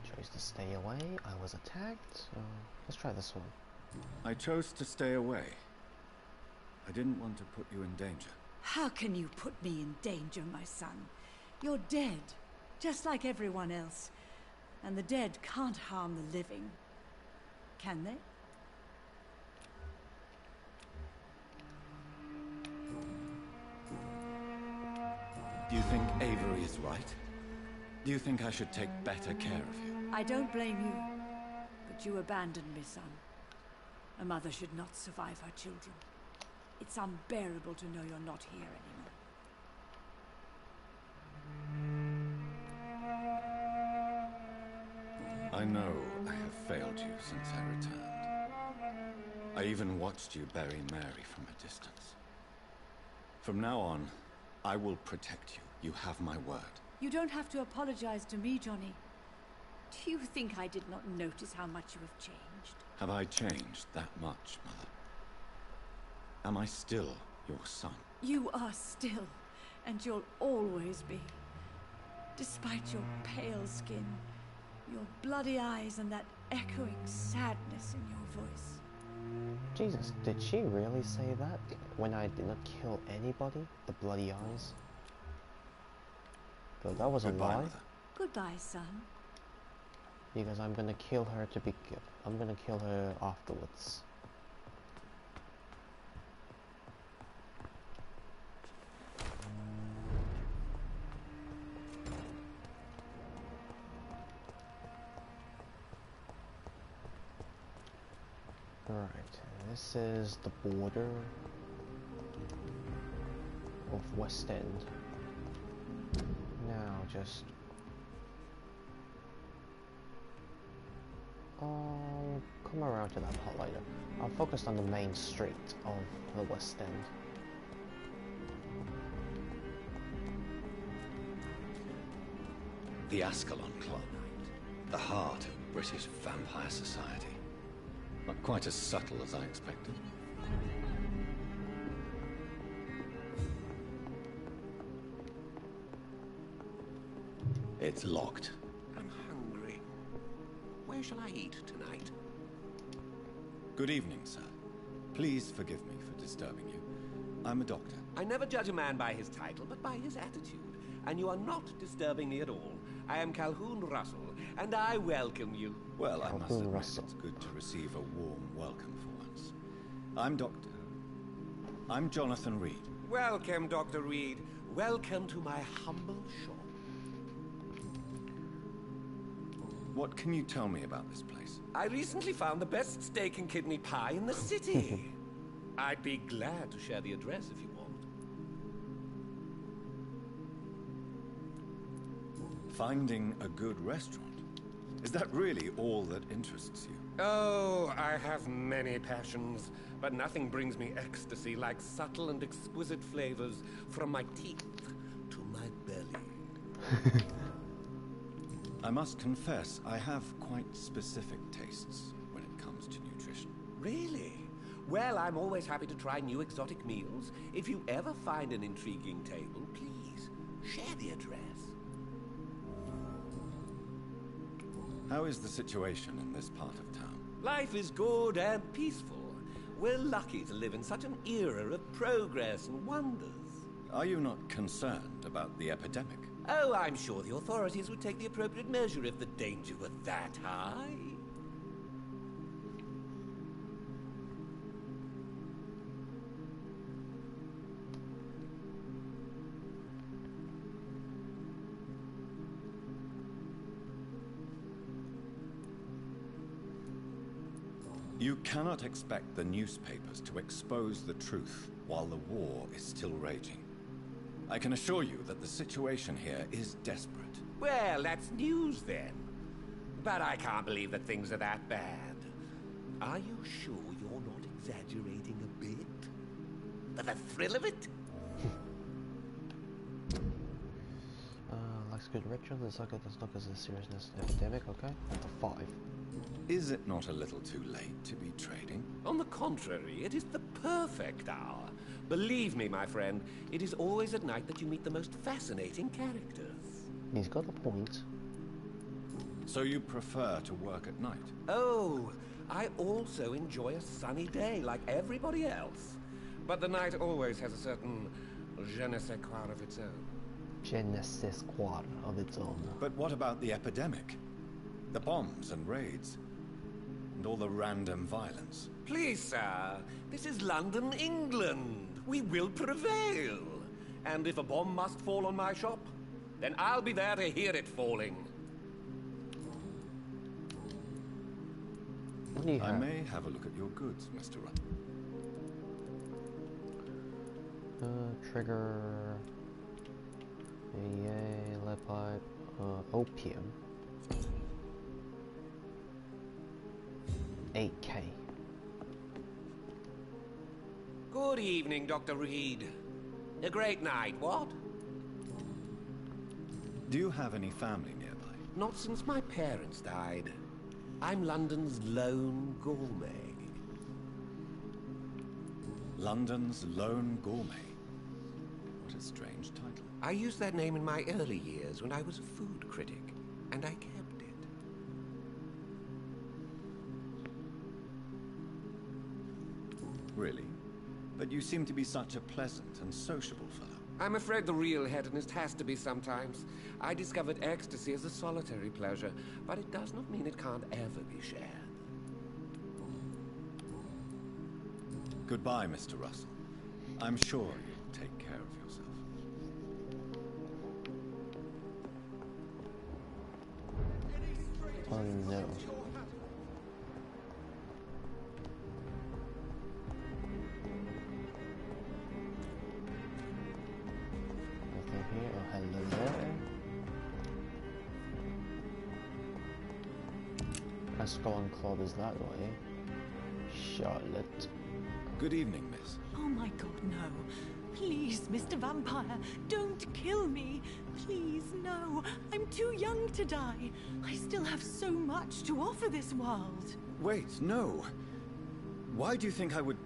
chose to stay away. I was attacked. So let's try this one. I chose to stay away. I didn't want to put you in danger. How can you put me in danger, my son? You're dead, just like everyone else. And the dead can't harm the living. Can they? Do you think Avery is right? Do you think I should take better care of you? I don't blame you. But you abandoned me, son. A mother should not survive her children. It's unbearable to know you're not here anymore. I know I have failed you since I returned. I even watched you bury Mary from a distance. From now on, I will protect you. You have my word. You don't have to apologize to me, Johnny. Do you think I did not notice how much you have changed? Have I changed that much, Mother? Am I still your son? You are still, and you'll always be. Despite your pale skin, your bloody eyes, and that echoing sadness in your voice. Jesus, did she really say that? When I did not kill anybody? The bloody eyes? But that was a Goodbye, lie. Mother. Goodbye, son. Because I'm gonna kill her to be good. I'm gonna kill her afterwards. Right, this is the border of West End. Now just I'll come around to that part later. I'll focus on the main street of the West End. The Ascalon Club, the heart of British vampire society. Not quite as subtle as I expected. It's locked. I'm hungry. Where shall I eat tonight? Good evening, sir. Please forgive me for disturbing you. I'm a doctor. I never judge a man by his title, but by his attitude. And you are not disturbing me at all. I am Calhoun Russell, and I welcome you. Well, I must Calhoun admit Russell. it's good to receive a warm welcome for once. I'm Jonathan Reed. Welcome, Dr. Reed. Welcome to my humble shop. What can you tell me about this place? I recently found the best steak and kidney pie in the city. I'd be glad to share the address if you want. Finding a good restaurant. Is that really all that interests you? Oh, I have many passions, but nothing brings me ecstasy like subtle and exquisite flavors from my teeth to my belly. I must confess, I have quite specific tastes when it comes to nutrition. Really? Well, I'm always happy to try new exotic meals. If you ever find an intriguing table, please share the address. How is the situation in this part of town? Life is good and peaceful. We're lucky to live in such an era of progress and wonders. Are you not concerned about the epidemic? Oh, I'm sure the authorities would take the appropriate measure if the danger were that high. You cannot expect the newspapers to expose the truth while the war is still raging. I can assure you that the situation here is desperate. Well, that's news then. But I can't believe that things are that bad. Are you sure you're not exaggerating a bit? For the thrill of it? Likes good ritual. Let's look at the seriousness of the epidemic. Okay, a 5. Is it not a little too late to be trading? On the contrary, it is the perfect hour. Believe me, my friend, it is always at night that you meet the most fascinating characters. He's got a point. So you prefer to work at night? Oh, I also enjoy a sunny day like everybody else. But the night always has a certain je ne sais quoi of its own. Je ne sais quoi of its own. But what about the epidemic? The bombs and raids? And all the random violence? Please, sir, this is London, England. We will prevail. And if a bomb must fall on my shop, then I'll be there to hear it falling. What do you have? I may have a look at your goods, Mr. Rudd. Trigger... Yay, lead pipe, opium. 8k. Good evening, Dr. Reed. A great night, what? Do you have any family nearby? Not since my parents died. I'm London's lone gourmet. London's lone gourmet? What a strange title. I used that name in my early years when I was a food critic, and I kept it. Really? But you seem to be such a pleasant and sociable fellow. I'm afraid the real hedonist has to be sometimes. I discovered ecstasy as a solitary pleasure, but it does not mean it can't ever be shared. Goodbye, Mr. Russell. I'm sure you'll take care of yourself. Oh no. Nothing here. Oh, hello there. Ascalon Club is that way. Charlotte. Good evening, miss. Oh my god, no. Please, Mr. Vampire, don't kill me. Please, no. I'm too young to die. I still have so much to offer this world. Wait, no. Why do you think I would...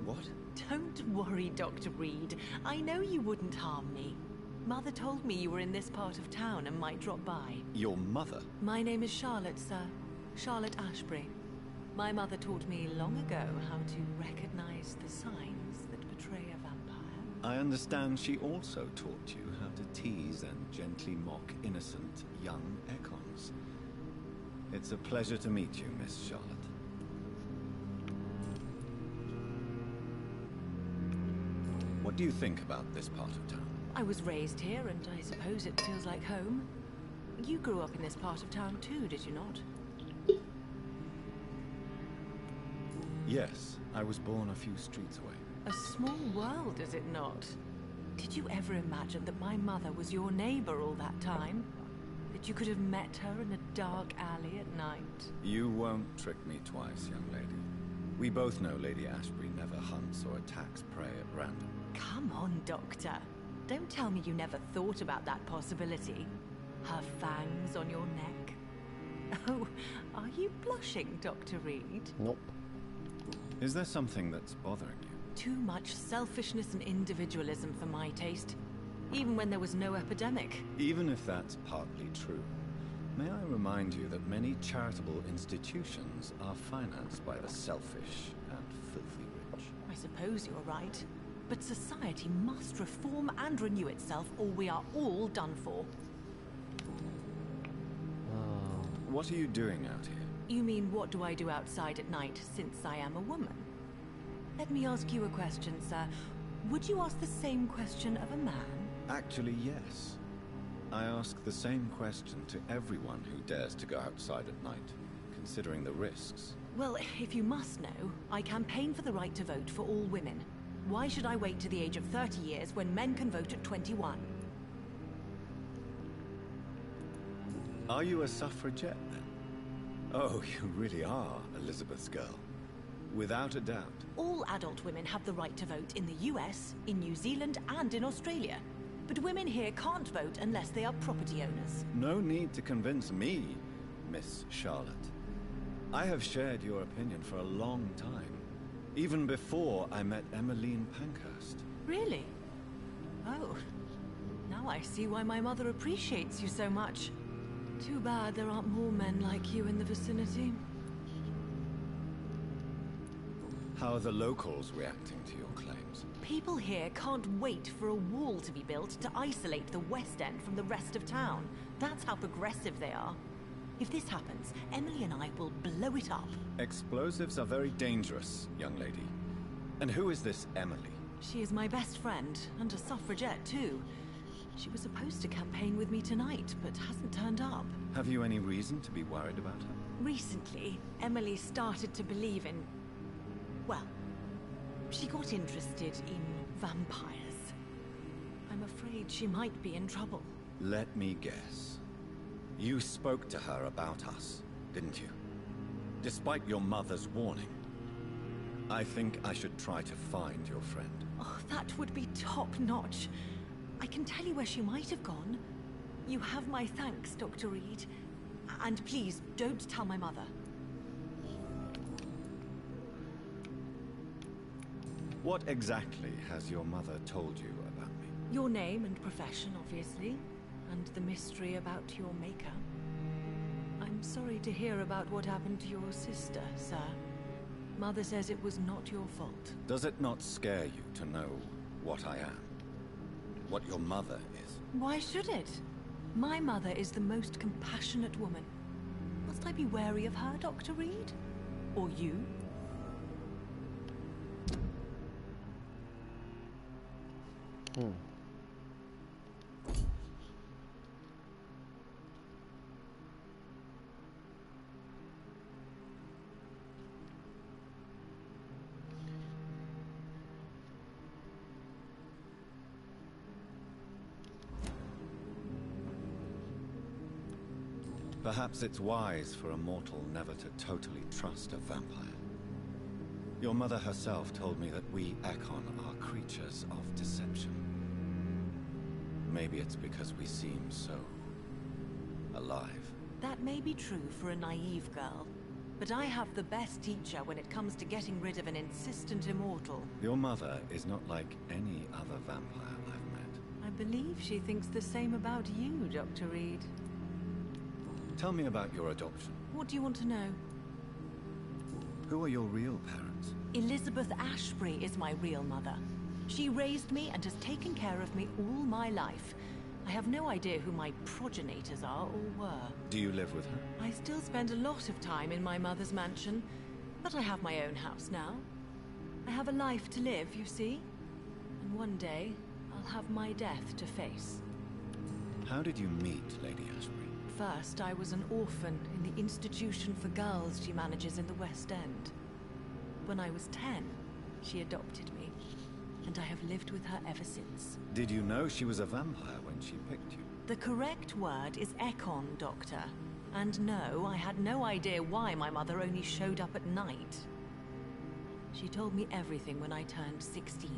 What? Don't worry, Dr. Reed. I know you wouldn't harm me. Mother told me you were in this part of town and might drop by. Your mother? My name is Charlotte, sir. Charlotte Ashbury. My mother taught me long ago how to recognize the signs that betray a vampire. I understand she also taught you how to tease and gently mock innocent young Ekons. It's a pleasure to meet you, Miss Charlotte. What do you think about this part of town? I was raised here, and I suppose it feels like home. You grew up in this part of town too, did you not? Yes, I was born a few streets away. A small world, is it not? Did you ever imagine that my mother was your neighbor all that time? That you could have met her in a dark alley at night? You won't trick me twice, young lady. We both know Lady Ashbury never hunts or attacks prey at random. Come on, Doctor. Don't tell me you never thought about that possibility. Her fangs on your neck. Oh, are you blushing, Dr. Reed? Nope. Is there something that's bothering you? Too much selfishness and individualism for my taste. Even when there was no epidemic. Even if that's partly true, may I remind you that many charitable institutions are financed by the selfish and filthy rich. I suppose you're right. But society must reform and renew itself, or we are all done for. What are you doing out here? You mean, what do I do outside at night, since I am a woman? Let me ask you a question, sir. Would you ask the same question of a man? Actually, yes. I ask the same question to everyone who dares to go outside at night, considering the risks. Well, if you must know, I campaign for the right to vote for all women. Why should I wait to the age of 30 years when men can vote at 21? Are you a suffragette, then? Oh, you really are Elizabeth's girl. Without a doubt. All adult women have the right to vote in the US, in New Zealand, and in Australia. But women here can't vote unless they are property owners. No need to convince me, Miss Charlotte. I have shared your opinion for a long time. Even before I met Emmeline Pankhurst. Really? Oh. Now I see why my mother appreciates you so much. Too bad there aren't more men like you in the vicinity. How are the locals reacting to your claims? People here can't wait for a wall to be built to isolate the West End from the rest of town. That's how progressive they are. If this happens, Emily and I will blow it up. Explosives are very dangerous, young lady. And who is this Emily? She is my best friend, and a suffragette too. She was supposed to campaign with me tonight, but hasn't turned up. Have you any reason to be worried about her? Recently, Emily started to believe in... well, she got interested in vampires. I'm afraid she might be in trouble. Let me guess. You spoke to her about us, didn't you? Despite your mother's warning. I think I should try to find your friend. Oh, that would be top-notch. I can tell you where she might have gone. You have my thanks, Dr. Reed. And please, don't tell my mother. What exactly has your mother told you about me? Your name and profession, obviously. And the mystery about your maker. I'm sorry to hear about what happened to your sister, sir. Mother says it was not your fault. Does it not scare you to know what I am? What your mother is? Why should it? My mother is the most compassionate woman. Must I be wary of her, Dr. Reed? Or you? Perhaps it's wise for a mortal never to totally trust a vampire. Your mother herself told me that we Ekon are creatures of deception. Maybe it's because we seem so... alive. That may be true for a naive girl, but I have the best teacher when it comes to getting rid of an insistent immortal. Your mother is not like any other vampire I've met. I believe she thinks the same about you, Dr. Reed. Tell me about your adoption. What do you want to know? Who are your real parents? Elizabeth Ashbury is my real mother. She raised me and has taken care of me all my life. I have no idea who my progenitors are or were. Do you live with her? I still spend a lot of time in my mother's mansion, but I have my own house now. I have a life to live, you see? And one day, I'll have my death to face. How did you meet Lady Ashbury? First, I was an orphan in the institution for girls she manages in the West End. When I was 10, she adopted me, and I have lived with her ever since. Did you know she was a vampire when she picked you? The correct word is Ekon, Doctor. And no, I had no idea why my mother only showed up at night. She told me everything when I turned 16,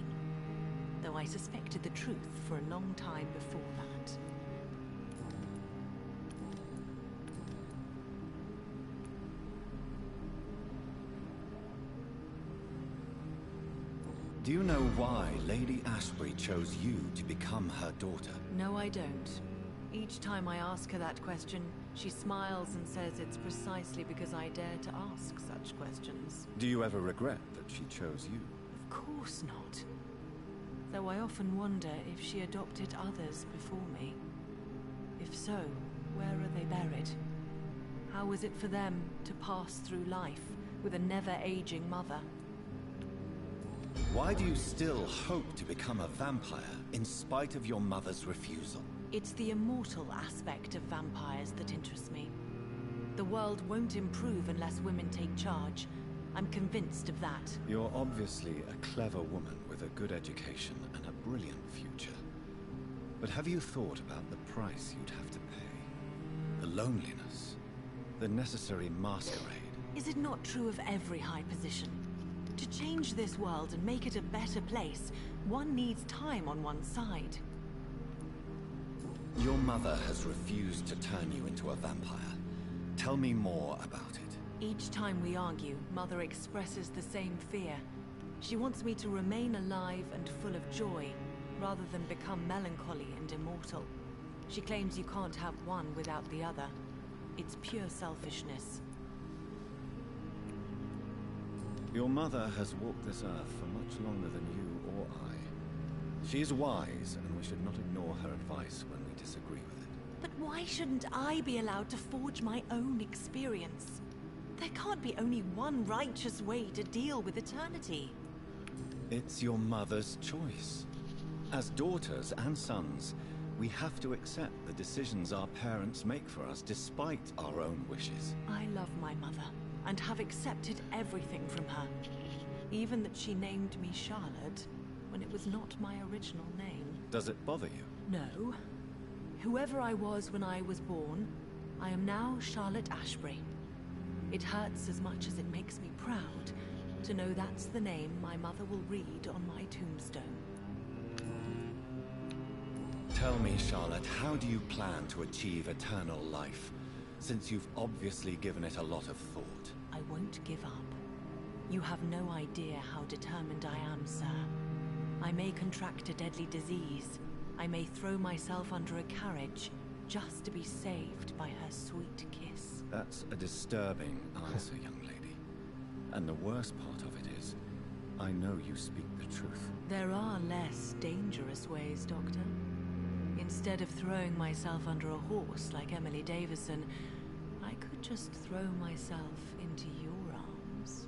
though I suspected the truth for a long time before that. Do you know why Lady Ashbury chose you to become her daughter? No, I don't. Each time I ask her that question, she smiles and says it's precisely because I dare to ask such questions. Do you ever regret that she chose you? Of course not. Though I often wonder if she adopted others before me. If so, where are they buried? How was it for them to pass through life with a never-aging mother? Why do you still hope to become a vampire in spite of your mother's refusal? It's the immortal aspect of vampires that interests me. The world won't improve unless women take charge. I'm convinced of that. You're obviously a clever woman with a good education and a brilliant future. But have you thought about the price you'd have to pay? The loneliness, the necessary masquerade. Is it not true of every high position? To change this world and make it a better place, one needs time on one's side. Your mother has refused to turn you into a vampire. Tell me more about it. Each time we argue, Mother expresses the same fear. She wants me to remain alive and full of joy, rather than become melancholy and immortal. She claims you can't have one without the other. It's pure selfishness. Your mother has walked this earth for much longer than you or I. She is wise, and we should not ignore her advice when we disagree with it. But why shouldn't I be allowed to forge my own experience? There can't be only one righteous way to deal with eternity. It's your mother's choice. As daughters and sons, we have to accept the decisions our parents make for us despite our own wishes. I love my mother, and have accepted everything from her. Even that she named me Charlotte, when it was not my original name. Does it bother you? No. Whoever I was when I was born, I am now Charlotte Ashbury. It hurts as much as it makes me proud to know that's the name my mother will read on my tombstone. Tell me, Charlotte, how do you plan to achieve eternal life, since you've obviously given it a lot of thought? I won't give up. You have no idea how determined I am, sir. I may contract a deadly disease. I may throw myself under a carriage, just to be saved by her sweet kiss. That's a disturbing answer, young lady. And the worst part of it is, I know you speak the truth. There are less dangerous ways, Doctor. Instead of throwing myself under a horse like Emily Davison, I could just throw myself into your arms.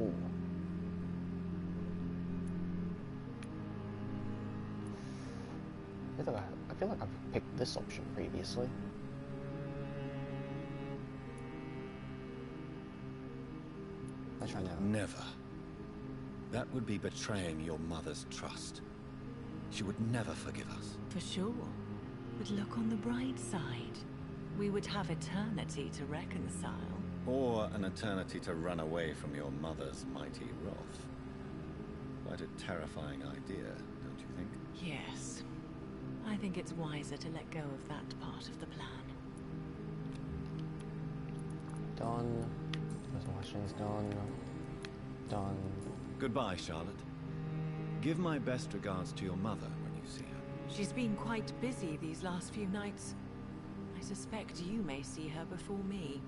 Ooh. I feel like I've picked this option previously. Let's try now. Never. That would be betraying your mother's trust. She would never forgive us. For sure. But look on the bright side. We would have eternity to reconcile. Or an eternity to run away from your mother's mighty wrath. Quite a terrifying idea, don't you think? Yes. I think it's wiser to let go of that part of the plan. Done. First question's done. Done. Goodbye, Charlotte. Give my best regards to your mother when you see her. She's been quite busy these last few nights. I suspect you may see her before me.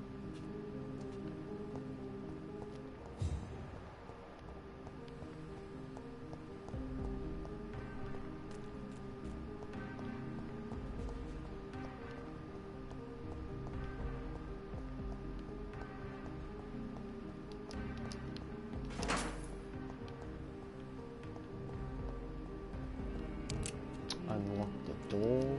unlock the door.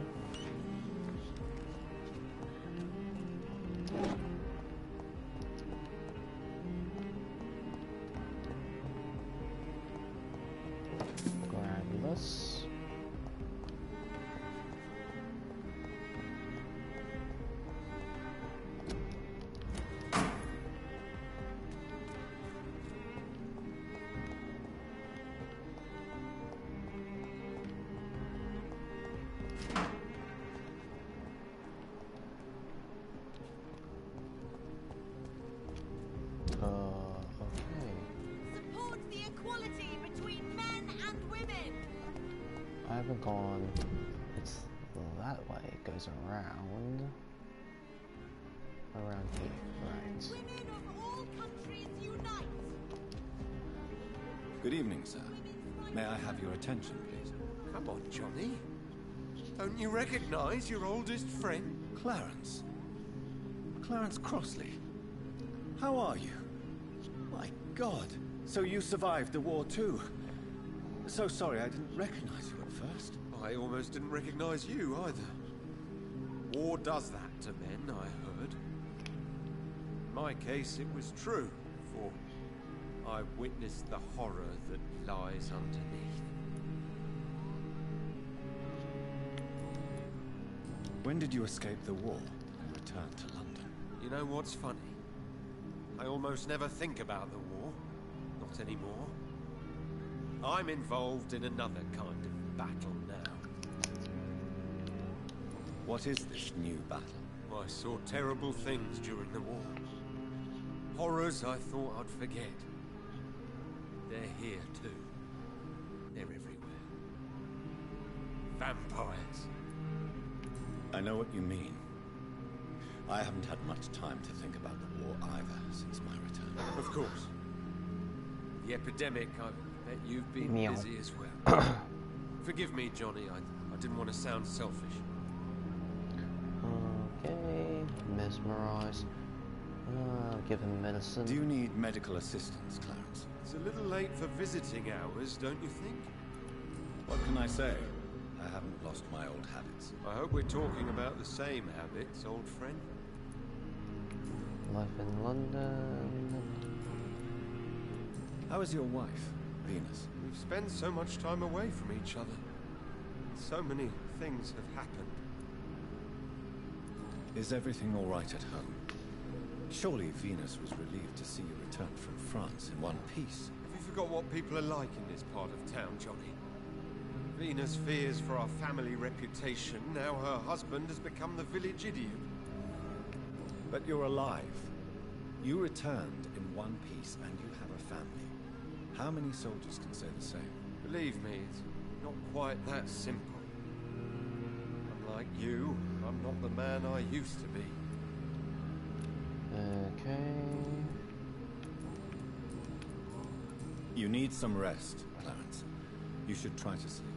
Grab this. Okay. Support the equality between men and women. I haven't gone. It's that way. It goes around. Around here, right. Women of all countries unite. Good evening, sir. May I have your attention, please? Come on, Johnny. Don't you recognize your oldest friend? Clarence. Clarence Crossley. How are you? My God. So you survived the war too. So sorry I didn't recognize you at first. I almost didn't recognize you either. War does that to men, I heard. In my case, it was true, for I witnessed the horror that lies underneath. When did you escape the war and return to London? You know what's funny? I almost never think about the war. Not anymore. I'm involved in another kind of battle now. What is this new battle? I saw terrible things during the war. Horrors I thought I'd forget. They're here too. They're everywhere. Vampires. I know what you mean. I haven't had much time to think about the war either since my return. Of course. The epidemic, I bet you've been Meow. busy as well. Forgive me, Johnny, I didn't want to sound selfish. Okay, mesmerize. Give him medicine. Do you need medical assistance, Clarence? It's a little late for visiting hours, don't you think? What can I say? I haven't lost my old habits. I hope we're talking about the same habits, old friend. Life in London. How is your wife, Venus? We've spent so much time away from each other. So many things have happened. Is everything all right at home? Surely Venus was relieved to see you return from France in one piece. Have you forgot what people are like in this part of town, Johnny? Venus fears for our family reputation. Now her husband has become the village idiot. But you're alive. You returned in one piece and you have a family. How many soldiers can say the same? Believe me, it's not quite that simple. Unlike you, I'm not the man I used to be. Okay. You need some rest, Clarence. You should try to sleep.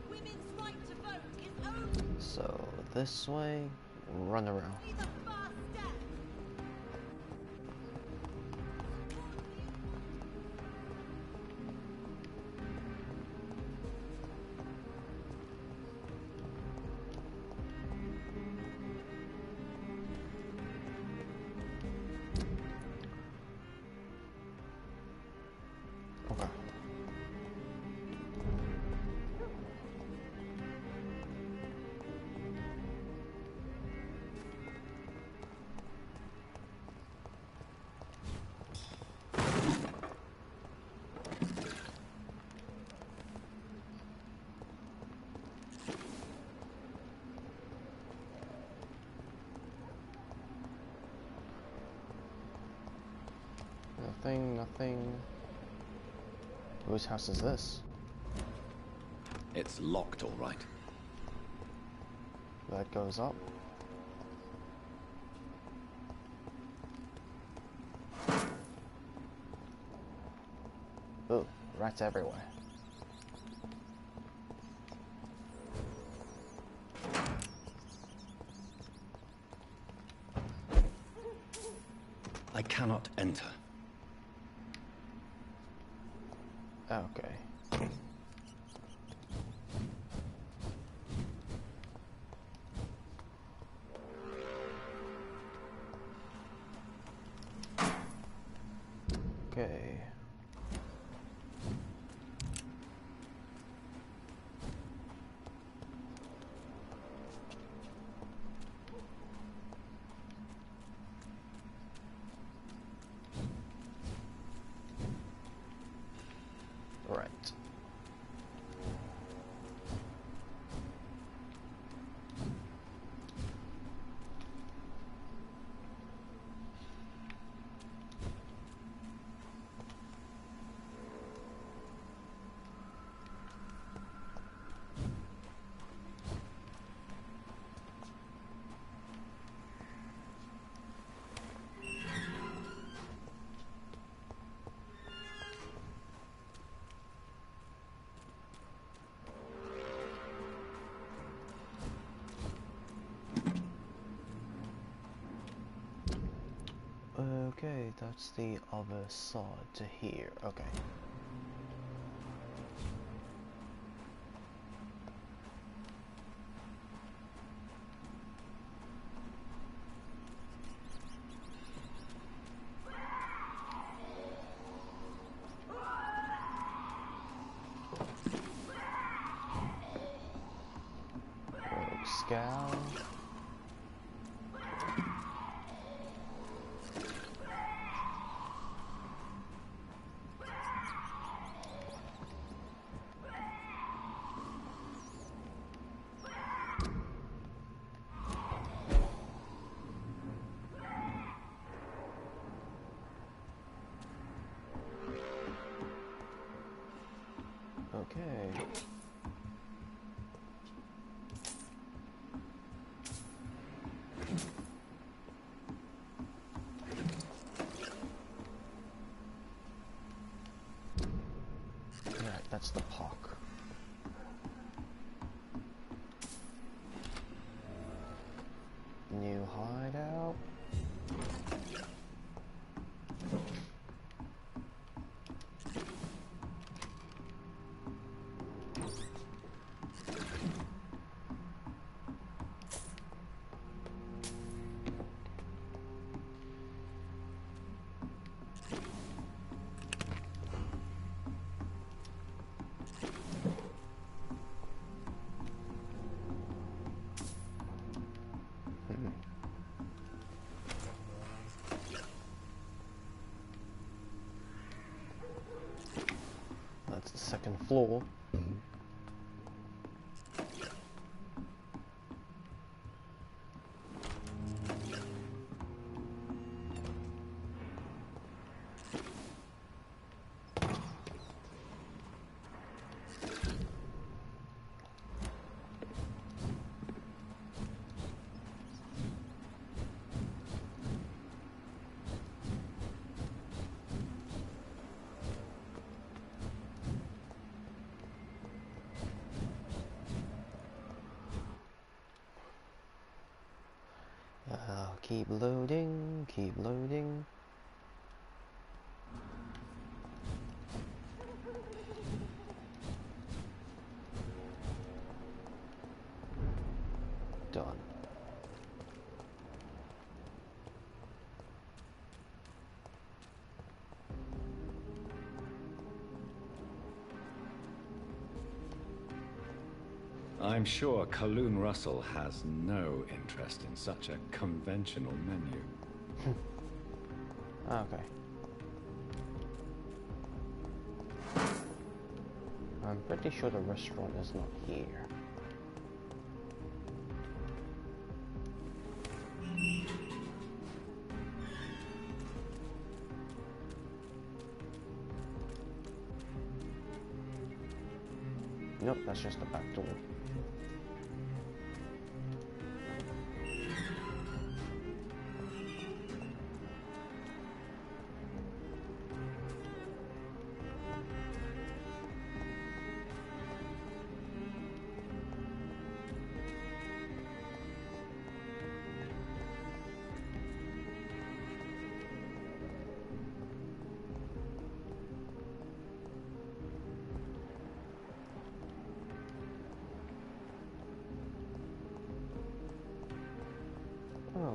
Women's right to vote is only So this way, run around. the first step. Okay. Nothing. Whose house is this? It's locked, all right. That goes up. Oh, rats everywhere. I cannot enter. Okay. Okay. Right. Okay, that's the other side to here. Okay. Scowl. Okay. Right, that's the park. New hideout. That's the second floor. Keep loading, keep loading. Done. I'm sure Kaloon Russell has no interest in such a conventional menu. Okay. I'm pretty sure the restaurant is not here. Nope, that's just the back door.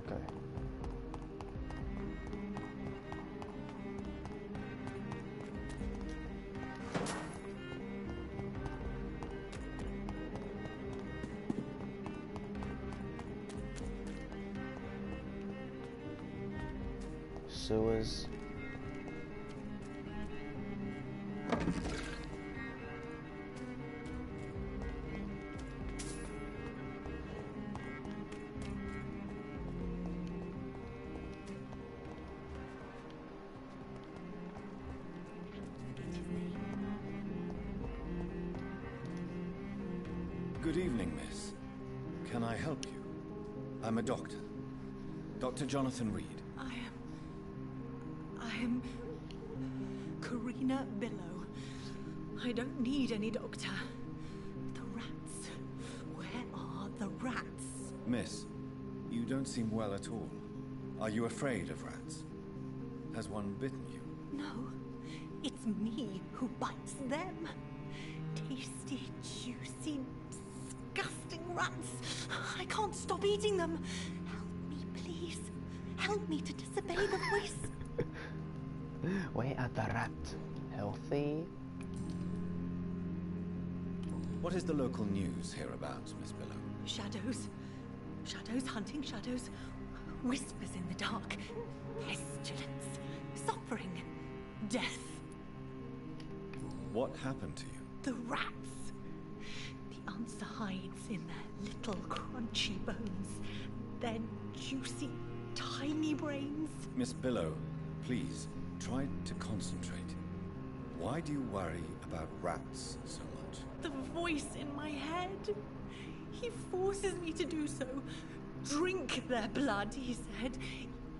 Okay. Sewers. Good evening, miss. Can I help you? I'm a doctor. Dr. Jonathan Reed. I am Karina Billow. I don't need any doctor. The rats. Where are the rats? Miss, you don't seem well at all. Are you afraid of rats? Has one bitten you? No, it's me who bites them. Tasty, juicy, disgusting rats. I can't stop eating them. Help me, please. Help me to disobey the voice. Where are the rats? Healthy? What is the local news hereabouts, Miss Billow? Shadows. Shadows hunting shadows. Whispers in the dark. Pestilence. Suffering. Death. What happened to you? The rats. The answer hides in their little crunchy bones. Their juicy, tiny brains. Miss Billow, please, try to concentrate. Why do you worry about rats so much? The voice in my head. He forces me to do so. Drink their blood, he said.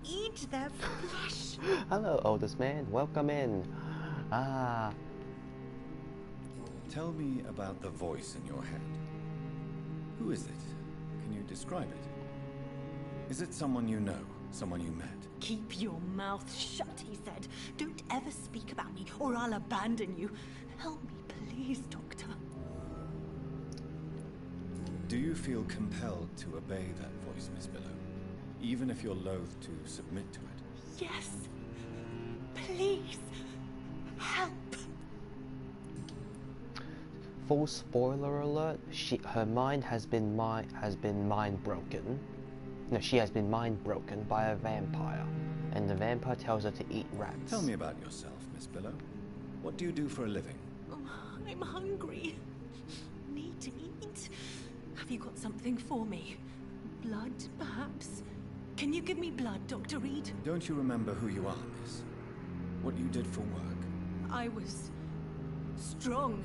Eat their flesh. Hello, oldest man. Welcome in. Ah. Tell me about the voice in your head. Who is it? Can you describe it? Is it someone you know? Someone you met? Keep your mouth shut, he said. Don't ever speak about me, or I'll abandon you. Help me, please, Doctor. Do you feel compelled to obey that voice, Miss Billow? Even if you're loath to submit to it? Yes. Please. Help. Full spoiler alert. Her mind has been mind broken. No, she has been mind broken by a vampire, and the vampire tells her to eat rats. Tell me about yourself, Miss Billow. What do you do for a living? I'm hungry. Need to eat. Have you got something for me? Blood, perhaps? Can you give me blood, Dr. Reed? Don't you remember who you are, miss? What you did for work? I was strong,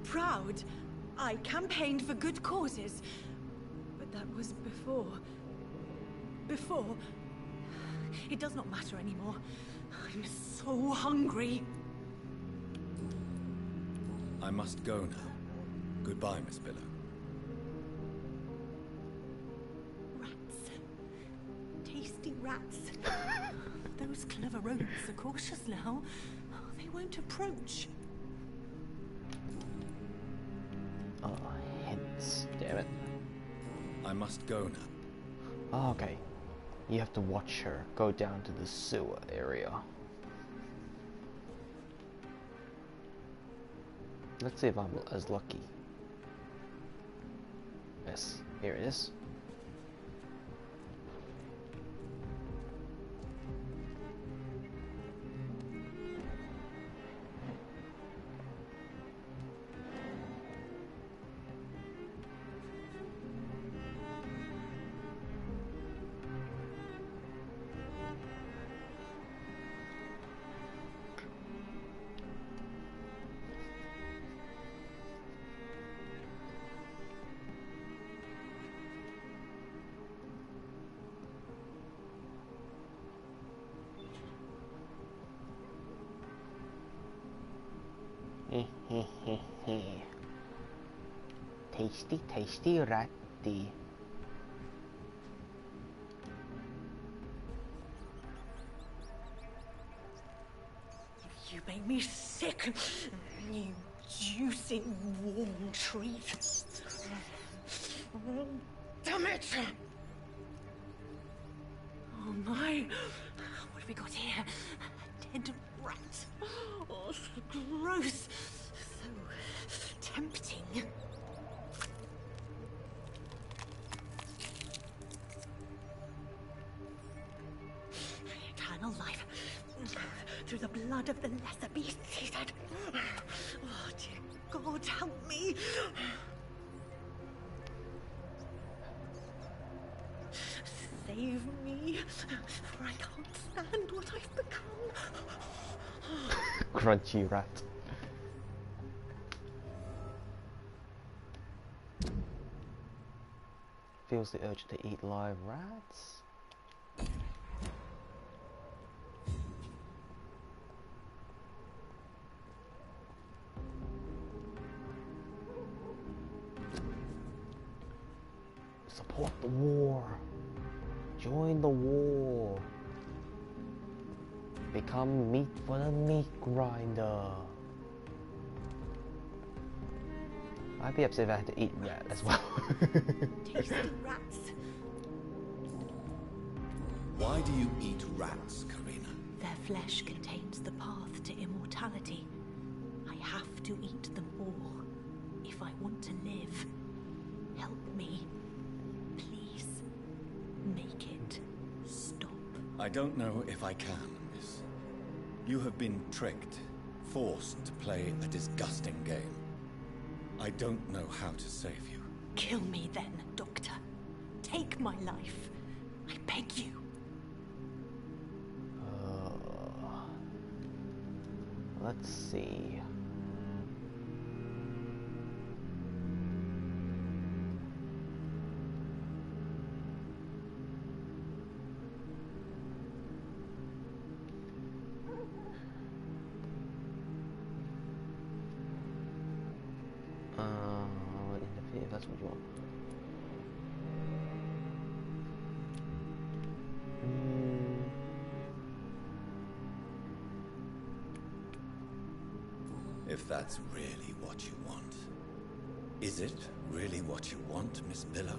proud. I campaigned for good causes. But that was before. Before. It does not matter anymore. I'm so hungry. I must go now. Goodbye, Miss Billow. Rats. Tasty rats. Those clever rodents are cautious now. They won't approach. Oh, hints. Damn it. I must go now. Oh, okay. You have to watch her go down to the sewer area. Let's see if I'm as lucky. Yes, here it is. Tasty, tasty ratty. You make me sick, you juicy warm treat. Damn it! Oh my! What have we got here? A dead rat. Oh, so gross. So tempting. Eternal life. Through the blood of the lesser beasts, he said. Oh, dear God, help me. Save me, for I can't stand what I've become. Crunchy rat. Feels the urge to eat live rats. Support the war. Join the war. Become meat for the meat grinder. I'd be upset if I had to eat rat as well. Tasty rats. Why do you eat rats, Karina? Their flesh contains the path to immortality. I have to eat them all if I want to live. Help me. Please. Make it stop. I don't know if I can, miss. You have been tricked, forced to play a disgusting game. I don't know how to save you. Kill me then, Doctor. Take my life. I beg you. Let's see. Interfere if that's what you want. If that's really what you want. Is it really what you want, Miss Billow?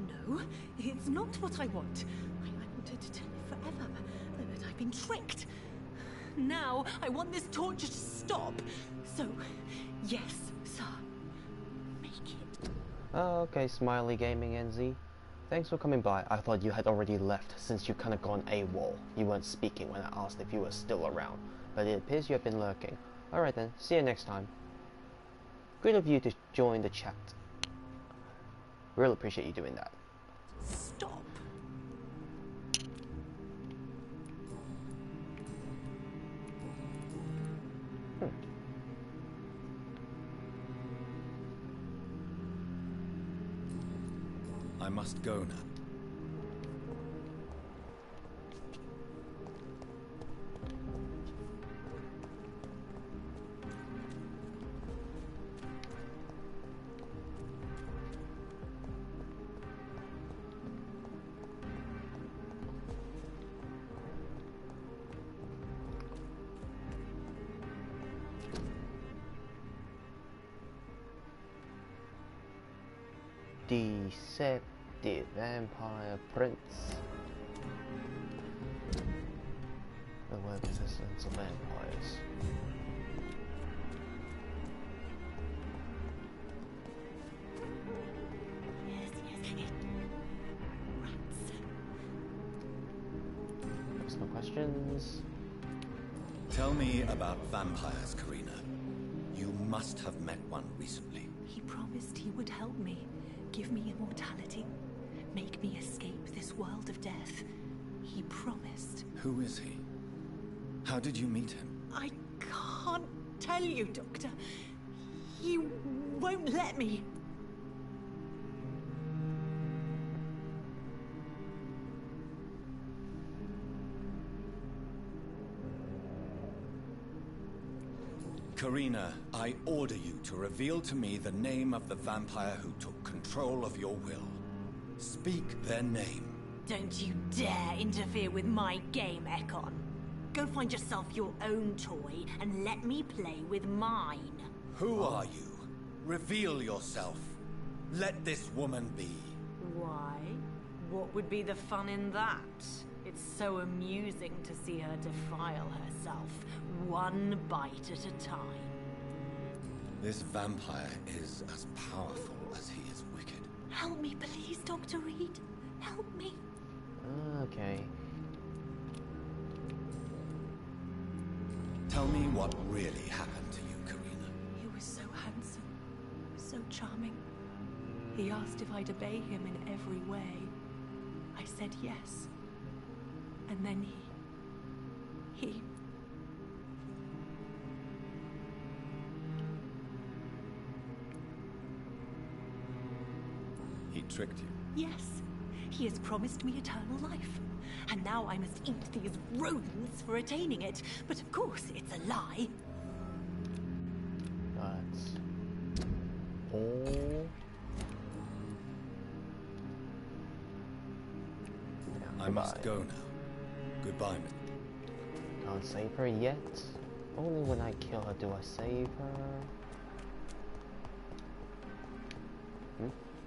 No, it's not what I want. I wanted to live forever, but I've been tricked. Now, I want this torture to stop. So, yes, sir. Make it. Oh, okay, Smiley Gaming NZ. Thanks for coming by. I thought you had already left since you kind of gone AWOL. You weren't speaking when I asked if you were still around, but it appears you have been lurking. Alright then, see you next time. Good of you to join the chat. Really appreciate you doing that. Stop. I must go now. Deceptive Vampire Prince. The web resistance of vampires. Yes. Rats. There's no questions. Tell me about vampires, Karina. You must have met one recently. He promised he would help me. Give me immortality. Make me escape this world of death. He promised. Who is he? How did you meet him? I can't tell you, Doctor. He won't let me. Karina, I order you to reveal to me the name of the vampire who took control of your will. Speak their name. Don't you dare interfere with my game, Ekon. Go find yourself your own toy and let me play with mine. Who are you? Reveal yourself. Let this woman be. Why? What would be the fun in that? It's so amusing to see her defile herself, one bite at a time. This vampire is as powerful as he is wicked. Help me, please, Dr. Reed. Help me. Okay. Tell me what really happened to you, Karina. He was so handsome, so charming. He asked if I'd obey him in every way. I said yes. And then he... He tricked you. Yes, he has promised me eternal life. And now I must eat these rodents for attaining it. But of course, it's a lie. That's all. Yeah, I must go now. Goodbye, Miss. Can't save her yet. Only when I kill her do I save her.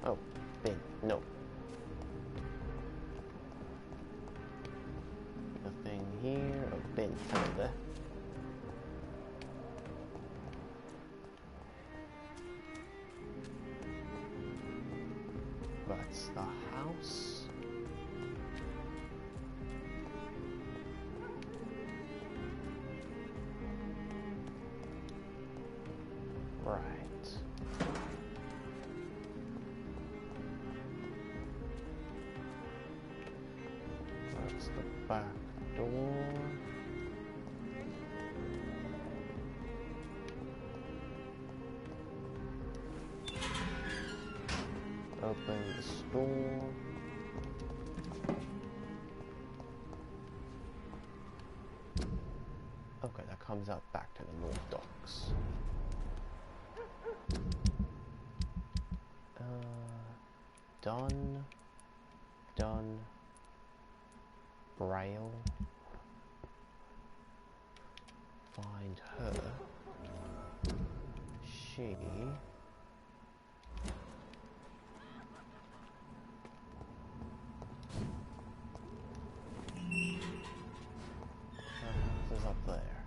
Oh, bin. No. Nothing here. Oh, bin. Over there. That's the house. Right. That's the back door. Open the store. Okay, that comes out back to the North Docks. Done. Done. Braille. Find her. She. Her house is up there.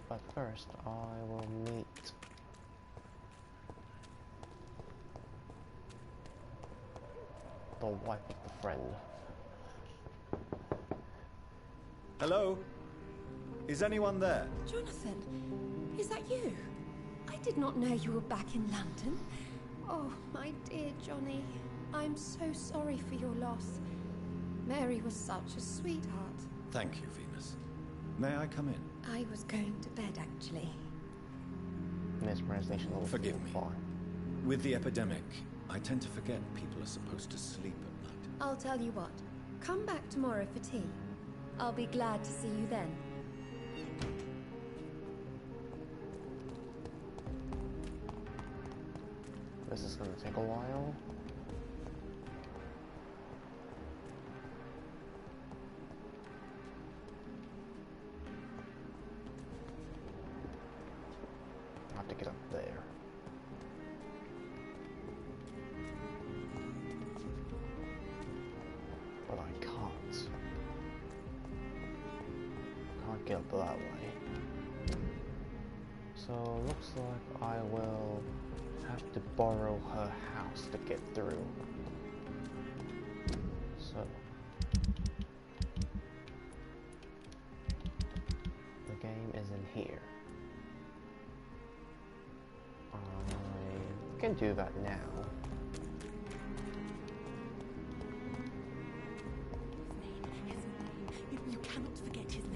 But first, I will meet the wife of the friend. Hello? Is anyone there? Jonathan, is that you? I did not know you were back in London. Oh, my dear Johnny, I'm so sorry for your loss. Mary was such a sweetheart. Thank you, Venus. May I come in? I was going to bed, actually. Mesmerization level Forgive me. 4. With the epidemic, I tend to forget people are supposed to sleep at night. I'll tell you what. Come back tomorrow for tea. I'll be glad to see you then. This is gonna take a while. I have to get up there. But I can't. Can't get up that way. So looks like I will have to borrow her house to get through. So the game is in here. I can do that now. His name. You cannot forget his name.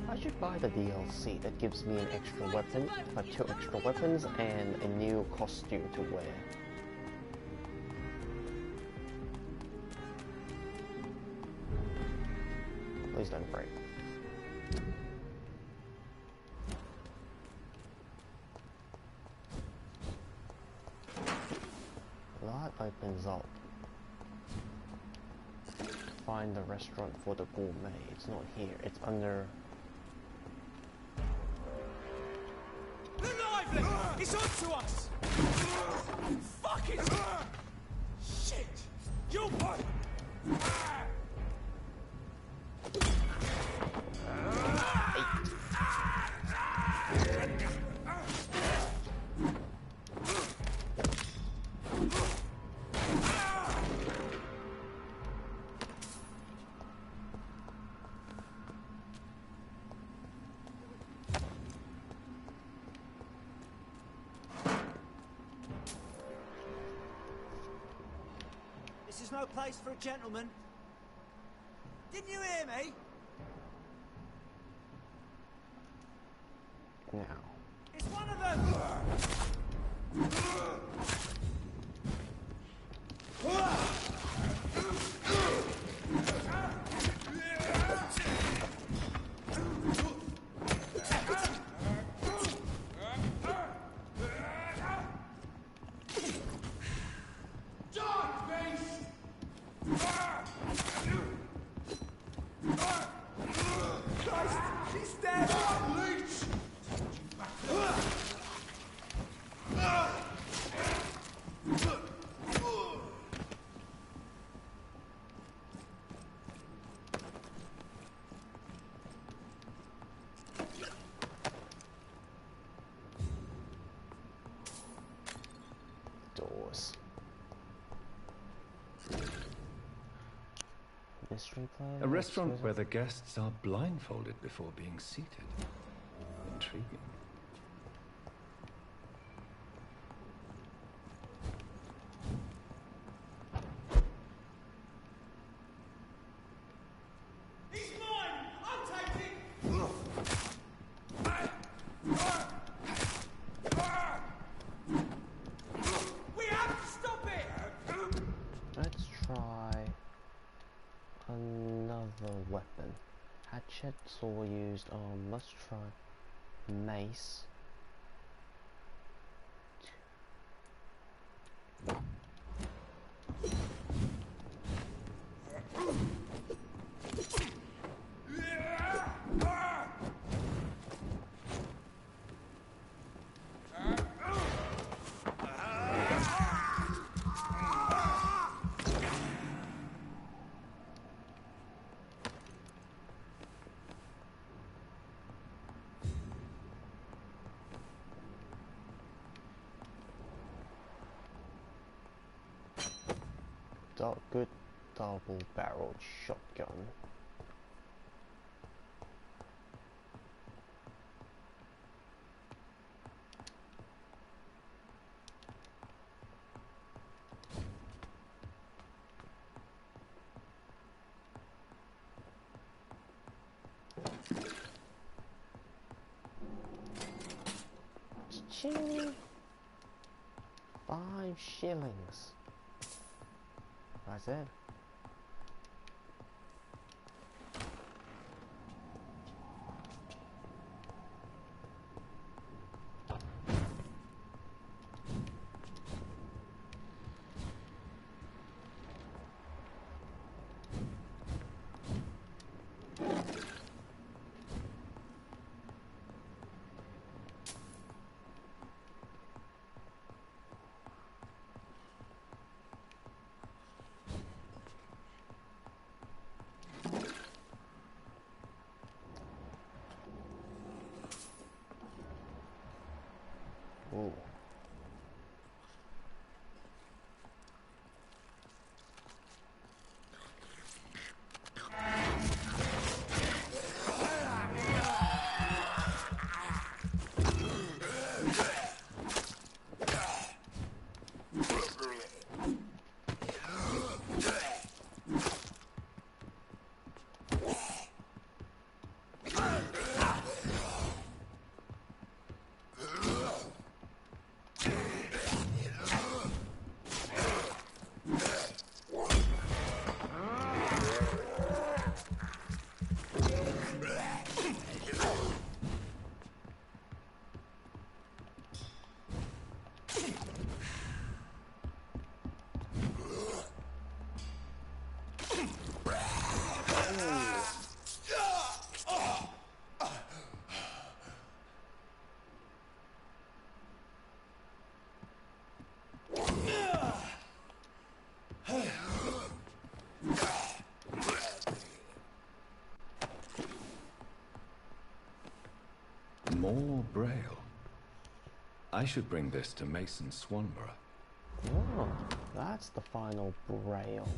I should buy the DLC that gives me an extra weapon, 2 extra weapons, and a new costume to wear. Please don't break. That opens up. Find the restaurant for the gourmet. It's not here. It's under... Lively! He's onto us! Fucking shit! You boy! This is no place for a gentleman. Didn't you hear me? Now. It's one of them! Doors. Mystery player. A restaurant where the guests are blindfolded before being seated. Intriguing. He's mine! I'm taking! We have to stop it! Let's try another weapon. Hatchet, saw used. Let's try mace. Good double-barreled shotgun. Ching! 5 shillings. That's it. Braille. I should bring this to Mason Swanborough. Oh, that's the final Braille.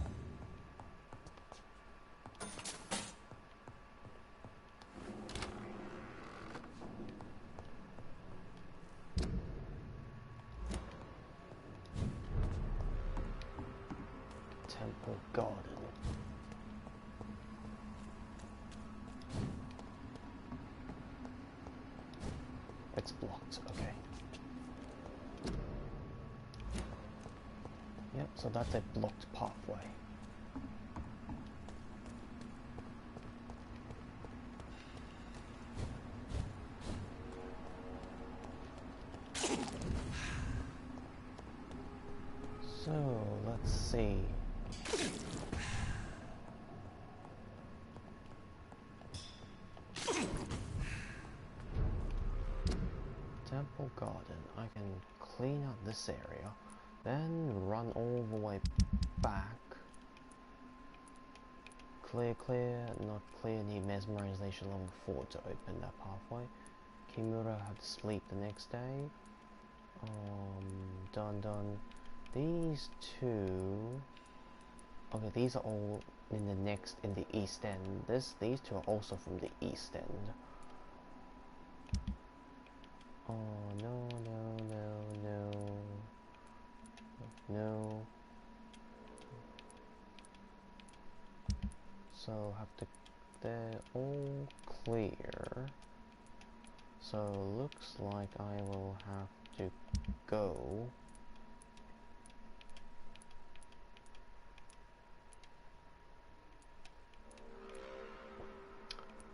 Temple Garden. It's blocked, okay. Yep, so that's a blocked pathway. So, let's see. Temple Garden. I can clean out this area, then run all the way back. Clear, clear, not clear, need mesmerization level 4 to open that pathway. Kimura had to sleep the next day. Done. These two... Okay, these are all in the East End. These two are also from the East End. Oh, no. So, they're all clear. So, looks like I will have to go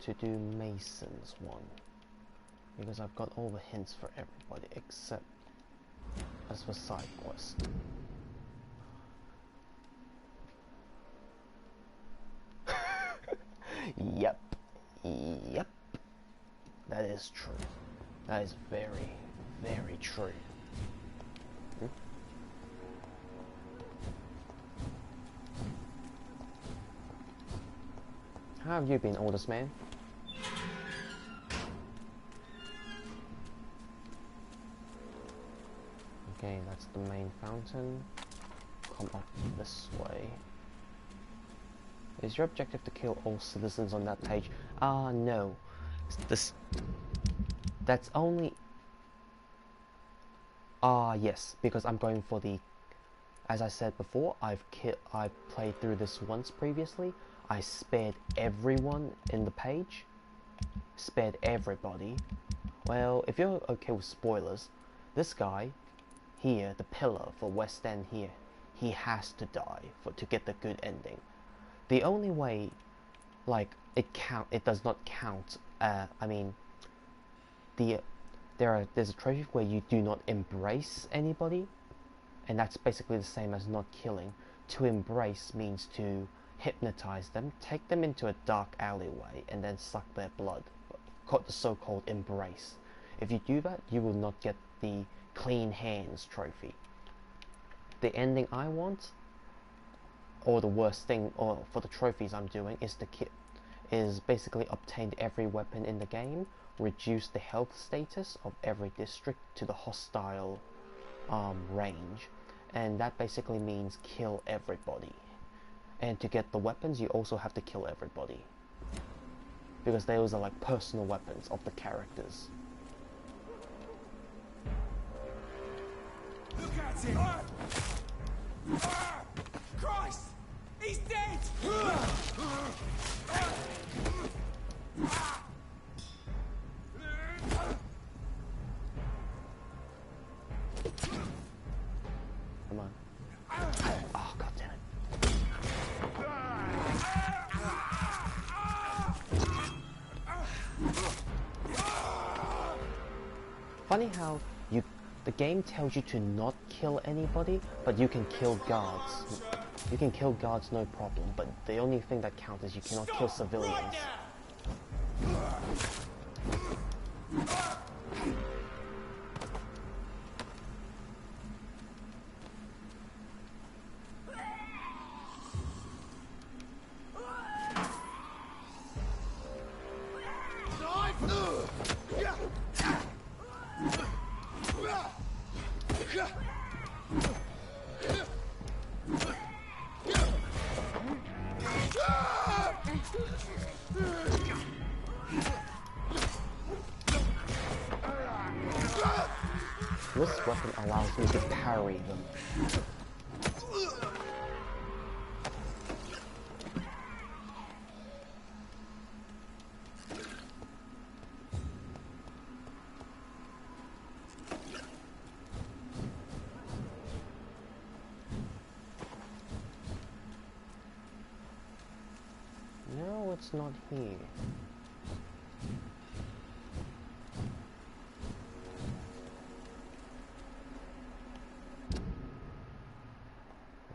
to do Mason's one, because I've got all the hints for everybody except as for side quest. Yep, that is true. That is very, very true. How have you been, oldest man? Okay, that's the main fountain. Come up this way. Is your objective to kill all citizens on that page? No. That's only... yes, because I'm going for the... As I said before, I've played through this once previously. I spared everyone in the page. Spared everybody. Well, if you're okay with spoilers, this guy here, the pillar for West End here, he has to die to get the good ending. The only way, like, it does not count, I mean, there's a trophy where you do not embrace anybody, and that's basically the same as not killing. To embrace means to hypnotize them, take them into a dark alleyway, and then suck their blood. The so-called embrace. If you do that, you will not get the clean hands trophy. The ending I want, or the worst thing, or for the trophies I'm doing, is basically obtain every weapon in the game, reduce the health status of every district to the hostile range, and that basically means kill everybody. And to get the weapons, you also have to kill everybody, because those are like personal weapons of the characters. Look at him! Christ! He's dead! Come on. Oh, god damn it. Funny how the game tells you to not kill anybody, but you can kill guards. You can kill guards no problem, but the only thing that counts is you cannot kill civilians. this weapon allows me to parry them. No, it's not here.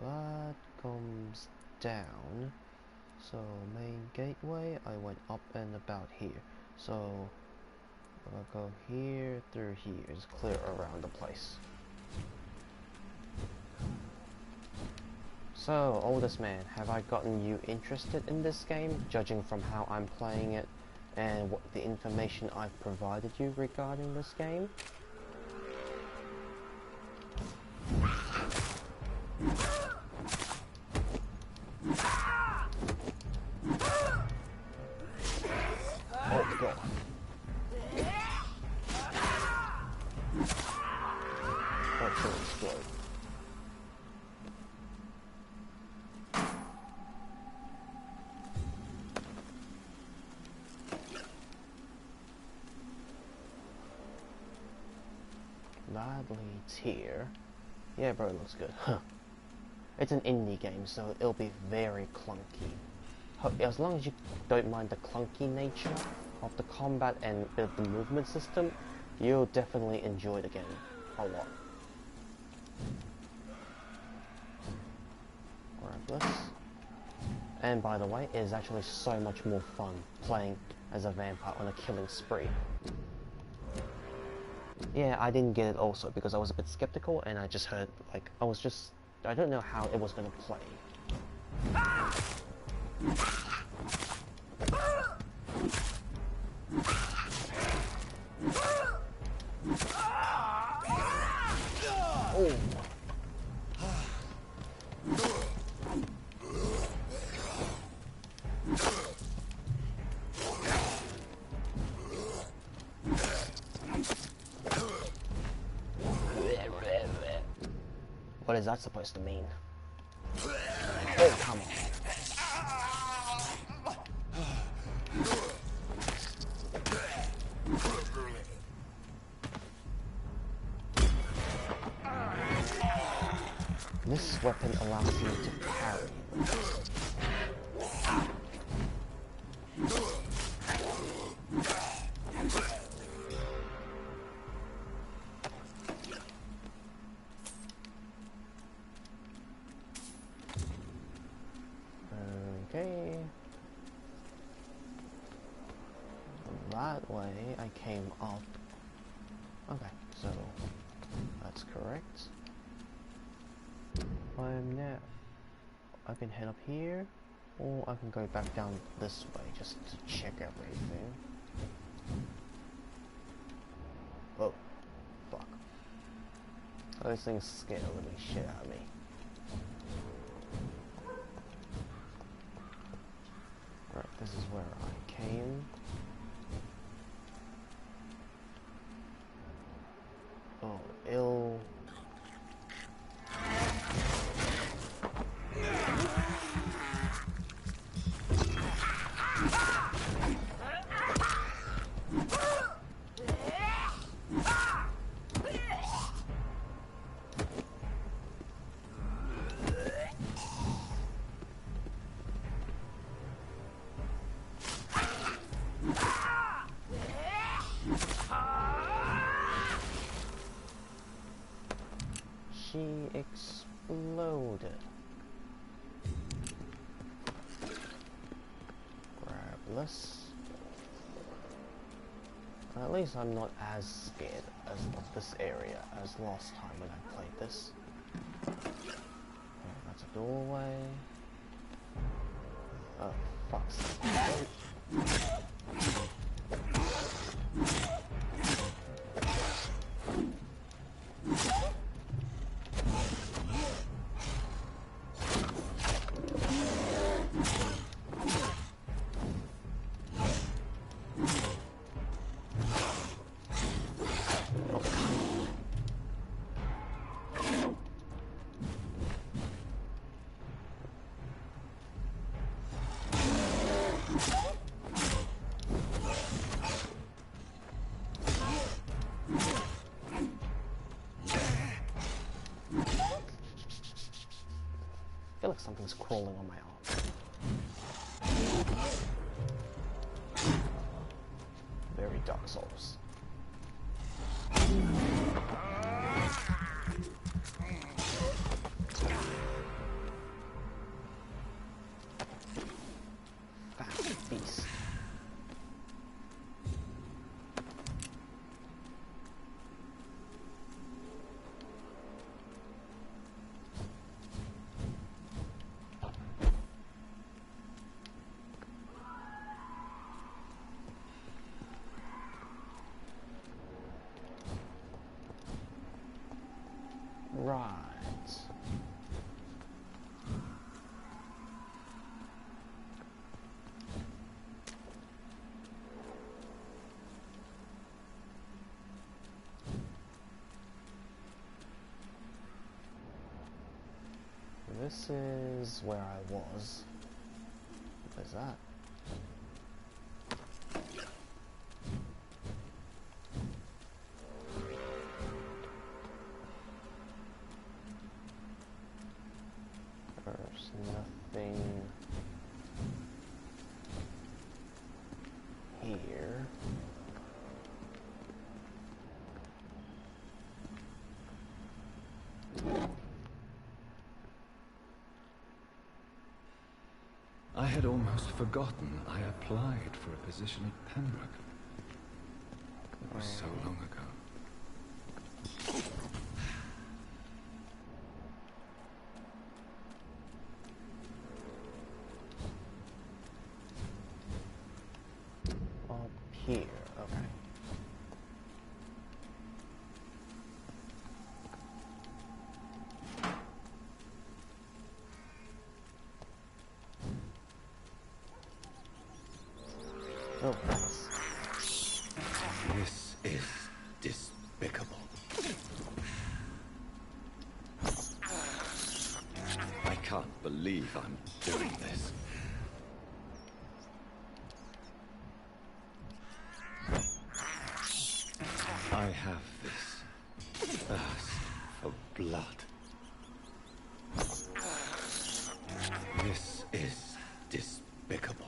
That comes down. So main gateway, I went up and about here. So I'll go here through here. It's clear around the place. So, oldest man, have I gotten you interested in this game, judging from how I'm playing it and what the information I've provided you regarding this game? Oh god. That should explode. That leads here. Yeah, bro, it looks good. It's an indie game, so it'll be very clunky. As long as you don't mind the clunky nature of the combat and the movement system, you'll definitely enjoy the game a lot. Grab this. And by the way, it is actually so much more fun playing as a vampire on a killing spree. Yeah, I didn't get it also because I was a bit skeptical and I just heard, like, I don't know how it was gonna play. Oh. What is that supposed to mean? Oh, come on. This weapon allows you to parry. Okay. That way I came up. Okay, so that's correct. I can head up here, or I can go back down this way just to check everything. Oh, fuck. Those things scared the living shit out of me. Right, this is where I came. Oh, ill. She exploded. Grab this. At least I'm not as scared of this area as last time when I played this. Okay, that's a doorway. Oh, fuck's sake. something's crawling on my arm. Very Dark Souls. Fat beast. Right. This is where I was. Where's that? There's nothing here. I had almost forgotten I applied for a position at Pembroke. It was so long ago. Up here, okay. Oh, This is despicable. I can't believe I'm doing this. I have this thirst for blood. This is despicable.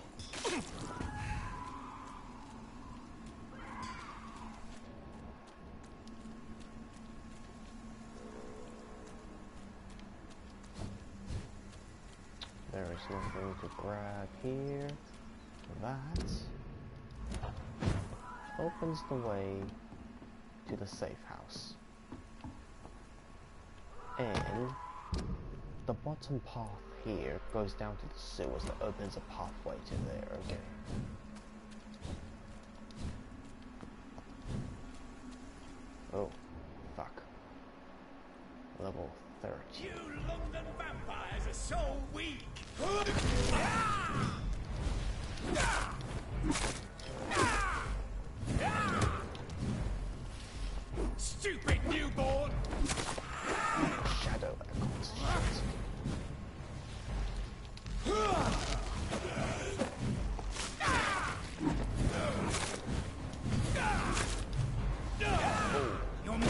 There is nothing to grab here. That opens the way to the safe house. And the bottom path here goes down to the sewers that opens a pathway to there, okay. Oh, fuck. Level 30. You London vampires are so weak! Stupid newborn! Shadow icons. You're mine!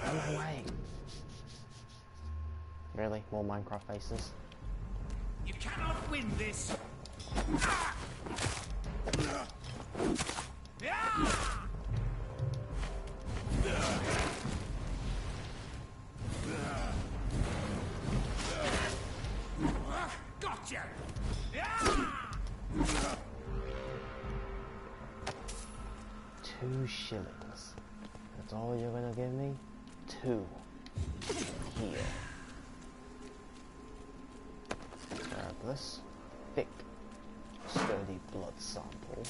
Run away. Really? More Minecraft faces? You cannot win this! Gotcha! 2 shillings. That's all you're gonna give me? 2. Here. Grab this thick, sturdy blood sample.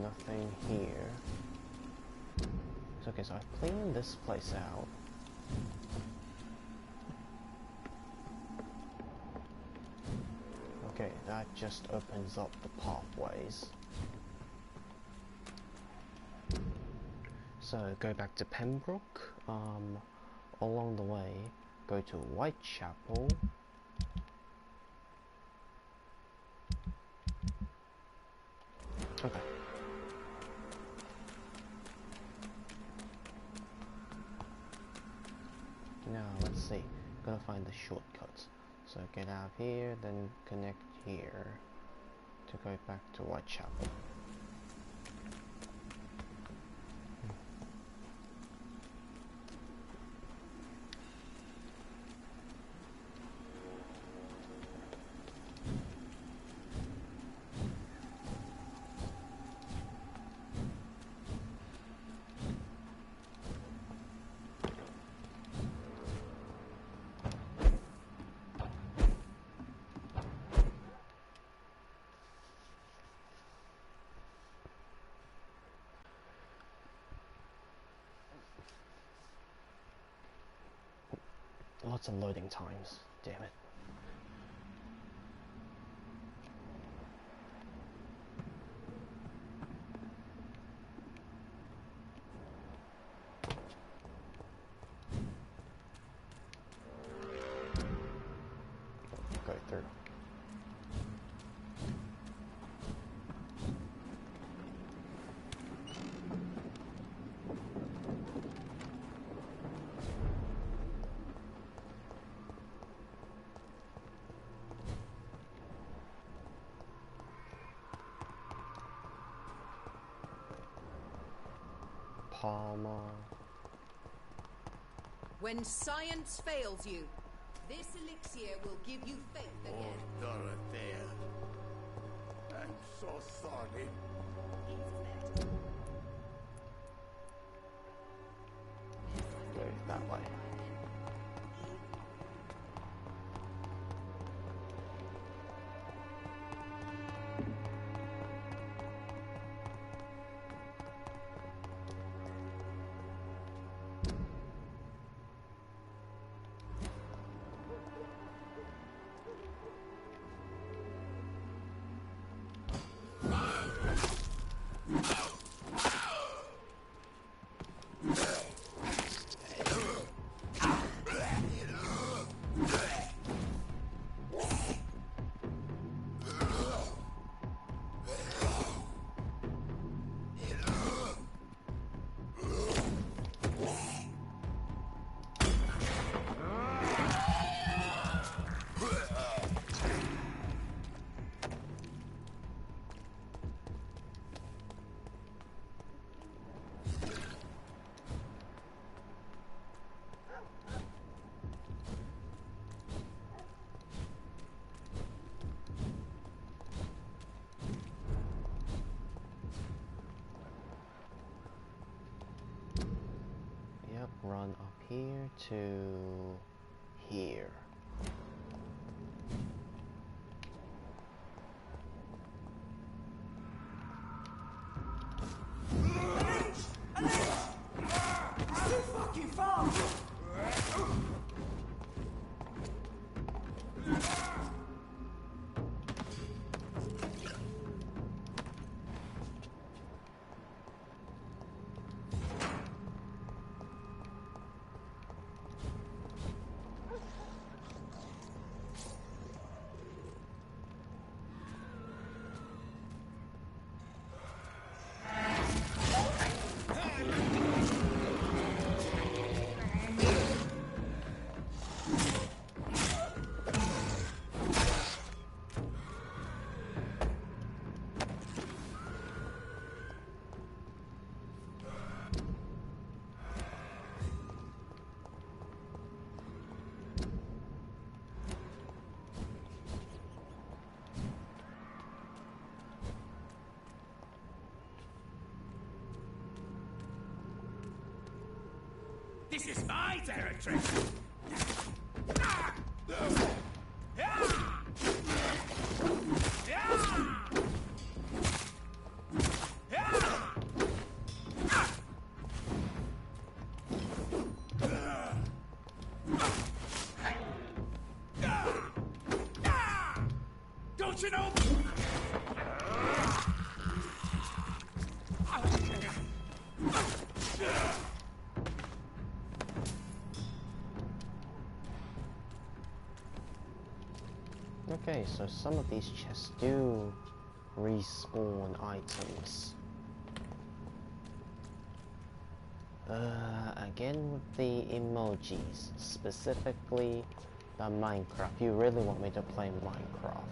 Nothing here. Okay, so I've cleaned this place out. Okay, that just opens up the pathways. So go back to Pembroke. Along the way, go to Whitechapel. Okay. Now let's see. Gotta find the shortcuts. So get out here, then connect here to go back to Whitechapel. Lots of loading times, damn it. Go through. Palmer. When science fails you, this elixir will give you faith again. Oh, Dorothea. I'm so sorry. Go that way. Run up here to here. Too fucking far! This is my territory! Don't you know? Okay, so some of these chests do respawn items. Again with the emojis, specifically the Minecraft. You really want me to play Minecraft?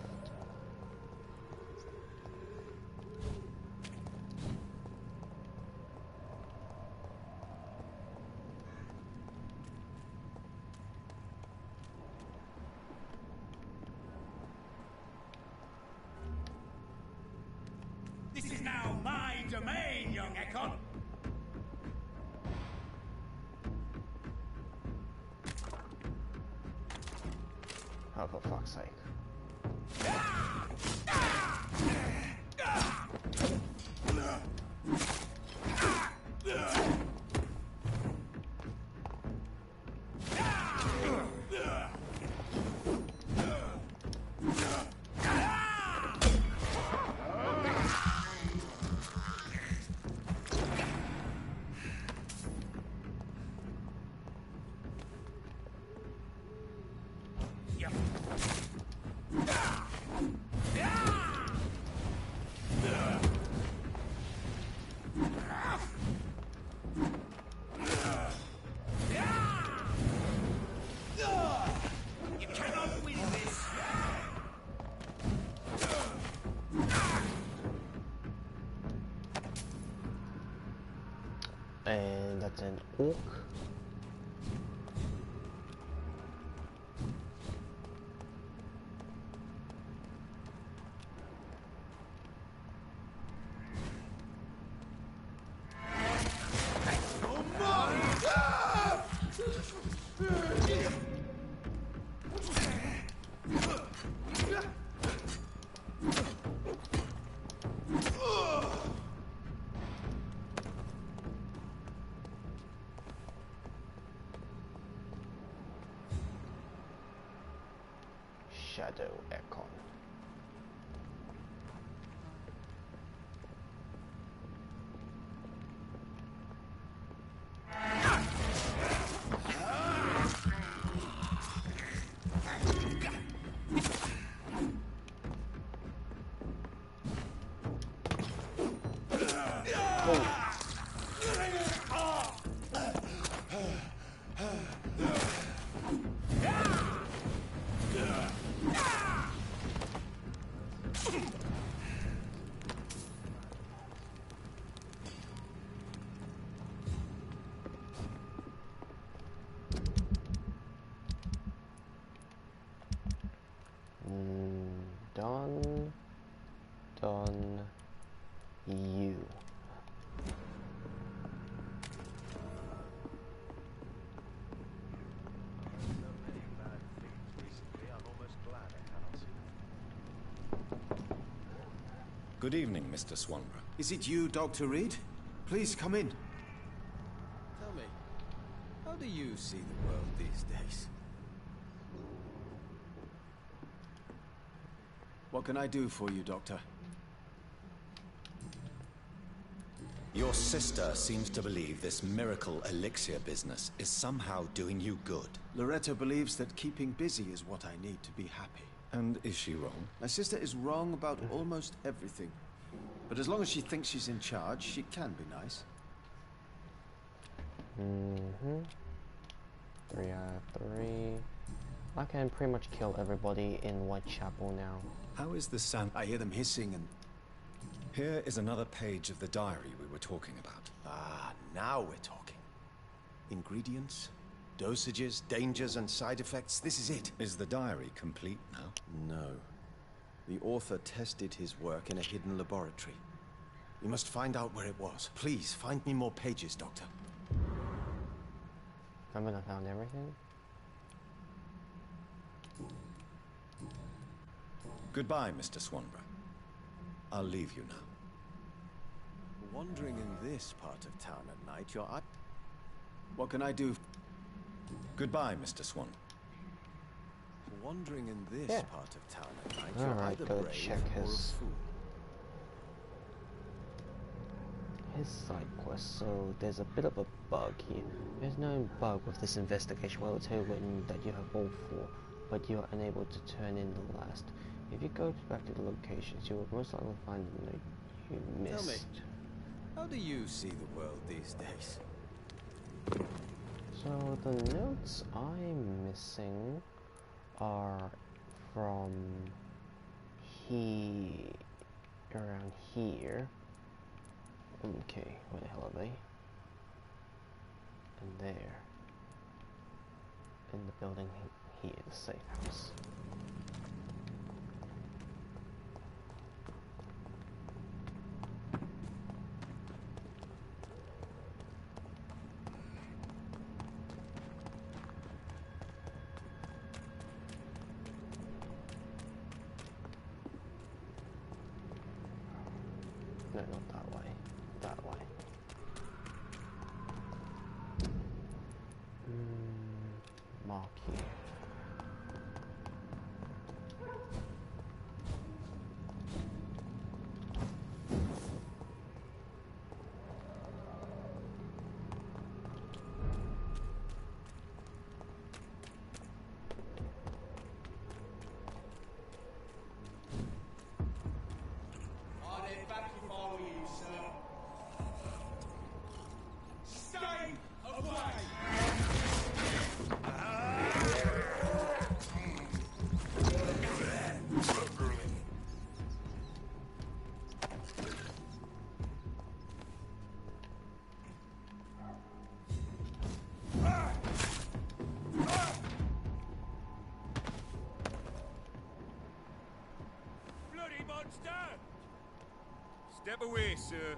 This is now my domain, young Ekon. Oh, for fuck's sake. You cannot win this. And that's an orc. Shadow Ekon. Done. You. Good evening, Mr. Swanborough. Is it you, Dr. Reed? Please come in. Tell me, how do you see the world these days? What can I do for you, Doctor? Your sister seems to believe this miracle elixir business is somehow doing you good. Loretta believes that keeping busy is what I need to be happy. And is she wrong? My sister is wrong about almost everything. But as long as she thinks she's in charge, she can be nice. 3 out of 3. I can pretty much kill everybody in Whitechapel now. How is the sound? I hear them hissing and... Here is another page of the diary we were talking about. Ah, now we're talking. Ingredients, dosages, dangers, and side effects. This is it. Is the diary complete now? No. The author tested his work in a hidden laboratory. We must find out where it was. Please, find me more pages, Doctor. Haven't I found everything? Goodbye, Mr. Swanborough. I'll leave you now. Wandering in this part of town at night, your eye... What can I do? Goodbye, Mr. Swan. Wandering in this part of town at night, you're Alright, either go brave check or a his fool. side quest. So there's a bit of a bug here. There's no bug with this investigation. Well, I'll tell you that you have all 4. but you are unable to turn in the last. If you go back to the locations, you will most likely find the note you missed. Tell me, how do you see the world these days? So the notes I'm missing are from around here. Okay, where the hell are they? And there. In the building here, the safe house. No, not that way. That way. Mark here. Step away, sir.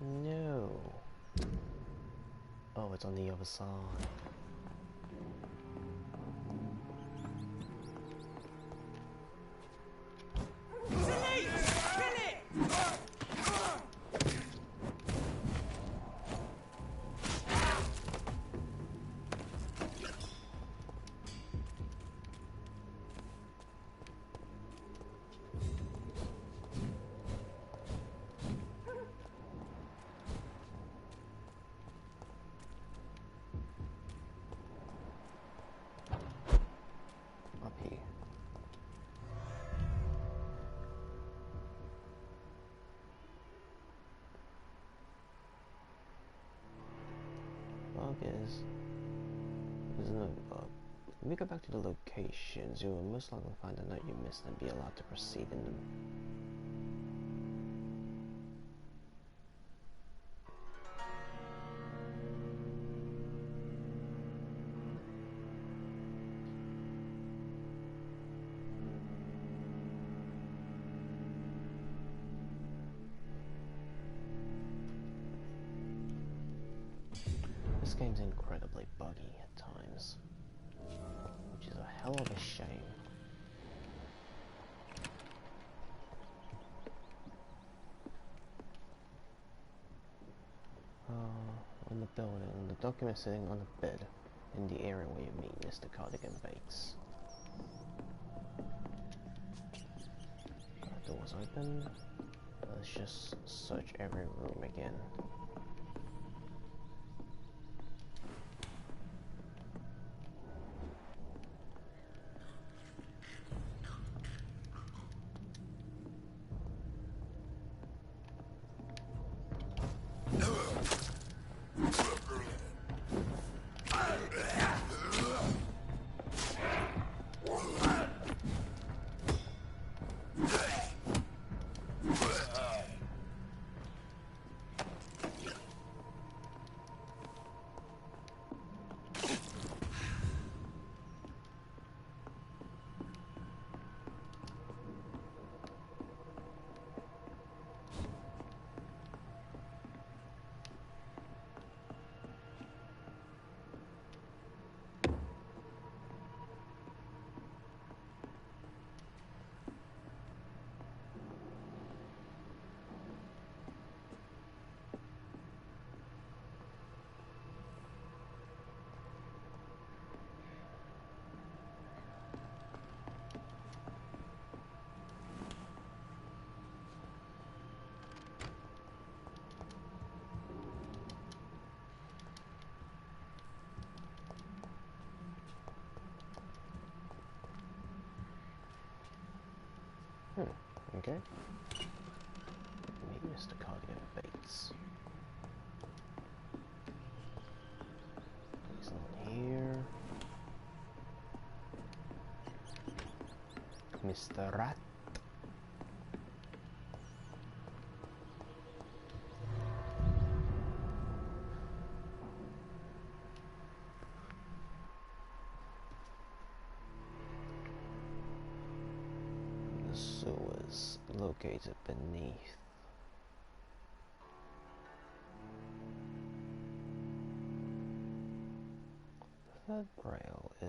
No. Oh, it's on the other side. There's no bug. When we go back to the locations, you will most likely find a note you missed and be allowed to proceed in them. This game's incredibly buggy at times, which is a hell of a shame. On the building, the document sitting on the bed in the area where you meet Mr. Cardigan Bates. Doors open. Let's just search every room again. Okay. Meet Mr. Cardigan Bates. He's not here. Mr. Rat. The sewers located beneath. The third rail is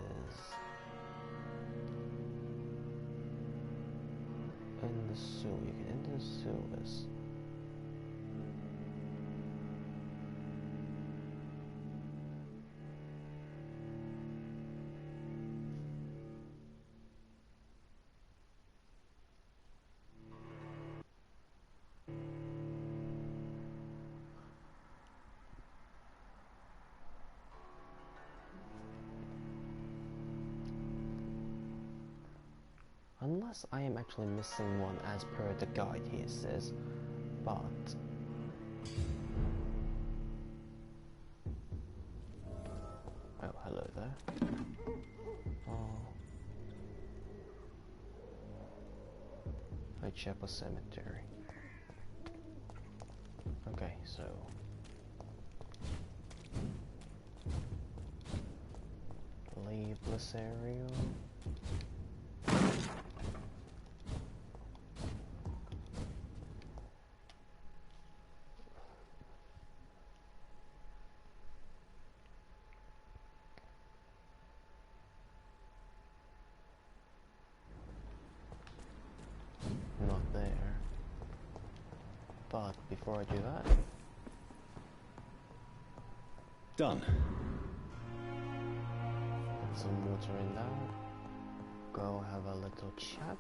in the sewer. You can enter the sewers. Unless I am actually missing one as per the guide here says, but oh, hello there. Oh, Whitechapel Cemetery. Okay, so leave this area. Not there. But before I do that, done. Put some water in now. Go have a little chat.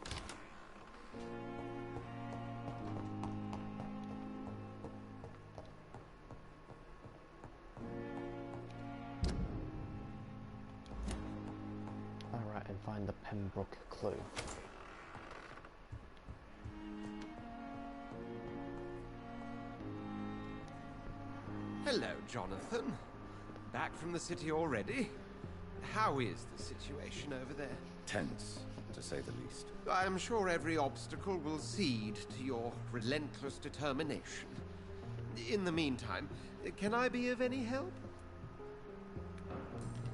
Alright, and find the Pembroke clue. Hello, Jonathan. Back from the city already? How is the situation over there? Tense, to say the least. I'm sure every obstacle will cede to your relentless determination. In the meantime, can I be of any help?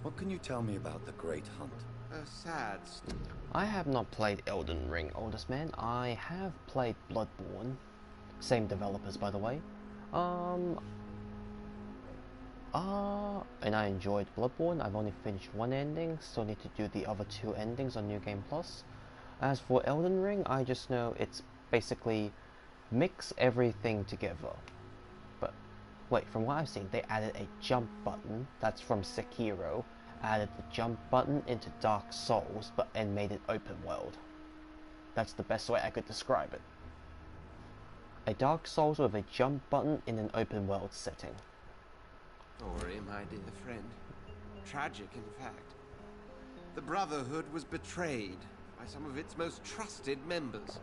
What can you tell me about the Great Hunt? A sad story. I have not played Elden Ring, oldest man. I have played Bloodborne. Same developers, by the way. And I enjoyed Bloodborne. I've only finished one ending, still need to do the other two endings on New Game Plus. As for Elden Ring, I just know it's basically mix everything together. But wait, from what I've seen, they added a jump button, that's from Sekiro, added the jump button into Dark Souls, and made it open world. That's the best way I could describe it. A Dark Souls with a jump button in an open world setting. Story, my dear friend. Tragic, in fact. The Brotherhood was betrayed by some of its most trusted members.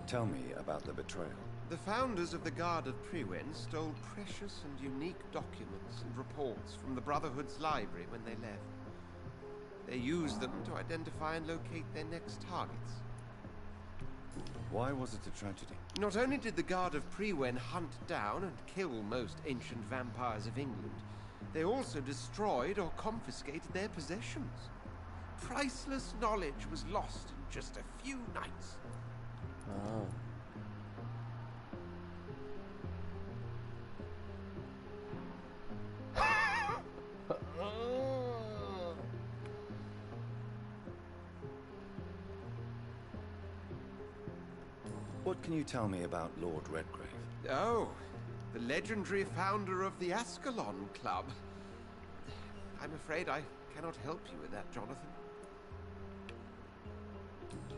Tell me about the betrayal. The founders of the Guard of Priwen stole precious and unique documents and reports from the Brotherhood's library when they left. They used them to identify and locate their next targets. Why was it a tragedy? Not only did the Guard of Priwen hunt down and kill most ancient vampires of England, they also destroyed or confiscated their possessions. Priceless knowledge was lost in just a few nights. Oh. What can you tell me about Lord Redgrave? Oh, the legendary founder of the Ascalon Club. I'm afraid I cannot help you with that, Jonathan.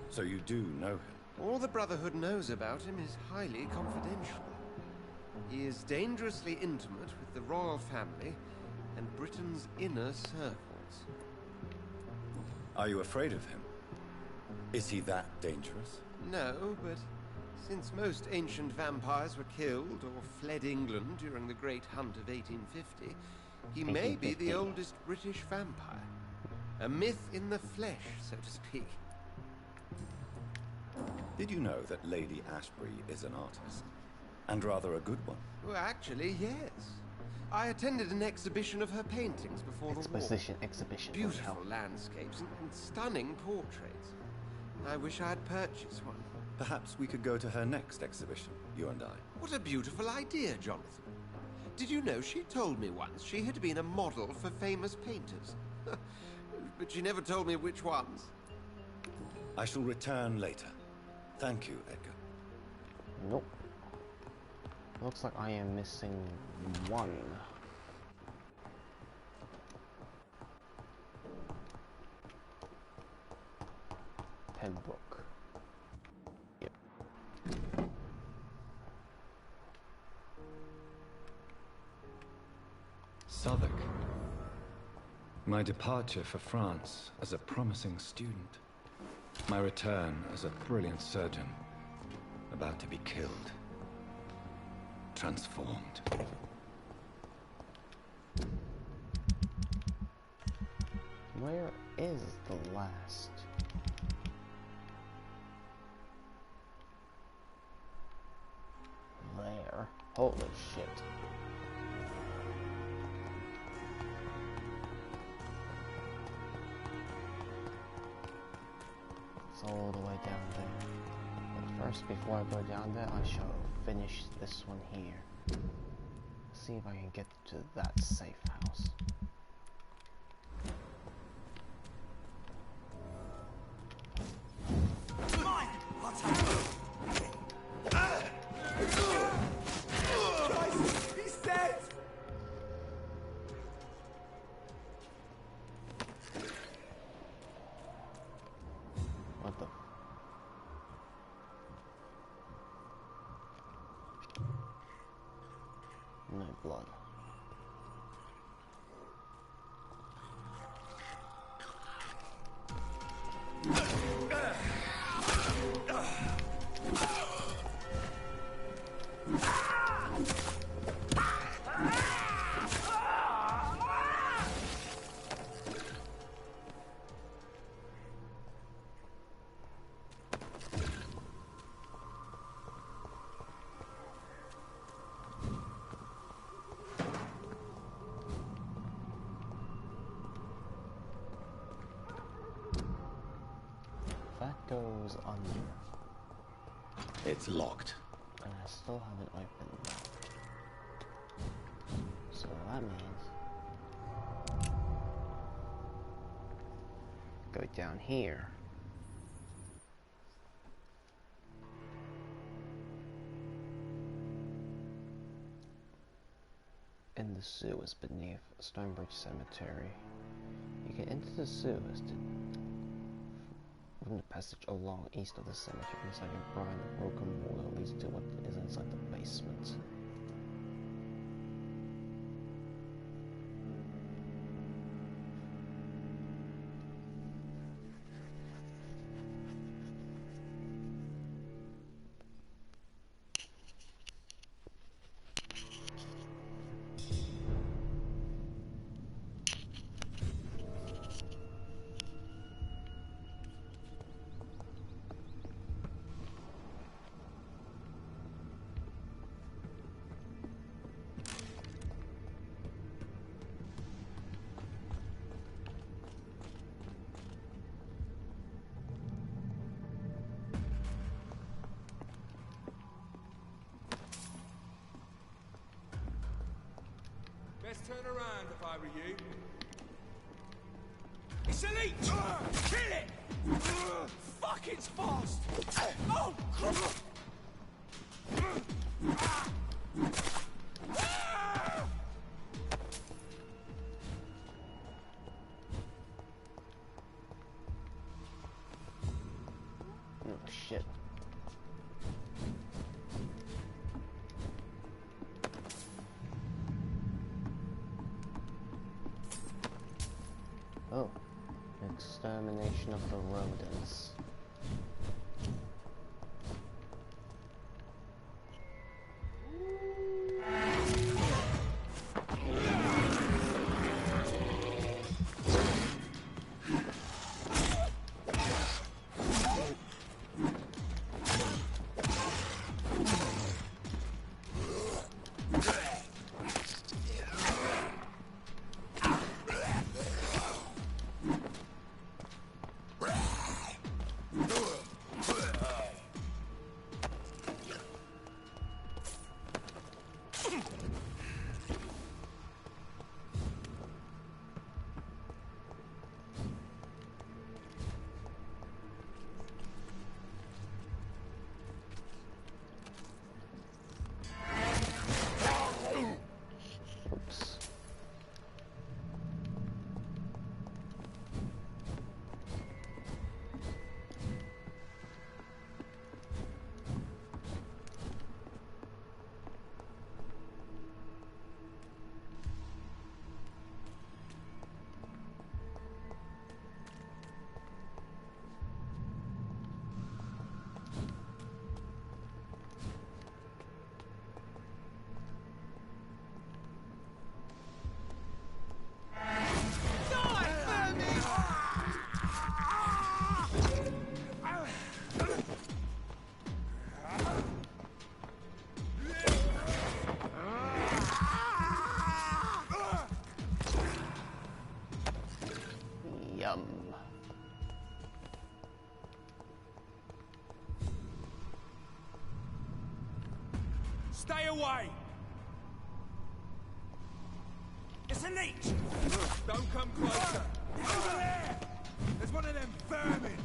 So you do know him? All the Brotherhood knows about him is highly confidential. He is dangerously intimate with the royal family and Britain's inner circles. Are you afraid of him? Is he that dangerous? No, but since most ancient vampires were killed or fled England during the Great Hunt of 1850, he may be the oldest British vampire. A myth in the flesh, so to speak. Did you know that Lady Ashbury is an artist? And rather a good one? Well, actually, yes. I attended an exhibition of her paintings before the war. Exhibition. Beautiful landscapes and stunning portraits. I wish I had purchased one. Perhaps we could go to her next exhibition, you and I. What a beautiful idea, Jonathan. Did you know she told me once she had been a model for famous painters? But she never told me which ones. I shall return later. Thank you, Edgar. Nope. Looks like I am missing one. Pembroke. Yep. Southwark. My departure for France as a promising student. My return as a brilliant surgeon. About to be killed. Transformed. Where is the last? There. Holy shit. It's all the way down there. But first, before I go down there, I shall finish this one here. See if I can get to that safe house. He's dead! What the? No blood. That goes under. It's locked. And I still haven't opened that. So that means go down here. In the sewers beneath Stonebridge Cemetery. You can enter the sewers from the passage along east of the cemetery inside a blind broken wall that leads to what is inside the basement. Best turn around if I were you. It's a leech! Kill it! Fuck, it's fast! Oh! Oh shit. Oh, it's Extermination of the rodents. Yum. Stay away! It's a leech! Don't come closer! Over there! There's one of them vermin!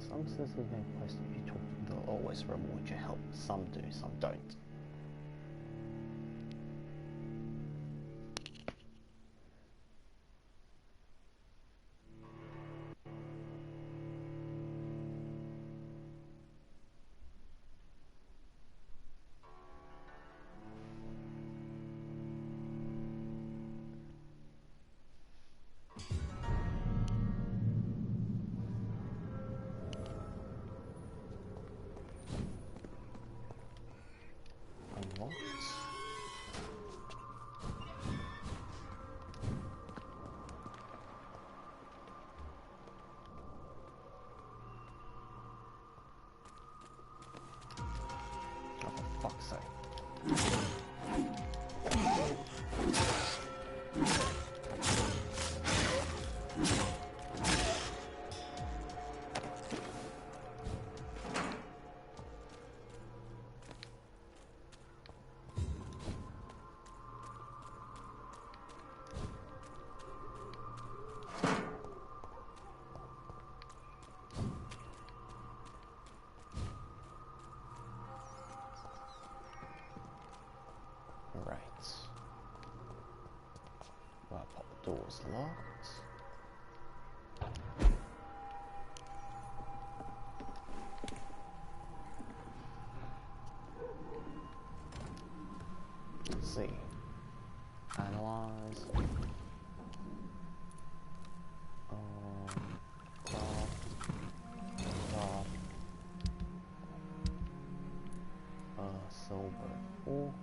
Some citizens may post if you talk to them, they'll always reward your help. Some do, some don't. Unlocked. Oh, for fuck's sake. Right. Well, pop the doors locked. Let's see. Analyze. Silver fork.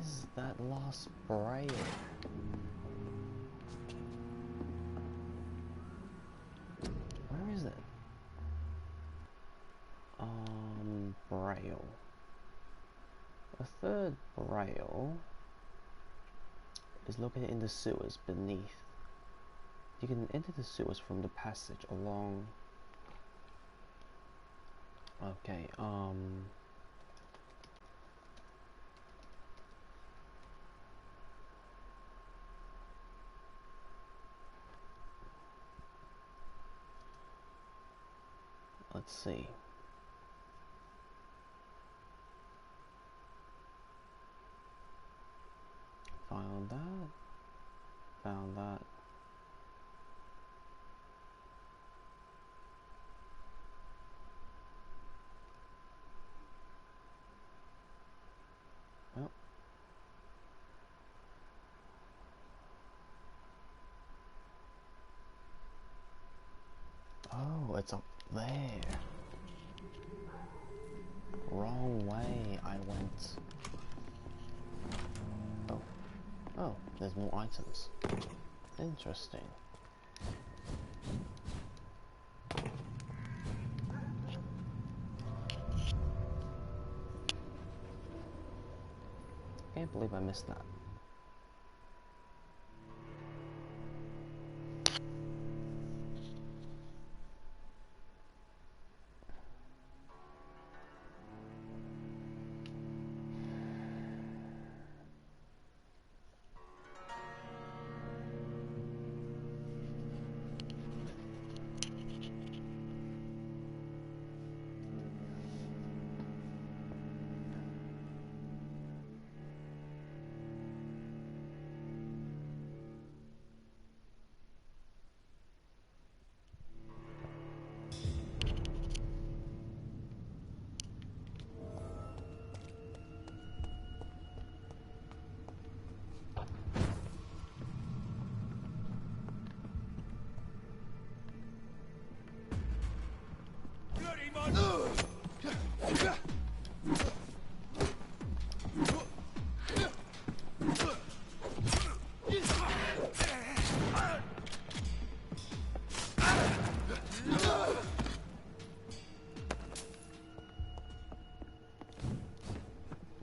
is that last braille? Where is it? Braille. A third braille is located in the sewers beneath. You can enter the sewers from the passage along. Okay, let's see. Found that. Found that. Well. Oh, it's up there. Wrong way I went. Oh. Oh, there's more items. Interesting. Can't believe I missed that.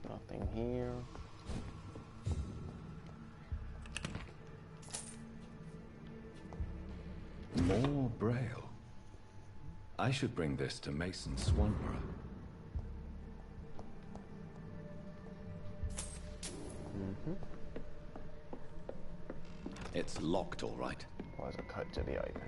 Nothing here. More Braille. I should bring this to Mason Swanborough. It's locked, all right. Where's a code to be open?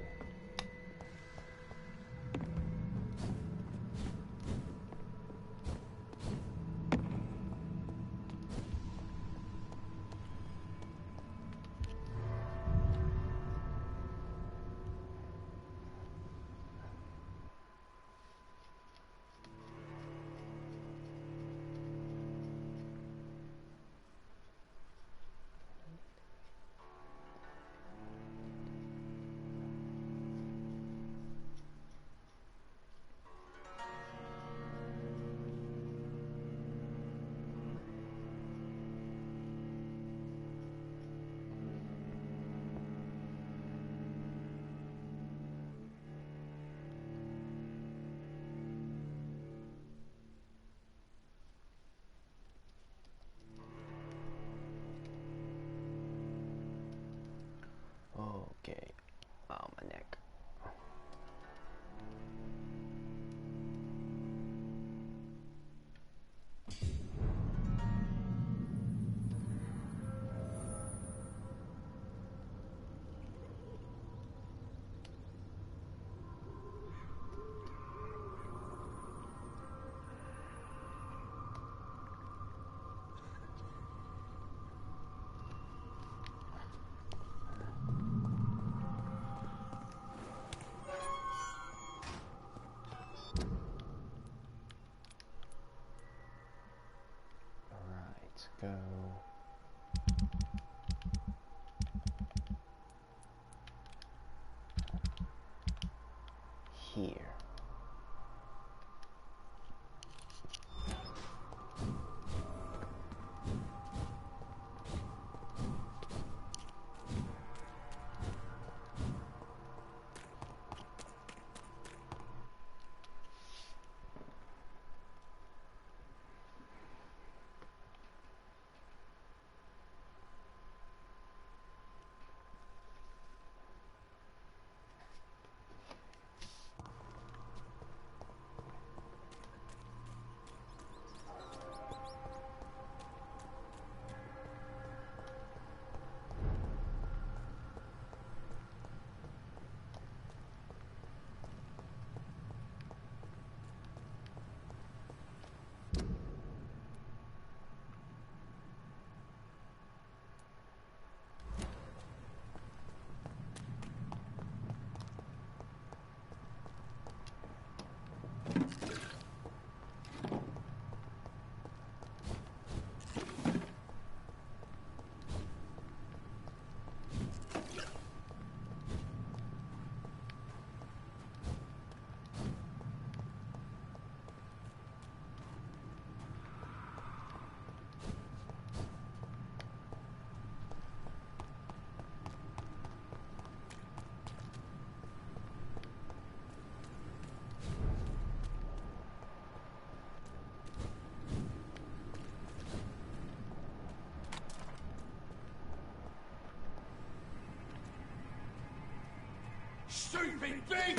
Okay. Oh, my neck. Go here. stupid thing!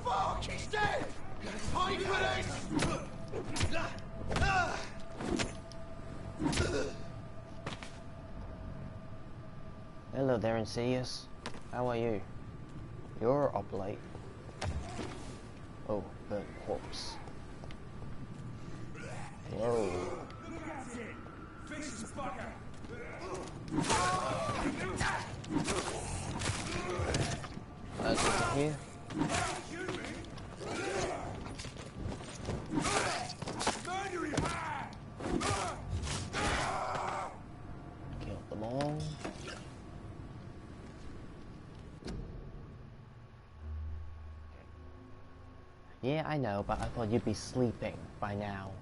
Fuck, he's dead! Pay for this! Hello there, Insidious. How are you? You're up late. Oh, the corpse. Whoa. Finish this fucker! That's over here. Killed them all. Yeah, I know, but I thought you'd be sleeping by now.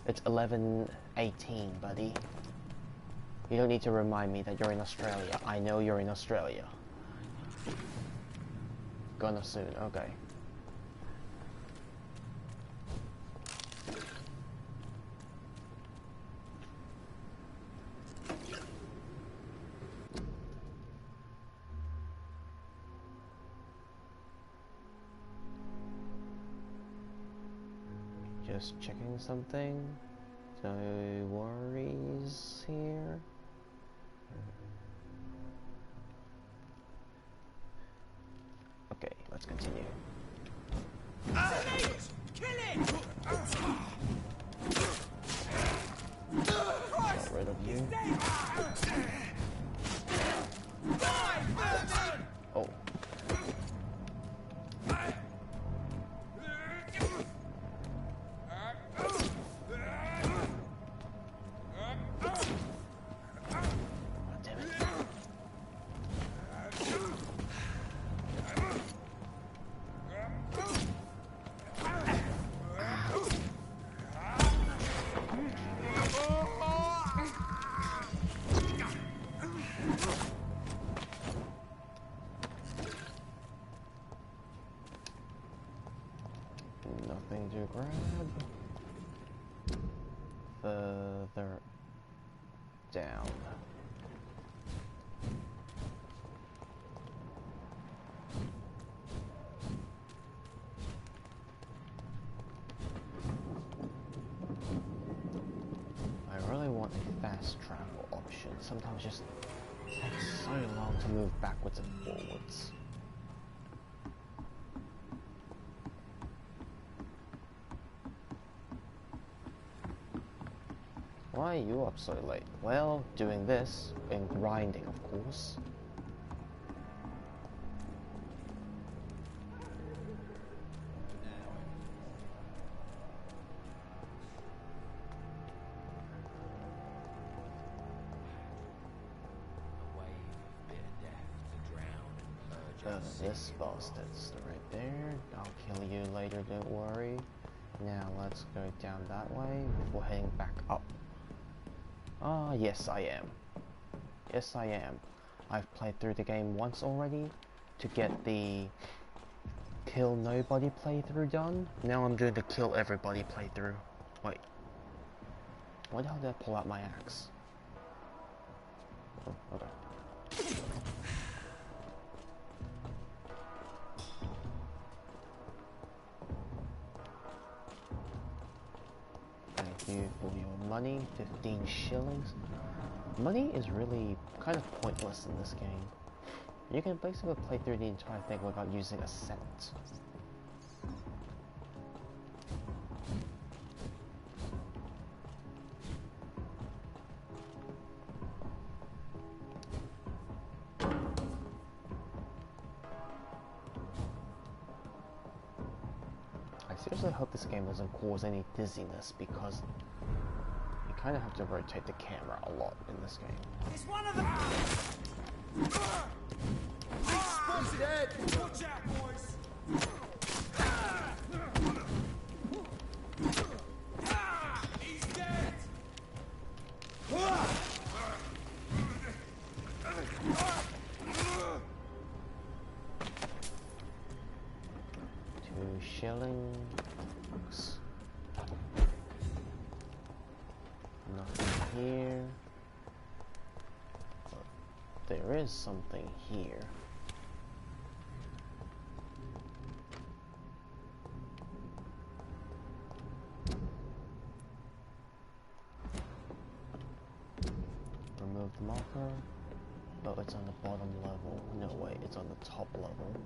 It's 11:18, buddy. You don't need to remind me that you're in Australia. I know you're in Australia. Gonna soon, okay. Just checking something. No worries here. Okay, let's continue. Kill it! Get rid of you. Oh. Nothing to grab. Further down. I really want a fast travel option. Sometimes it just takes so long to move backwards and forwards. Why are you up so late? Well, doing this, and grinding, of course. This bastard's right there. I'll kill you later, don't worry. Now let's go down that way before heading back up. Ah, yes I am. Yes I am. I've played through the game once already to get the kill nobody playthrough done. Now I'm doing the kill everybody playthrough. Wait. Why the hell did I pull out my axe? Oh, okay. Thank you for your money, 15 shillings. Money is really kind of pointless in this game. You can basically play through the entire thing without using a cent. I seriously hope this game doesn't cause any dizziness because you kind of have to rotate the camera a lot in this game. It's one of them! He's spotted Ed! Watch out, boys! He's dead! $2 shillings. there is something here. Remove the marker. Oh, it's on the bottom level. No, wait, it's on the top level.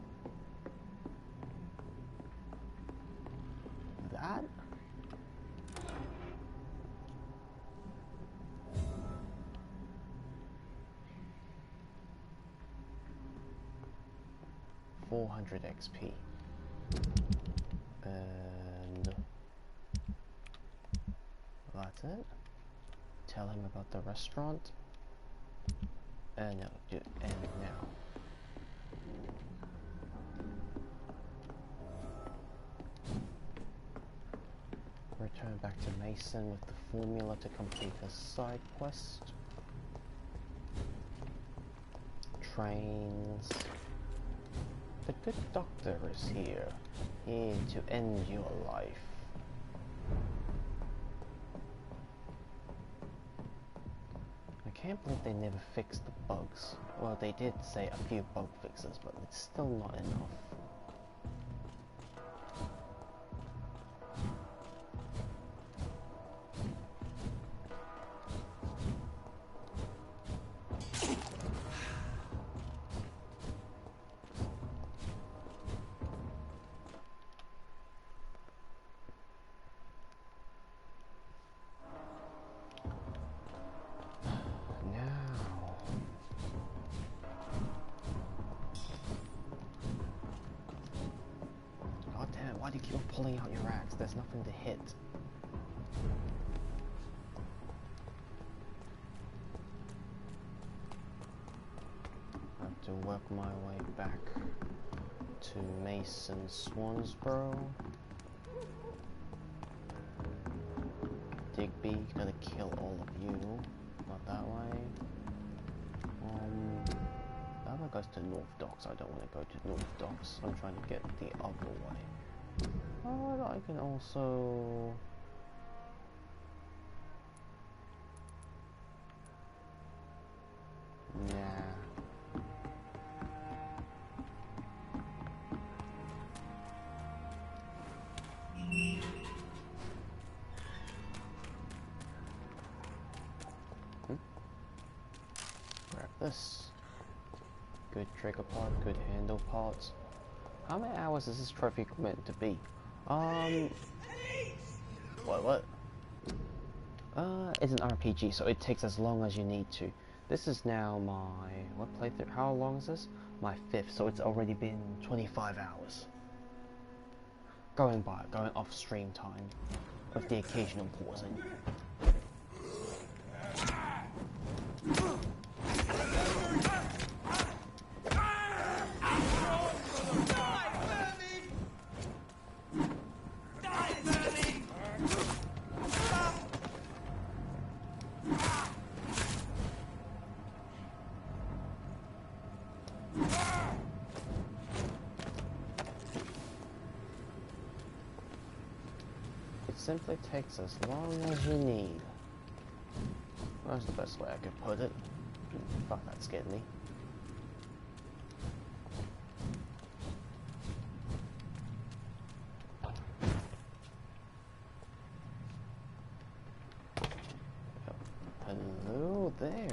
That? $400 XP. And that's it. Tell him about the restaurant. No, dude, and now. Return back to Mason with the formula to complete a side quest. Trains. The good doctor is here to end your life. I can't believe they never fixed the bugs. Well, they did say a few bug fixes, but it's still not enough. Why do you keep on pulling out your axe? There's nothing to hit. I have to work my way back to Mason Swansboro. Digby, gotta kill all of you. Not that way. That one goes to North Docks. I don't want to go to North Docks. I'm trying to get the other way. But I can also... Nah. Grab this. Good trigger part, good handle parts. How many hours is this trophy meant to be? What? It's an RPG, so it takes as long as you need to. This is now my, what playthrough? How long is this? My 5th, so it's already been 25 hours. Going off stream time, with the occasional pausing. Simply takes as long as you need. That's the best way I could put it. Fuck, that scared me. Hello there.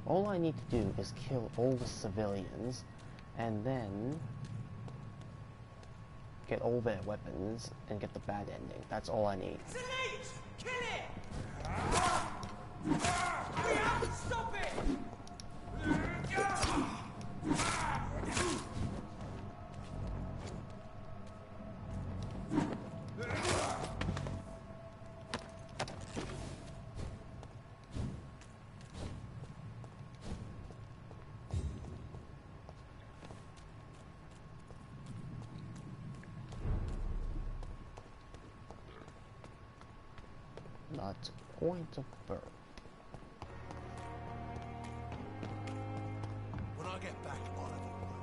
All I need to do is kill all the civilians and then get all their weapons and get the bad ending. That's all I need. It's a leech! Kill it! We have to stop it! Not going to burn. When I get back, I'll have a word.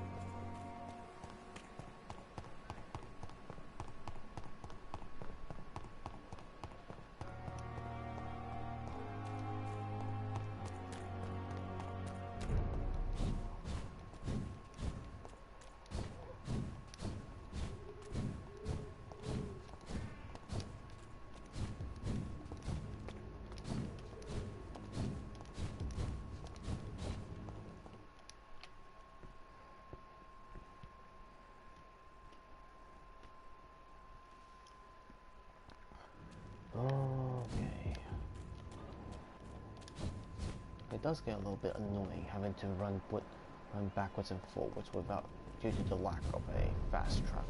It does get a little bit annoying having to run backwards and forwards due to the lack of a fast travel.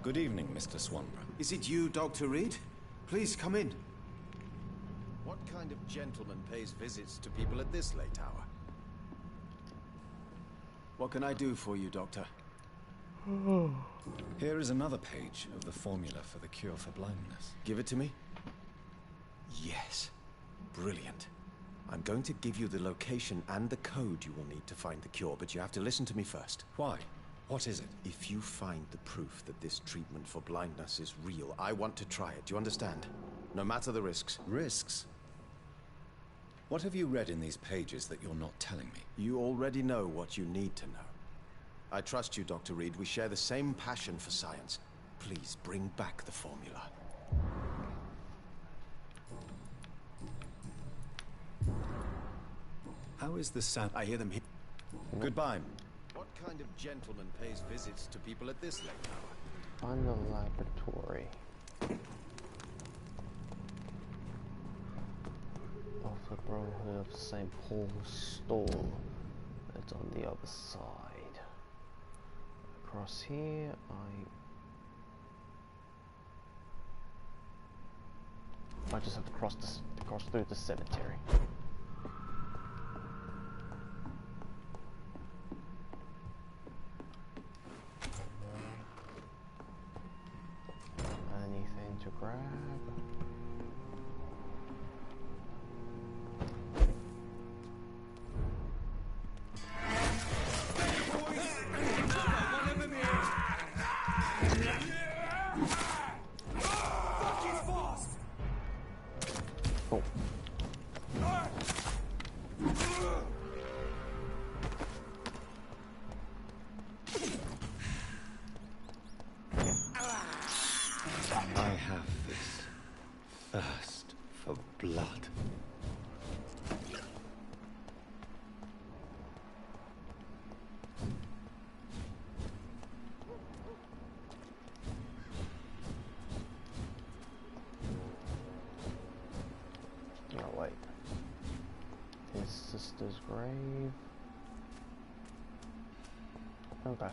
Good evening, Mr. Swanborough. Is it you, Dr. Reed? Please come in. What kind of gentleman pays visits to people at this late hour? What can I do for you, Doctor? Here is another page of the formula for the cure for blindness. Give it to me. Yes. Brilliant. I'm going to give you the location and the code you will need to find the cure, but you have to listen to me first. Why? What is it? If you find the proof that this treatment for blindness is real, I want to try it. Do you understand? No matter the risks. Risks? What have you read in these pages that you're not telling me? You already know what you need to know. I trust you, Dr. Reed. We share the same passion for science. Please bring back the formula. How is the sound? I hear them here. Goodbye. What kind of gentleman pays visits to people at this late hour? Find the laboratory. Of the Brotherhood of St. Paul's stall. It's on the other side. Across here, I just have to cross through the cemetery. Anything to grab? Oh. I have this thirst for blood. Oh wait. His sister's grave. Okay.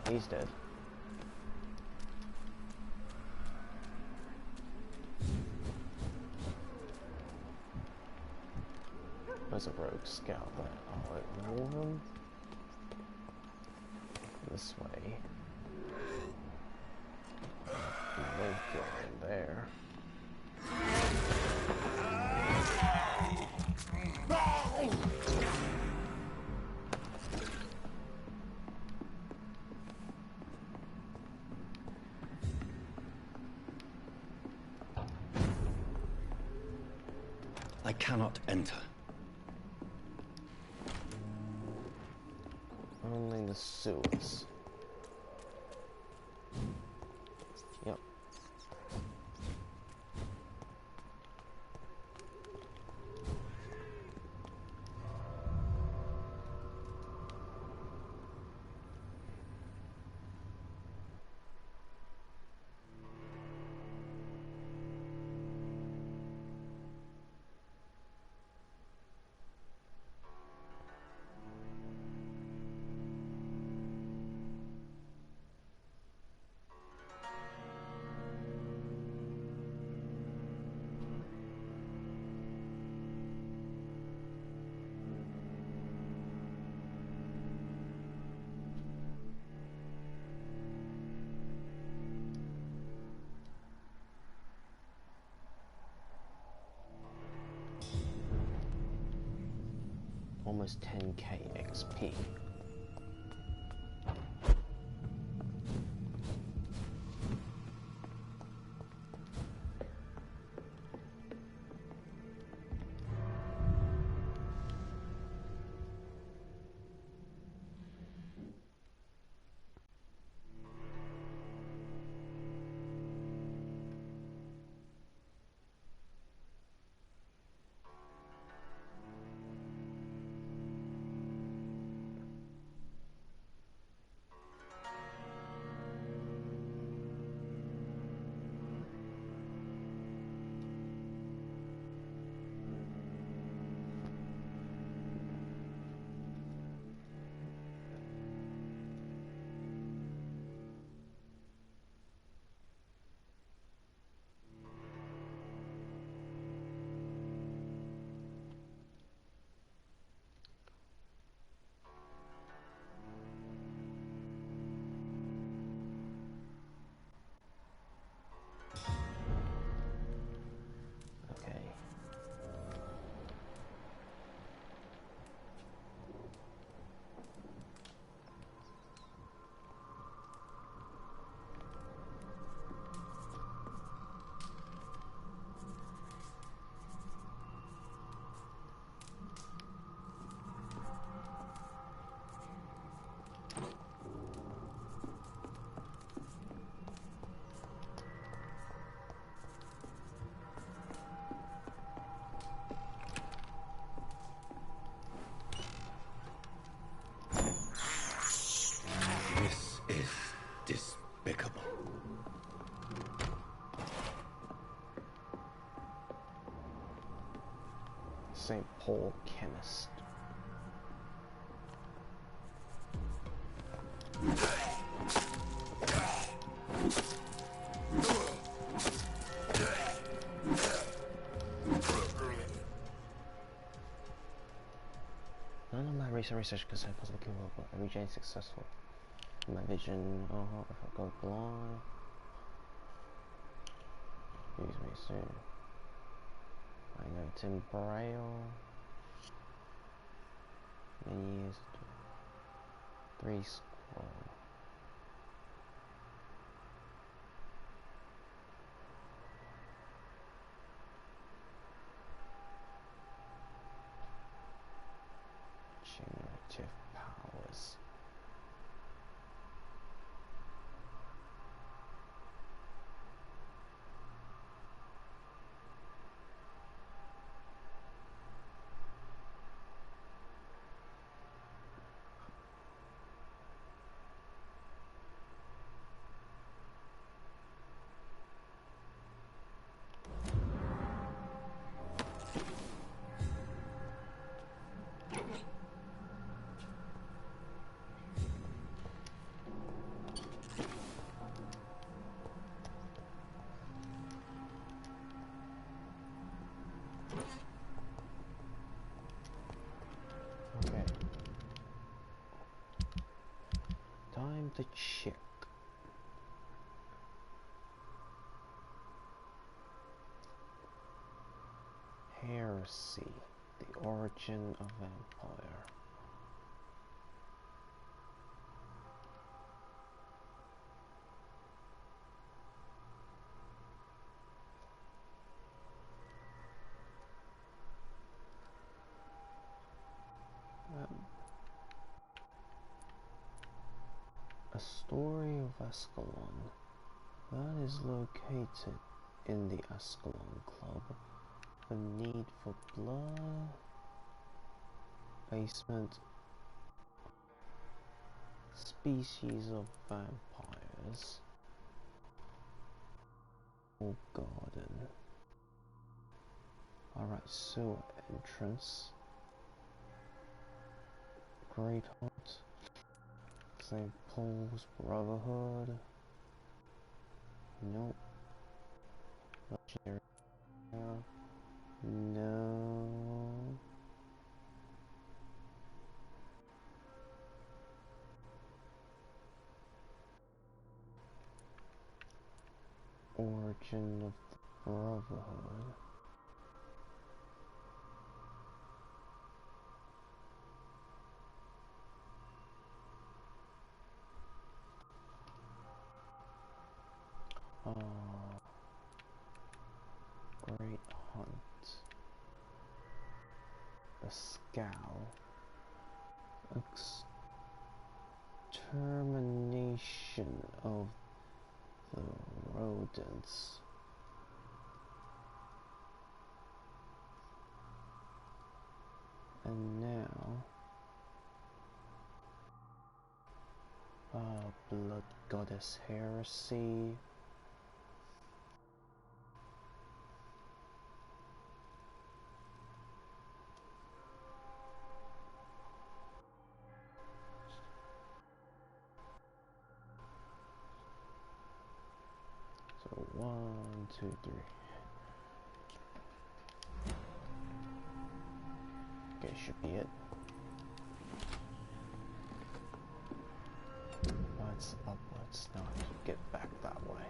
He's dead. There's a rogue scout there. I'll ignore him. This way. No kill in there. I cannot enter. Only the sewers. Yep. almost 10k XP. This is despicable. St. Paul Chemist. None of my recent research could say possible cure, but every J is successful. My vision, oh, if I go blind. Use me soon. I know it's in Braille. Many years ago. 3 scroll. Generative powers. Time to check. Heresy, the origin of Vampyr. A story of Ascalon that is located in the Ascalon Club. The need for blood. Basement. Species of vampires. Oh, garden. Alright, sewer entrance. Great Hunt. St. Paul's Brotherhood. Nope. Legendary. No. Origin of the Brotherhood. Great Hunt. The Scowl. Extermination of the rodents. And now, Blood Goddess Heresy. So 1, 2, 3. Okay, should be it. Let's up, let's not get back that way.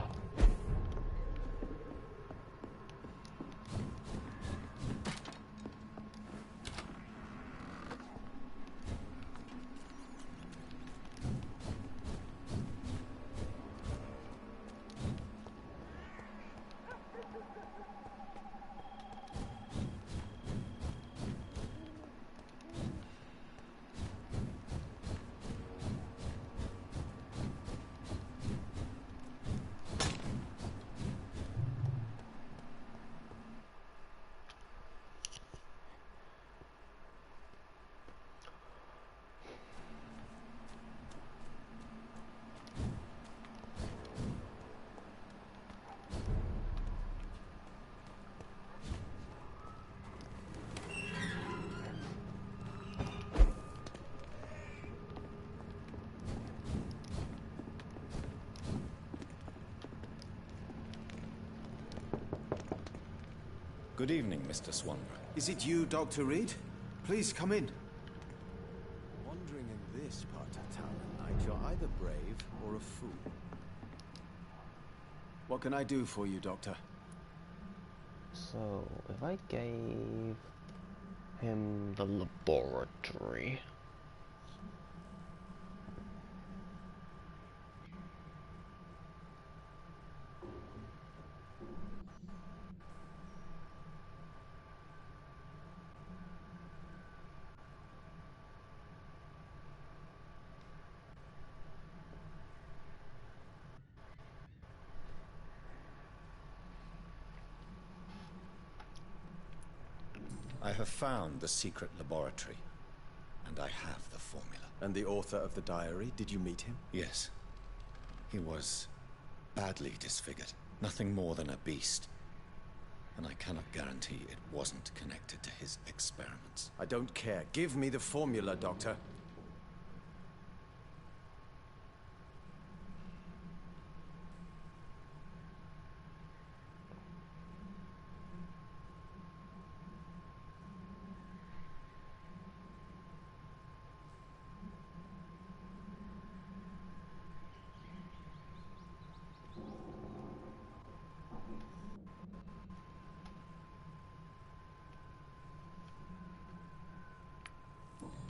Good evening, Mr. Swanborough. Is it you, Dr. Reed? Please come in. Wandering in this part of town at night, you're either brave or a fool. What can I do for you, Doctor? So, if I gave him the laboratory... I have found the secret laboratory, and I have the formula. And the author of the diary, did you meet him? Yes. He was badly disfigured. Nothing more than a beast. And I cannot guarantee it wasn't connected to his experiments. I don't care. Give me the formula, Doctor.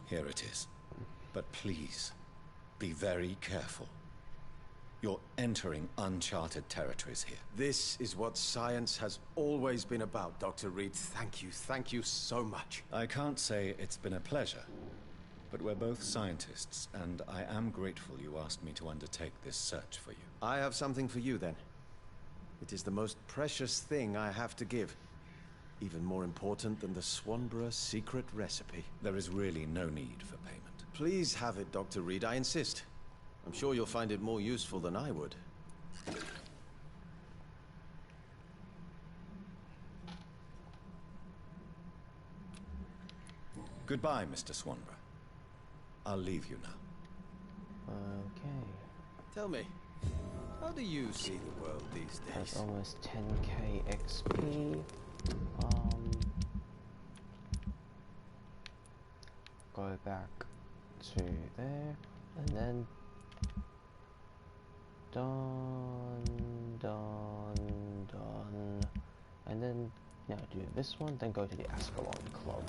Here it is. But please, be very careful. You're entering uncharted territories here. This is what science has always been about, Dr. Reed. Thank you so much. I can't say it's been a pleasure, but we're both scientists, and I am grateful you asked me to undertake this search for you. I have something for you, then. It is the most precious thing I have to give. Even more important than the Swanborough secret recipe. There is really no need for payment. Please have it, Dr. Reed. I insist. I'm sure you'll find it more useful than I would. Goodbye, Mr. Swanborough. I'll leave you now. Okay. Tell me, how do you see the world these days? That's almost 10k XP. Go back to there, and then done, and then now do this one, then go to the Ascalon Club.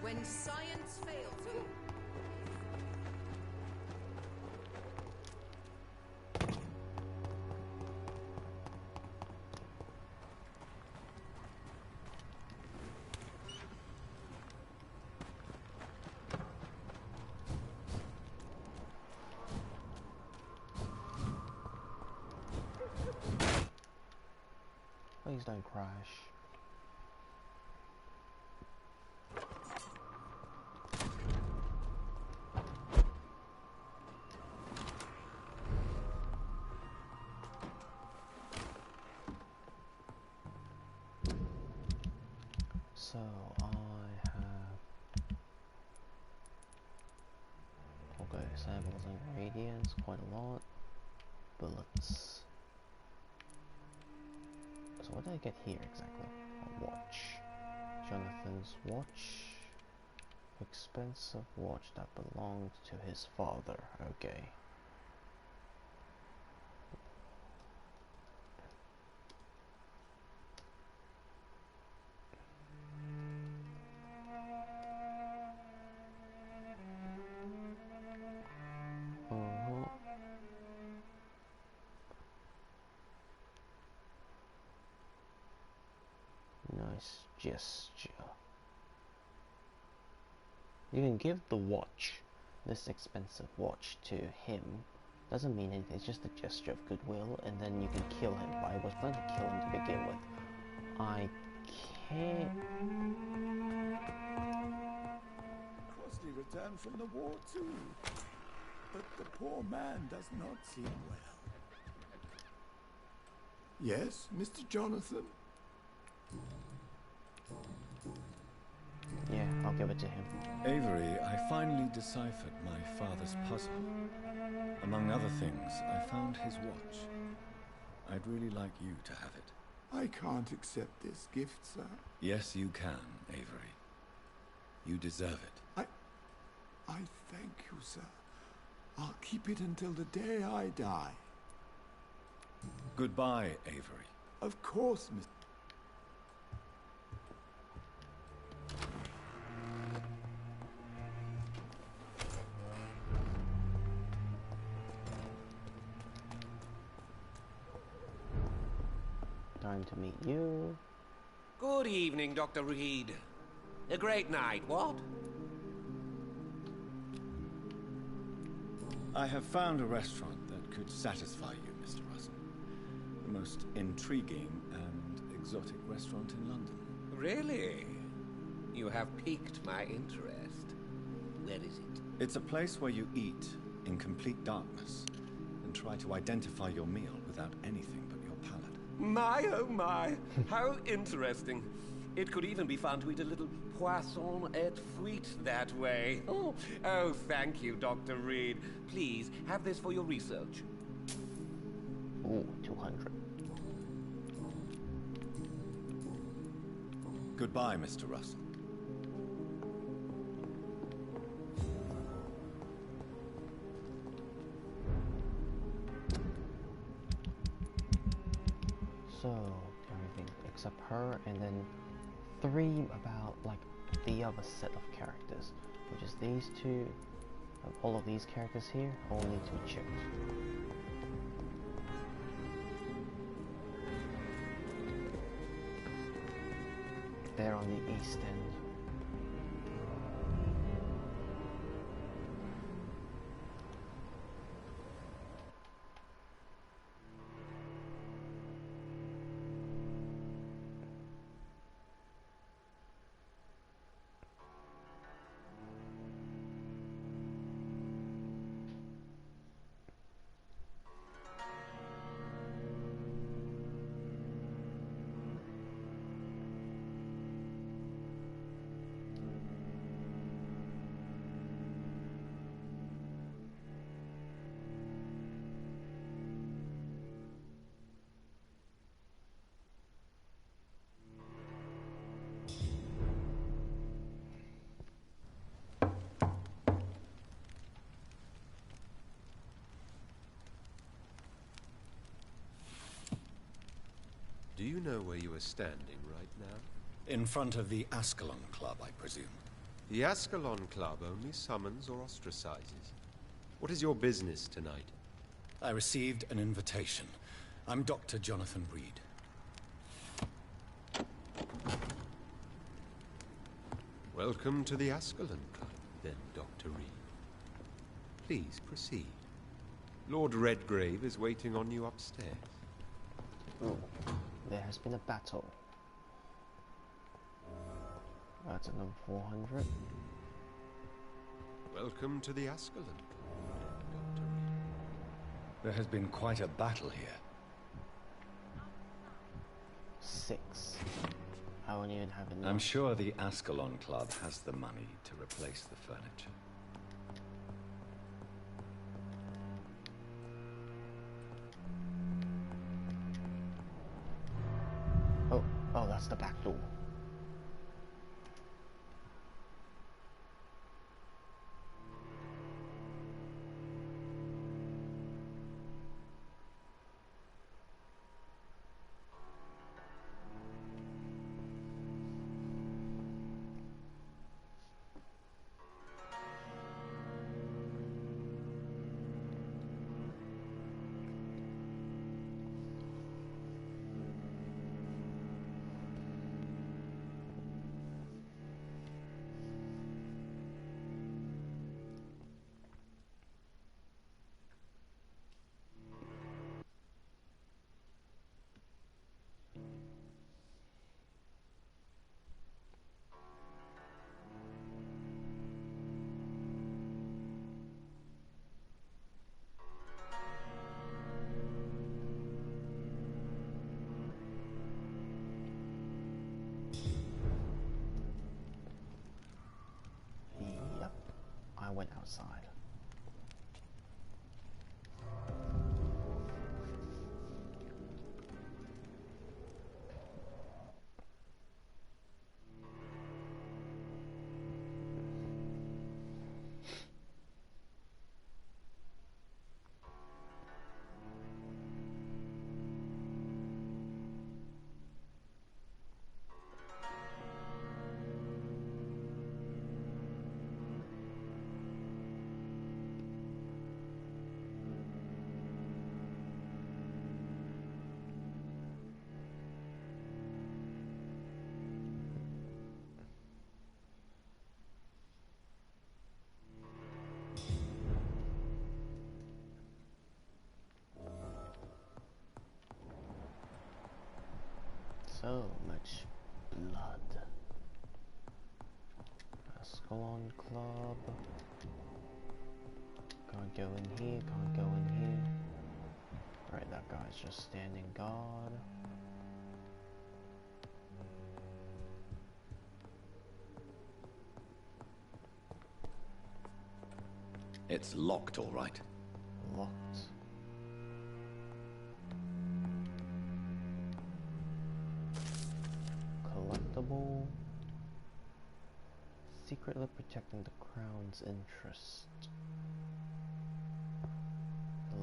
When science fails you. Please don't crash. So I have samples and ingredients, quite a lot. Bullets. So what did I get here exactly? A watch. Jonathan's watch. Expensive watch that belonged to his father. Okay. Nice gesture. You can give the watch, this expensive watch, to him. Doesn't mean anything, it's just a gesture of goodwill, and then you can kill him. But I was planning to kill him to begin with. I can't... Crosley returned from the war too, but the poor man does not seem well. Yes, Mr. Jonathan? Yeah, I'll give it to him. Avery, I finally deciphered my father's puzzle. Among other things, I found his watch. I'd really like you to have it. I can't accept this gift, sir. Yes, you can, Avery. You deserve it. I thank you, sir. I'll keep it until the day I die. Goodbye, Avery. Of course, Mr. Time to meet you. Good evening, Dr. Reed. A great night, what? I have found a restaurant that could satisfy you, Mr. Russell. The most intriguing and exotic restaurant in London. Really? You have piqued my interest. Where is it? It's a place where you eat in complete darkness and try to identify your meal without anything but your palate. My, oh my, how interesting. It could even be fun to eat a little poisson et frites that way. Oh, thank you, Dr. Reed. Please, have this for your research. Ooh, 200. Goodbye, Mr. Russell. So, everything except her, and then 3 about, like, the other set of characters, which is these 2. All of these characters here all need to be checked. They're on the east end. Do you know where you are standing right now? In front of the Ascalon Club, I presume. The Ascalon Club only summons or ostracizes. What is your business tonight? I received an invitation. I'm Dr. Jonathan Reed. Welcome to the Ascalon Club, then, Dr. Reed. Please proceed. Lord Redgrave is waiting on you upstairs. Oh, there has been a battle. That's another 400. Welcome to the Ascalon Club, Dr. Reed. There has been quite a battle here. 6. I won't even have enough. I'm sure the Ascalon Club has the money to replace the furniture. Oh, that's the back door. Yep, I went outside. So much blood. Ascalon Club. Can't go in here, can't go in here. Right, that guy's just standing guard. It's locked, all right. Locked. Collectible. Secretly protecting the crown's interest.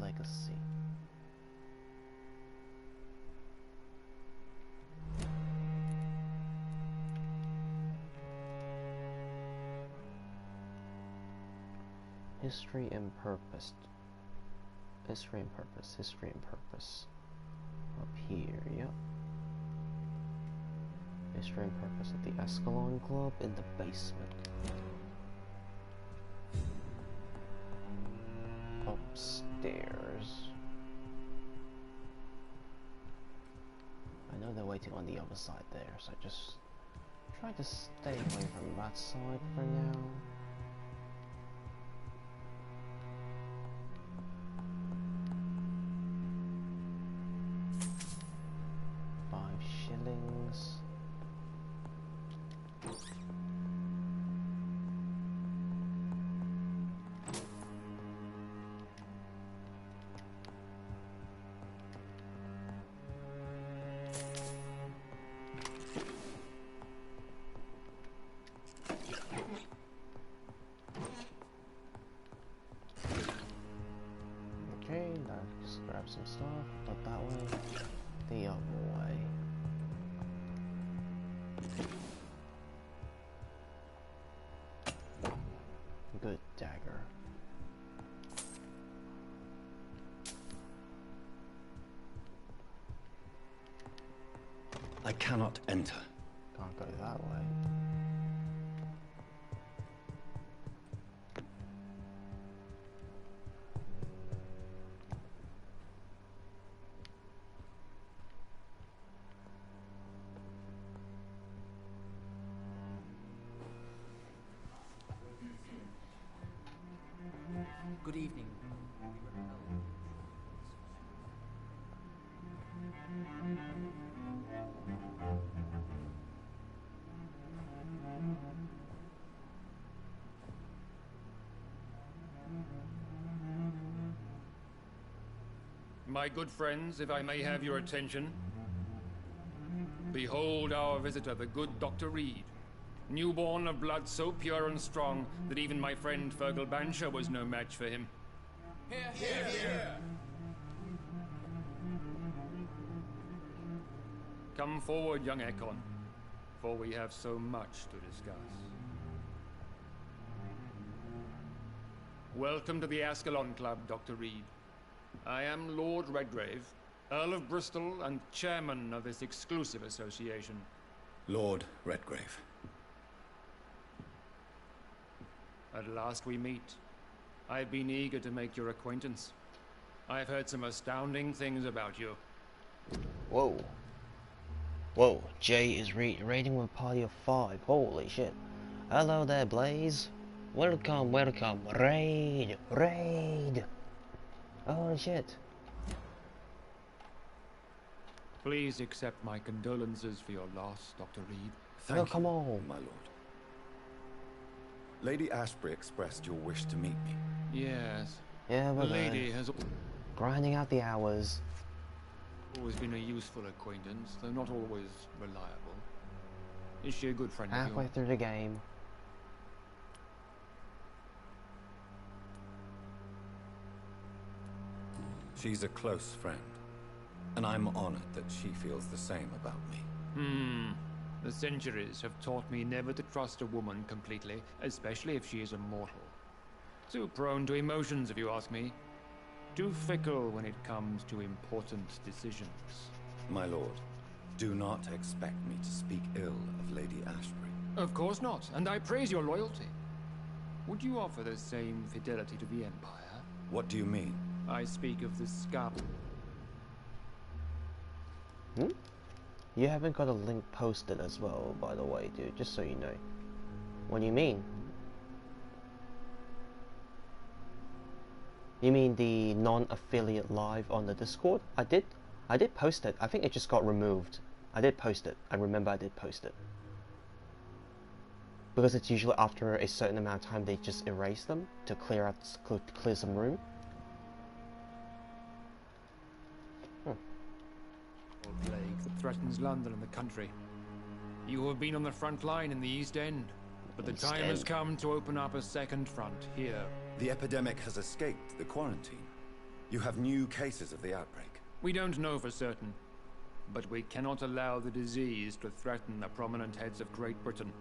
Legacy. History and purpose. History and purpose. History and purpose. Up here, yep. History and purpose at the Ascalon Club in the basement. Upstairs. I know they're waiting on the other side there, so just try to stay away from that side for now. $5. I cannot enter. Can't go that way. Good evening. My good friends, if I may have your attention. Behold our visitor, the good Dr. Reed. Newborn of blood so pure and strong that even my friend Fergal Bansher was no match for him. Here, here, here. Come forward, young Ekon, for we have so much to discuss. Welcome to the Ascalon Club, Dr. Reed. I am Lord Redgrave, Earl of Bristol and chairman of this exclusive association. Lord Redgrave. At last we meet. I've been eager to make your acquaintance. I've heard some astounding things about you. Whoa. Whoa, Jay is raiding with a party of 5. Holy shit. Hello there, Blaze. Welcome, welcome. Raid, raid. Holy shit. Please accept my condolences for your loss, Dr. Reed. Thank you, come on, my lord. Lady Ashbury expressed your wish to meet me. Yes. Yeah, the but lady has grinding out the hours. Always been a useful acquaintance, though not always reliable. Is she a good friend of yours? Halfway through the game. She's a close friend, and I'm honored that she feels the same about me. The centuries have taught me never to trust a woman completely, especially if she is a mortal. Too prone to emotions, if you ask me. Too fickle when it comes to important decisions. My lord, do not expect me to speak ill of Lady Ashbury. Of course not, and I praise your loyalty. Would you offer the same fidelity to the Empire? What do you mean? I speak of the Scar. You haven't got a link posted as well, by the way, dude, just so you know. What do you mean? You mean the non-affiliate live on the Discord? I did post it. I think it just got removed. I did post it. I remember I did post it. Because it's usually after a certain amount of time they just erase them to clear some room. Plague that threatens London and the country. You have been on the front line in the East End, but the time has come to open up a second front here. The epidemic has escaped the quarantine. You have new cases of the outbreak. We don't know for certain, but we cannot allow the disease to threaten the prominent heads of Great Britain.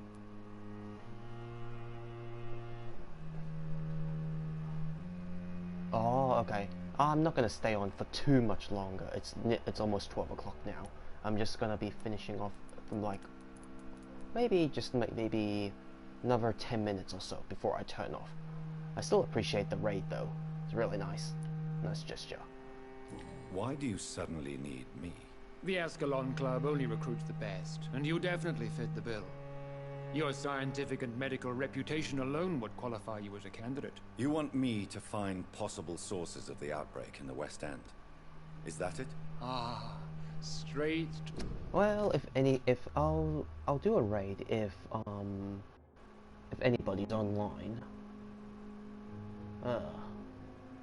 Oh, okay. I'm not gonna stay on for too much longer. It's almost 12 o'clock now. I'm just gonna be finishing off from like maybe another 10 minutes or so before I turn off. I still appreciate the raid though. It's really nice. Nice gesture. Why do you suddenly need me? The Ascalon Club only recruits the best, and you definitely fit the bill. Your scientific and medical reputation alone would qualify you as a candidate. You want me to find possible sources of the outbreak in the West End. Is that it? Ah, straight to... Well, if I'll do a raid if anybody's online.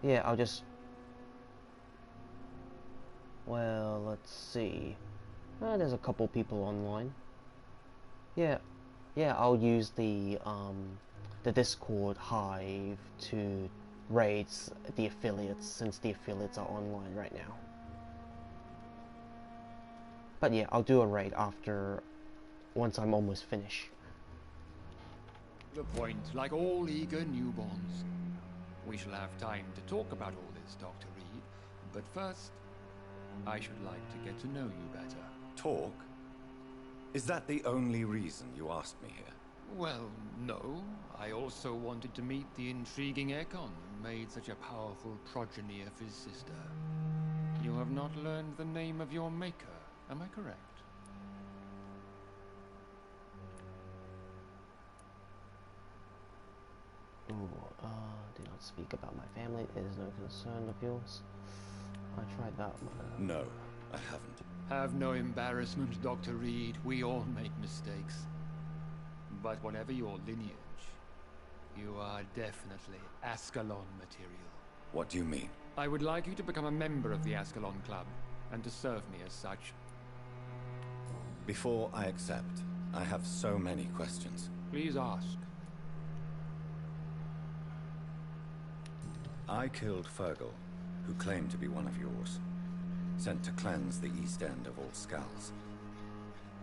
Yeah, I'll just... Well, let's see. There's a couple people online. Yeah, I'll use the Discord hive to raid the affiliates, since the affiliates are online right now. But yeah, I'll do a raid once I'm almost finished. The point, like all eager newborns. We shall have time to talk about all this, Dr. Reed. But first, I should like to get to know you better. Talk? Is that the only reason you asked me here? Well, no. I also wanted to meet the intriguing Ekon, who made such a powerful progeny of his sister. You have not learned the name of your maker, am I correct? Ooh, do not speak about my family. It is no concern of yours. I tried that. No, I haven't. Have no embarrassment, Dr. Reed. We all make mistakes. But whatever your lineage, you are definitely Ascalon material. What do you mean? I would like you to become a member of the Ascalon Club, and to serve me as such. Before I accept, I have so many questions. Please ask. I killed Fergal, who claimed to be one of yours. Sent to cleanse the East End of all skulls.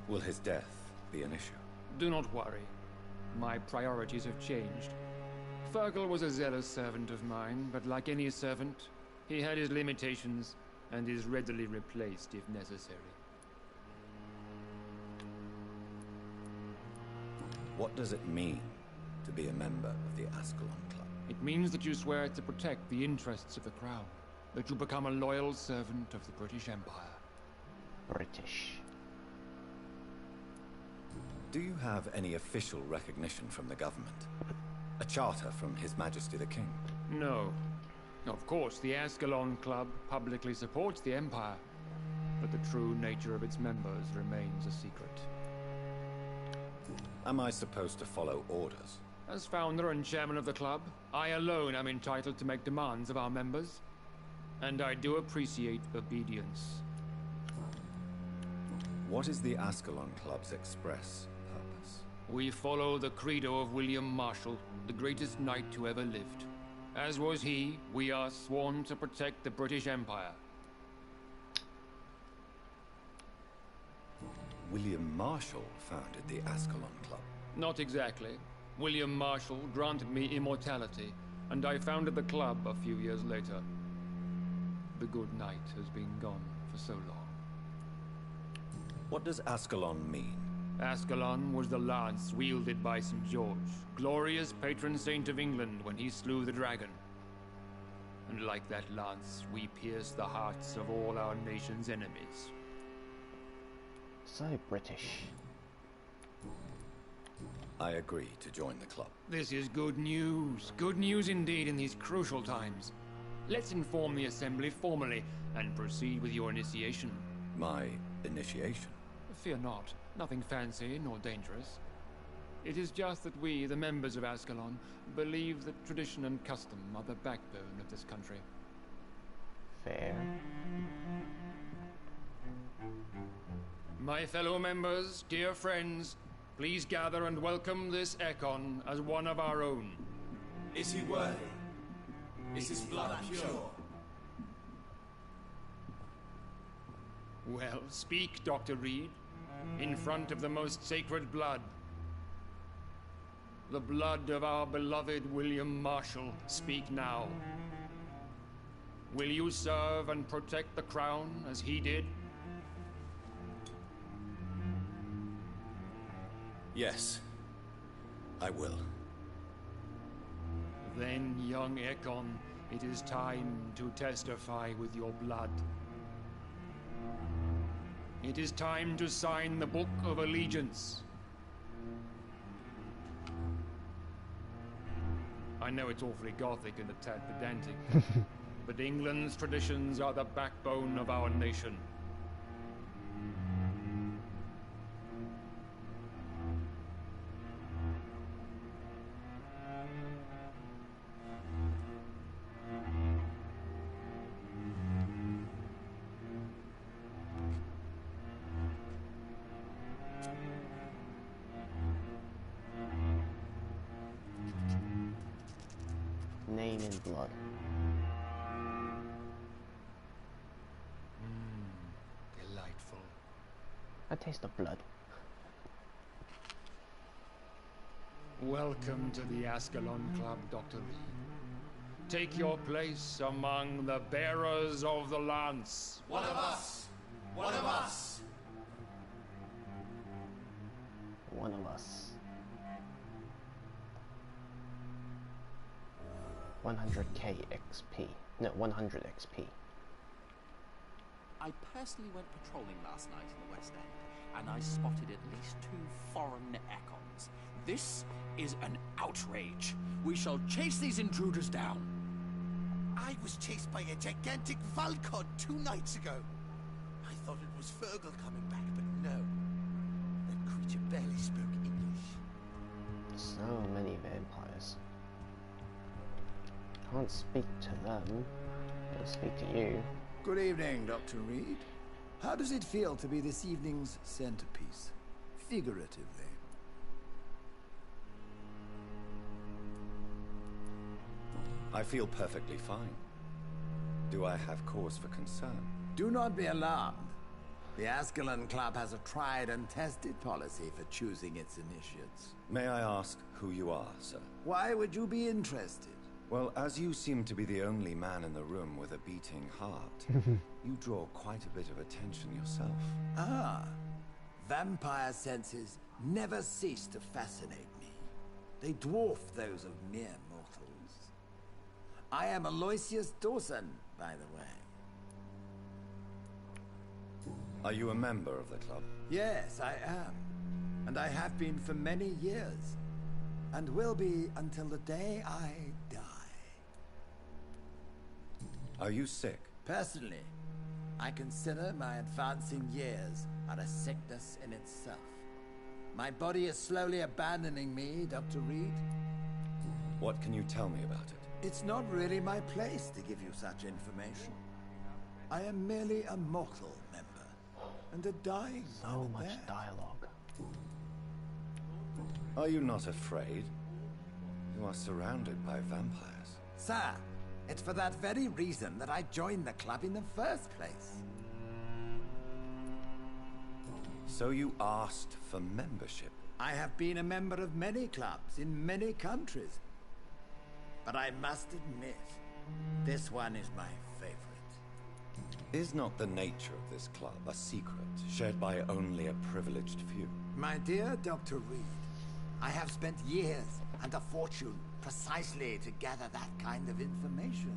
Will his death be an issue? Do not worry. My priorities have changed. Fergal was a zealous servant of mine, but like any servant, he had his limitations and is readily replaced if necessary. What does it mean to be a member of the Ascalon Club? It means that you swear to protect the interests of the Crown, that you become a loyal servant of the British Empire. British. Do you have any official recognition from the government? A charter from His Majesty the King? No. Of course, the Ascalon Club publicly supports the Empire, but the true nature of its members remains a secret. Am I supposed to follow orders? As founder and chairman of the club, I alone am entitled to make demands of our members, and I do appreciate obedience. What is the Ascalon Club's express purpose? We follow the credo of William Marshall, the greatest knight who ever lived. As was he, we are sworn to protect the British Empire. William Marshall founded the Ascalon Club. Not exactly. William Marshall granted me immortality, and I founded the club a few years later. The good knight has been gone for so long. What does Ascalon mean? Ascalon was the lance wielded by St. George, glorious patron saint of England when he slew the dragon. And like that lance, we pierce the hearts of all our nation's enemies. So British. I agree to join the club. This is good news. Good news indeed in these crucial times. Let's inform the Assembly formally and proceed with your initiation. My initiation? Fear not. Nothing fancy nor dangerous. It is just that we, the members of Ascalon, believe that tradition and custom are the backbone of this country. Fair. My fellow members, dear friends, please gather and welcome this Ekon as one of our own. Is he worthy? Is his blood pure? Well, speak, Dr. Reed, in front of the most sacred blood. The blood of our beloved William Marshall. Speak now. Will you serve and protect the crown as he did? Yes, I will. Then, young Ekon, it is time to testify with your blood. It is time to sign the Book of Allegiance. I know it's awfully gothic and a tad pedantic, but England's traditions are the backbone of our nation. Name in blood. Delightful. I taste the blood. Welcome to the Ascalon Club, Dr. Reed. Take your place among the bearers of the lance. One of us! One of us! us. 100k XP. No, 100 XP. I personally went patrolling last night in the West End, and I spotted at least 2 foreign echoes. This is an outrage. We shall chase these intruders down. I was chased by a gigantic Valcod 2 nights ago. I thought it was Fergal coming back, but no. That creature barely spoke English. So many vampires. Can't speak to them. I'll speak to you. Good evening, Dr. Reed. How does it feel to be this evening's centerpiece? Figuratively. I feel perfectly fine. Do I have cause for concern? Do not be alarmed. The Ascalon Club has a tried and tested policy for choosing its initiates. May I ask who you are, sir? Why would you be interested? Well, as you seem to be the only man in the room with a beating heart, you draw quite a bit of attention yourself. Ah, vampire senses never cease to fascinate me. They dwarf those of mere mortals. I am Aloysius Dawson, by the way. Are you a member of the club? Yes, I am. And I have been for many years. And will be until the day I die. Are you sick? Personally, I consider my advancing years are a sickness in itself. My body is slowly abandoning me, Dr. Reed. What can you tell me about it? It's not really my place to give you such information. I am merely a mortal member, and a dying one. So much dialogue. Are you not afraid? You are surrounded by vampires. Sir, it's for that very reason that I joined the club in the first place. So you asked for membership? I have been a member of many clubs in many countries. But I must admit, this one is my favorite. Is not the nature of this club a secret, shared by only a privileged few? My dear Dr. Reed, I have spent years and a fortune precisely to gather that kind of information.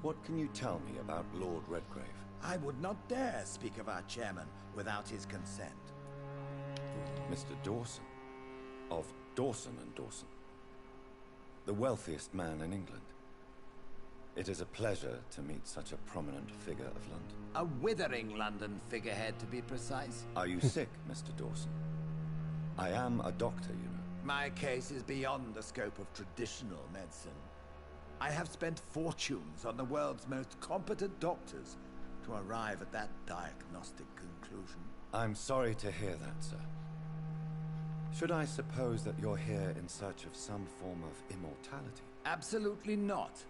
What can you tell me about Lord Redgrave? I would not dare speak of our chairman without his consent. Mr. Dawson, of Dawson and Dawson, the wealthiest man in England. It is a pleasure to meet such a prominent figure of London. A withering London figurehead, to be precise. Are you sick, Mr. Dawson? I am a doctor, you know. My case is beyond the scope of traditional medicine. I have spent fortunes on the world's most competent doctors to arrive at that diagnostic conclusion. I'm sorry to hear that, sir. Should I suppose that you're here in search of some form of immortality? Absolutely not.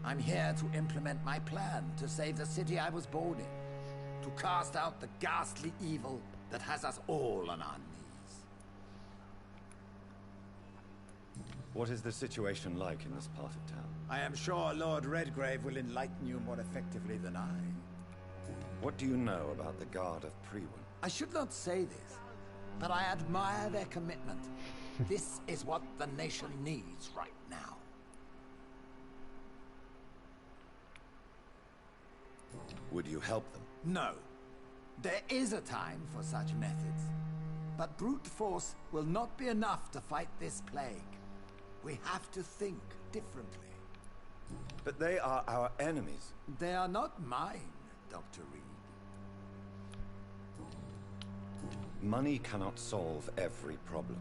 I'm here to implement my plan to save the city I was born in. To cast out the ghastly evil that has us all on our knees. What is the situation like in this part of town? I am sure Lord Redgrave will enlighten you more effectively than I. What do you know about the Guard of Prewin? I should not say this, but I admire their commitment. This is what the nation needs right now. Would you help them? No. There is a time for such methods. But brute force will not be enough to fight this plague. We have to think differently. But they are our enemies. They are not mine, Dr. Reed. Money cannot solve every problem.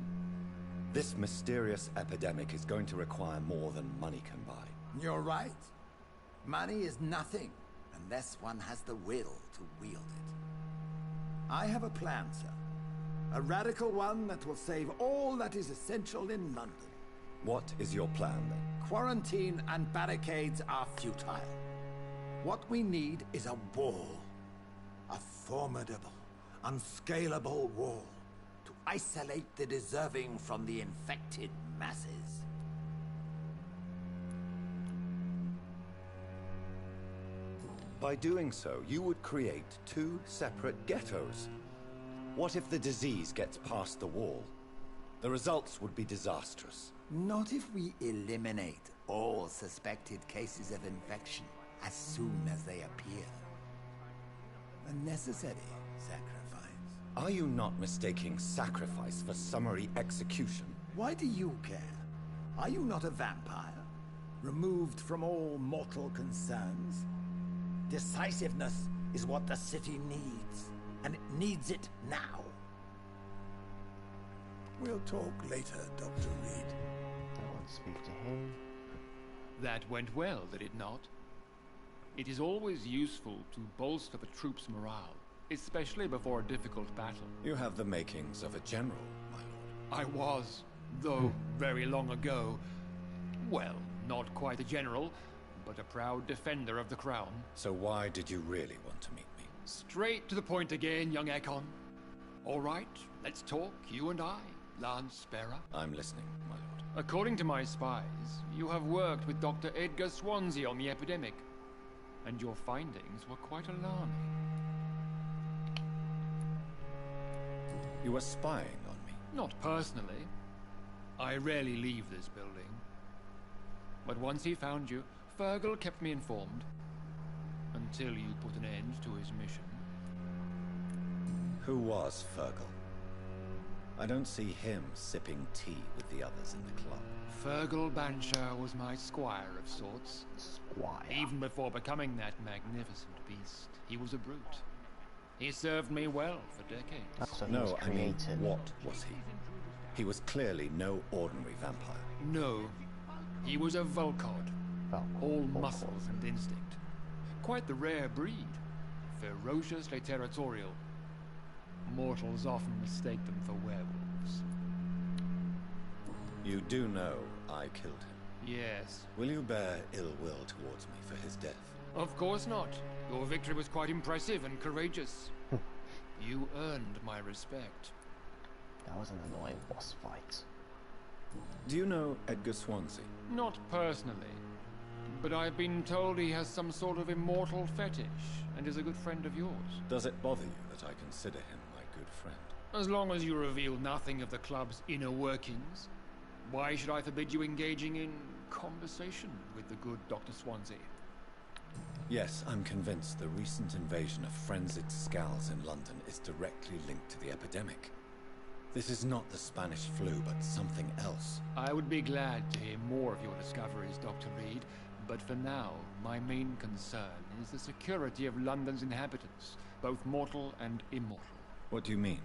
This mysterious epidemic is going to require more than money can buy. You're right. Money is nothing unless one has the will to wield it. I have a plan, sir. A radical one that will save all that is essential in London. What is your plan, then? Quarantine and barricades are futile. What we need is a wall. A formidable, unscalable wall to isolate the deserving from the infected masses. By doing so, you would create two separate ghettos. What if the disease gets past the wall? The results would be disastrous. Not if we eliminate all suspected cases of infection as soon as they appear. A necessary sacrifice. Are you not mistaking sacrifice for summary execution? Why do you care? Are you not a vampire? Removed from all mortal concerns? Decisiveness is what the city needs, and it needs it now. We'll talk later, Dr. Reed. I want to speak to him. That went well, did it not? It is always useful to bolster the troops' morale, especially before a difficult battle. You have the makings of a general, my lord. I was, though very long ago. Well, not quite a general, but a proud defender of the crown. So why did you really want to meet me? Straight to the point again, young Ekon. All right, let's talk, you and I, Lance Sparrow. I'm listening, my lord. According to my spies, you have worked with Dr. Edgar Swansea on the epidemic, and your findings were quite alarming. You were spying on me? Not personally. I rarely leave this building. But once he found you, Fergal kept me informed. Until you put an end to his mission. Who was Fergal? I don't see him sipping tea with the others in the club. Fergal Banshire was my squire of sorts. Squire? Even before becoming that magnificent beast, he was a brute. He served me well for decades. So no, I mean, what was he? He was clearly no ordinary vampire. No, he was a Volcod. All muscles and instinct. Quite the rare breed. Ferociously territorial. Mortals often mistake them for werewolves. You do know I killed him? Yes. Will you bear ill will towards me for his death? Of course not. Your victory was quite impressive and courageous. You earned my respect. That was an annoying boss fight. Do you know Edgar Swansea? Not personally. But I've been told he has some sort of immortal fetish, and is a good friend of yours. Does it bother you that I consider him my good friend? As long as you reveal nothing of the club's inner workings, why should I forbid you engaging in conversation with the good Dr. Swansea? Yes, I'm convinced the recent invasion of frenzied scowls in London is directly linked to the epidemic. This is not the Spanish flu, but something else. I would be glad to hear more of your discoveries, Dr. Reed, but for now, my main concern is the security of London's inhabitants, both mortal and immortal. What do you mean?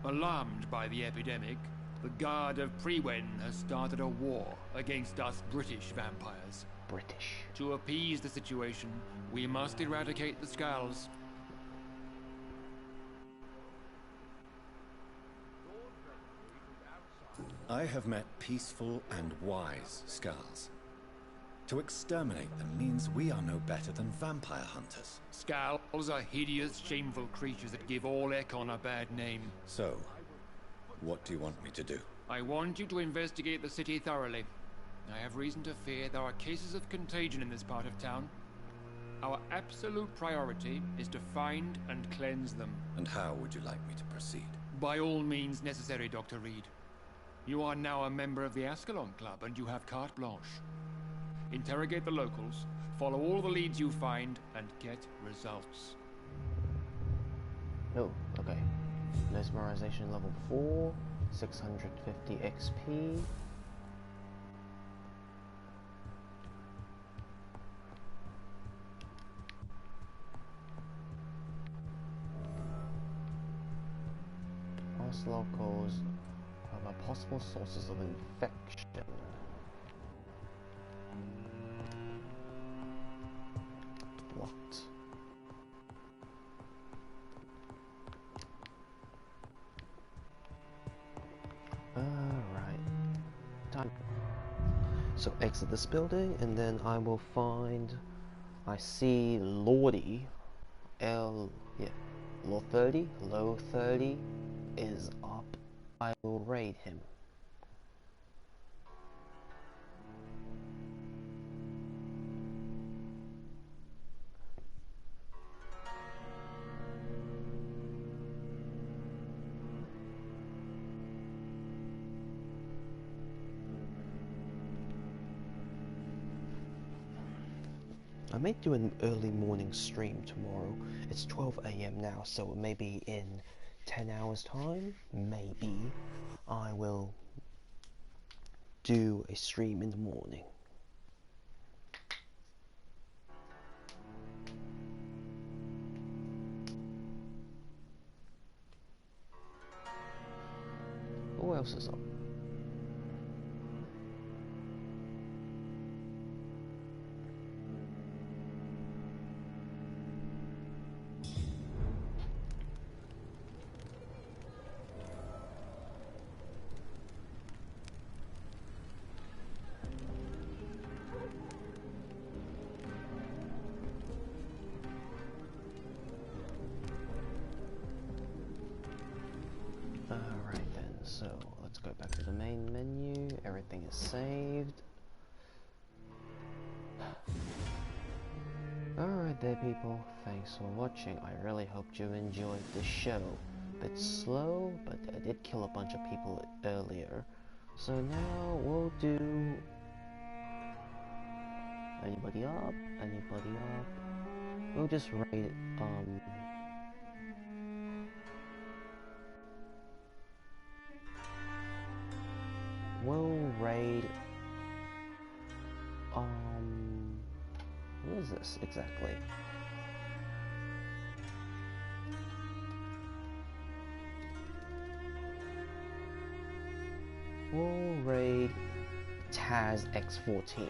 Alarmed by the epidemic, the Guard of Prewen has started a war against us British vampires. British. To appease the situation, we must eradicate the Skulls. I have met peaceful and wise Skulls. To exterminate them means we are no better than vampire hunters. Skulls are hideous, shameful creatures that give all Ekon a bad name. So, what do you want me to do? I want you to investigate the city thoroughly. I have reason to fear there are cases of contagion in this part of town. Our absolute priority is to find and cleanse them. And how would you like me to proceed? By all means necessary, Dr. Reed. You are now a member of the Ascalon Club, and you have carte blanche. Interrogate the locals, follow all the leads you find, and get results. Oh, okay. Mesmerization level 4, 650 XP. Ask locals about possible sources of infection. What? Alright. Time. So exit this building and then I will find... I see Lordy. Low 30 is up. I will raid him. may do an early morning stream tomorrow. It's 12 AM now, so maybe in 10 hours time, maybe I will do a stream in the morning. What else is up? Alright then, so let's go back to the main menu. Everything is saved. Alright there people, thanks for watching. I really hope you enjoyed the show. Bit slow, but I did kill a bunch of people earlier. So now we'll do... Anybody up? Anybody up? We'll just raid, we'll raid, what is this exactly? We'll raid Taz X14.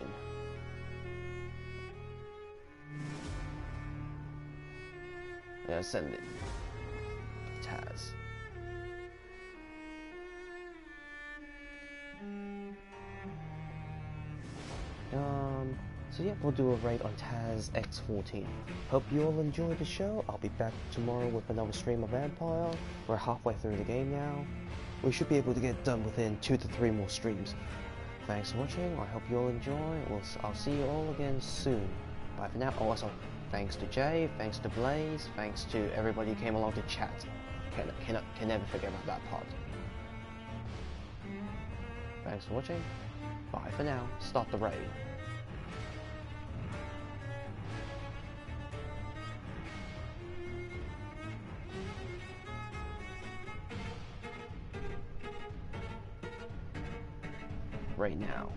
Yeah, send it. Taz. So yeah, we'll do a raid on Taz X14. Hope you all enjoyed the show. I'll be back tomorrow with another stream of Vampyr. We're halfway through the game now. We should be able to get it done within 2 to 3 more streams. Thanks for watching. I hope you all enjoy. I'll see you all again soon. Bye for now. Oh, also, thanks to Jay, thanks to Blaze, thanks to everybody who came along to chat. Can never forget about that part. Thanks for watching. Bye for now. Start the raid. Right now.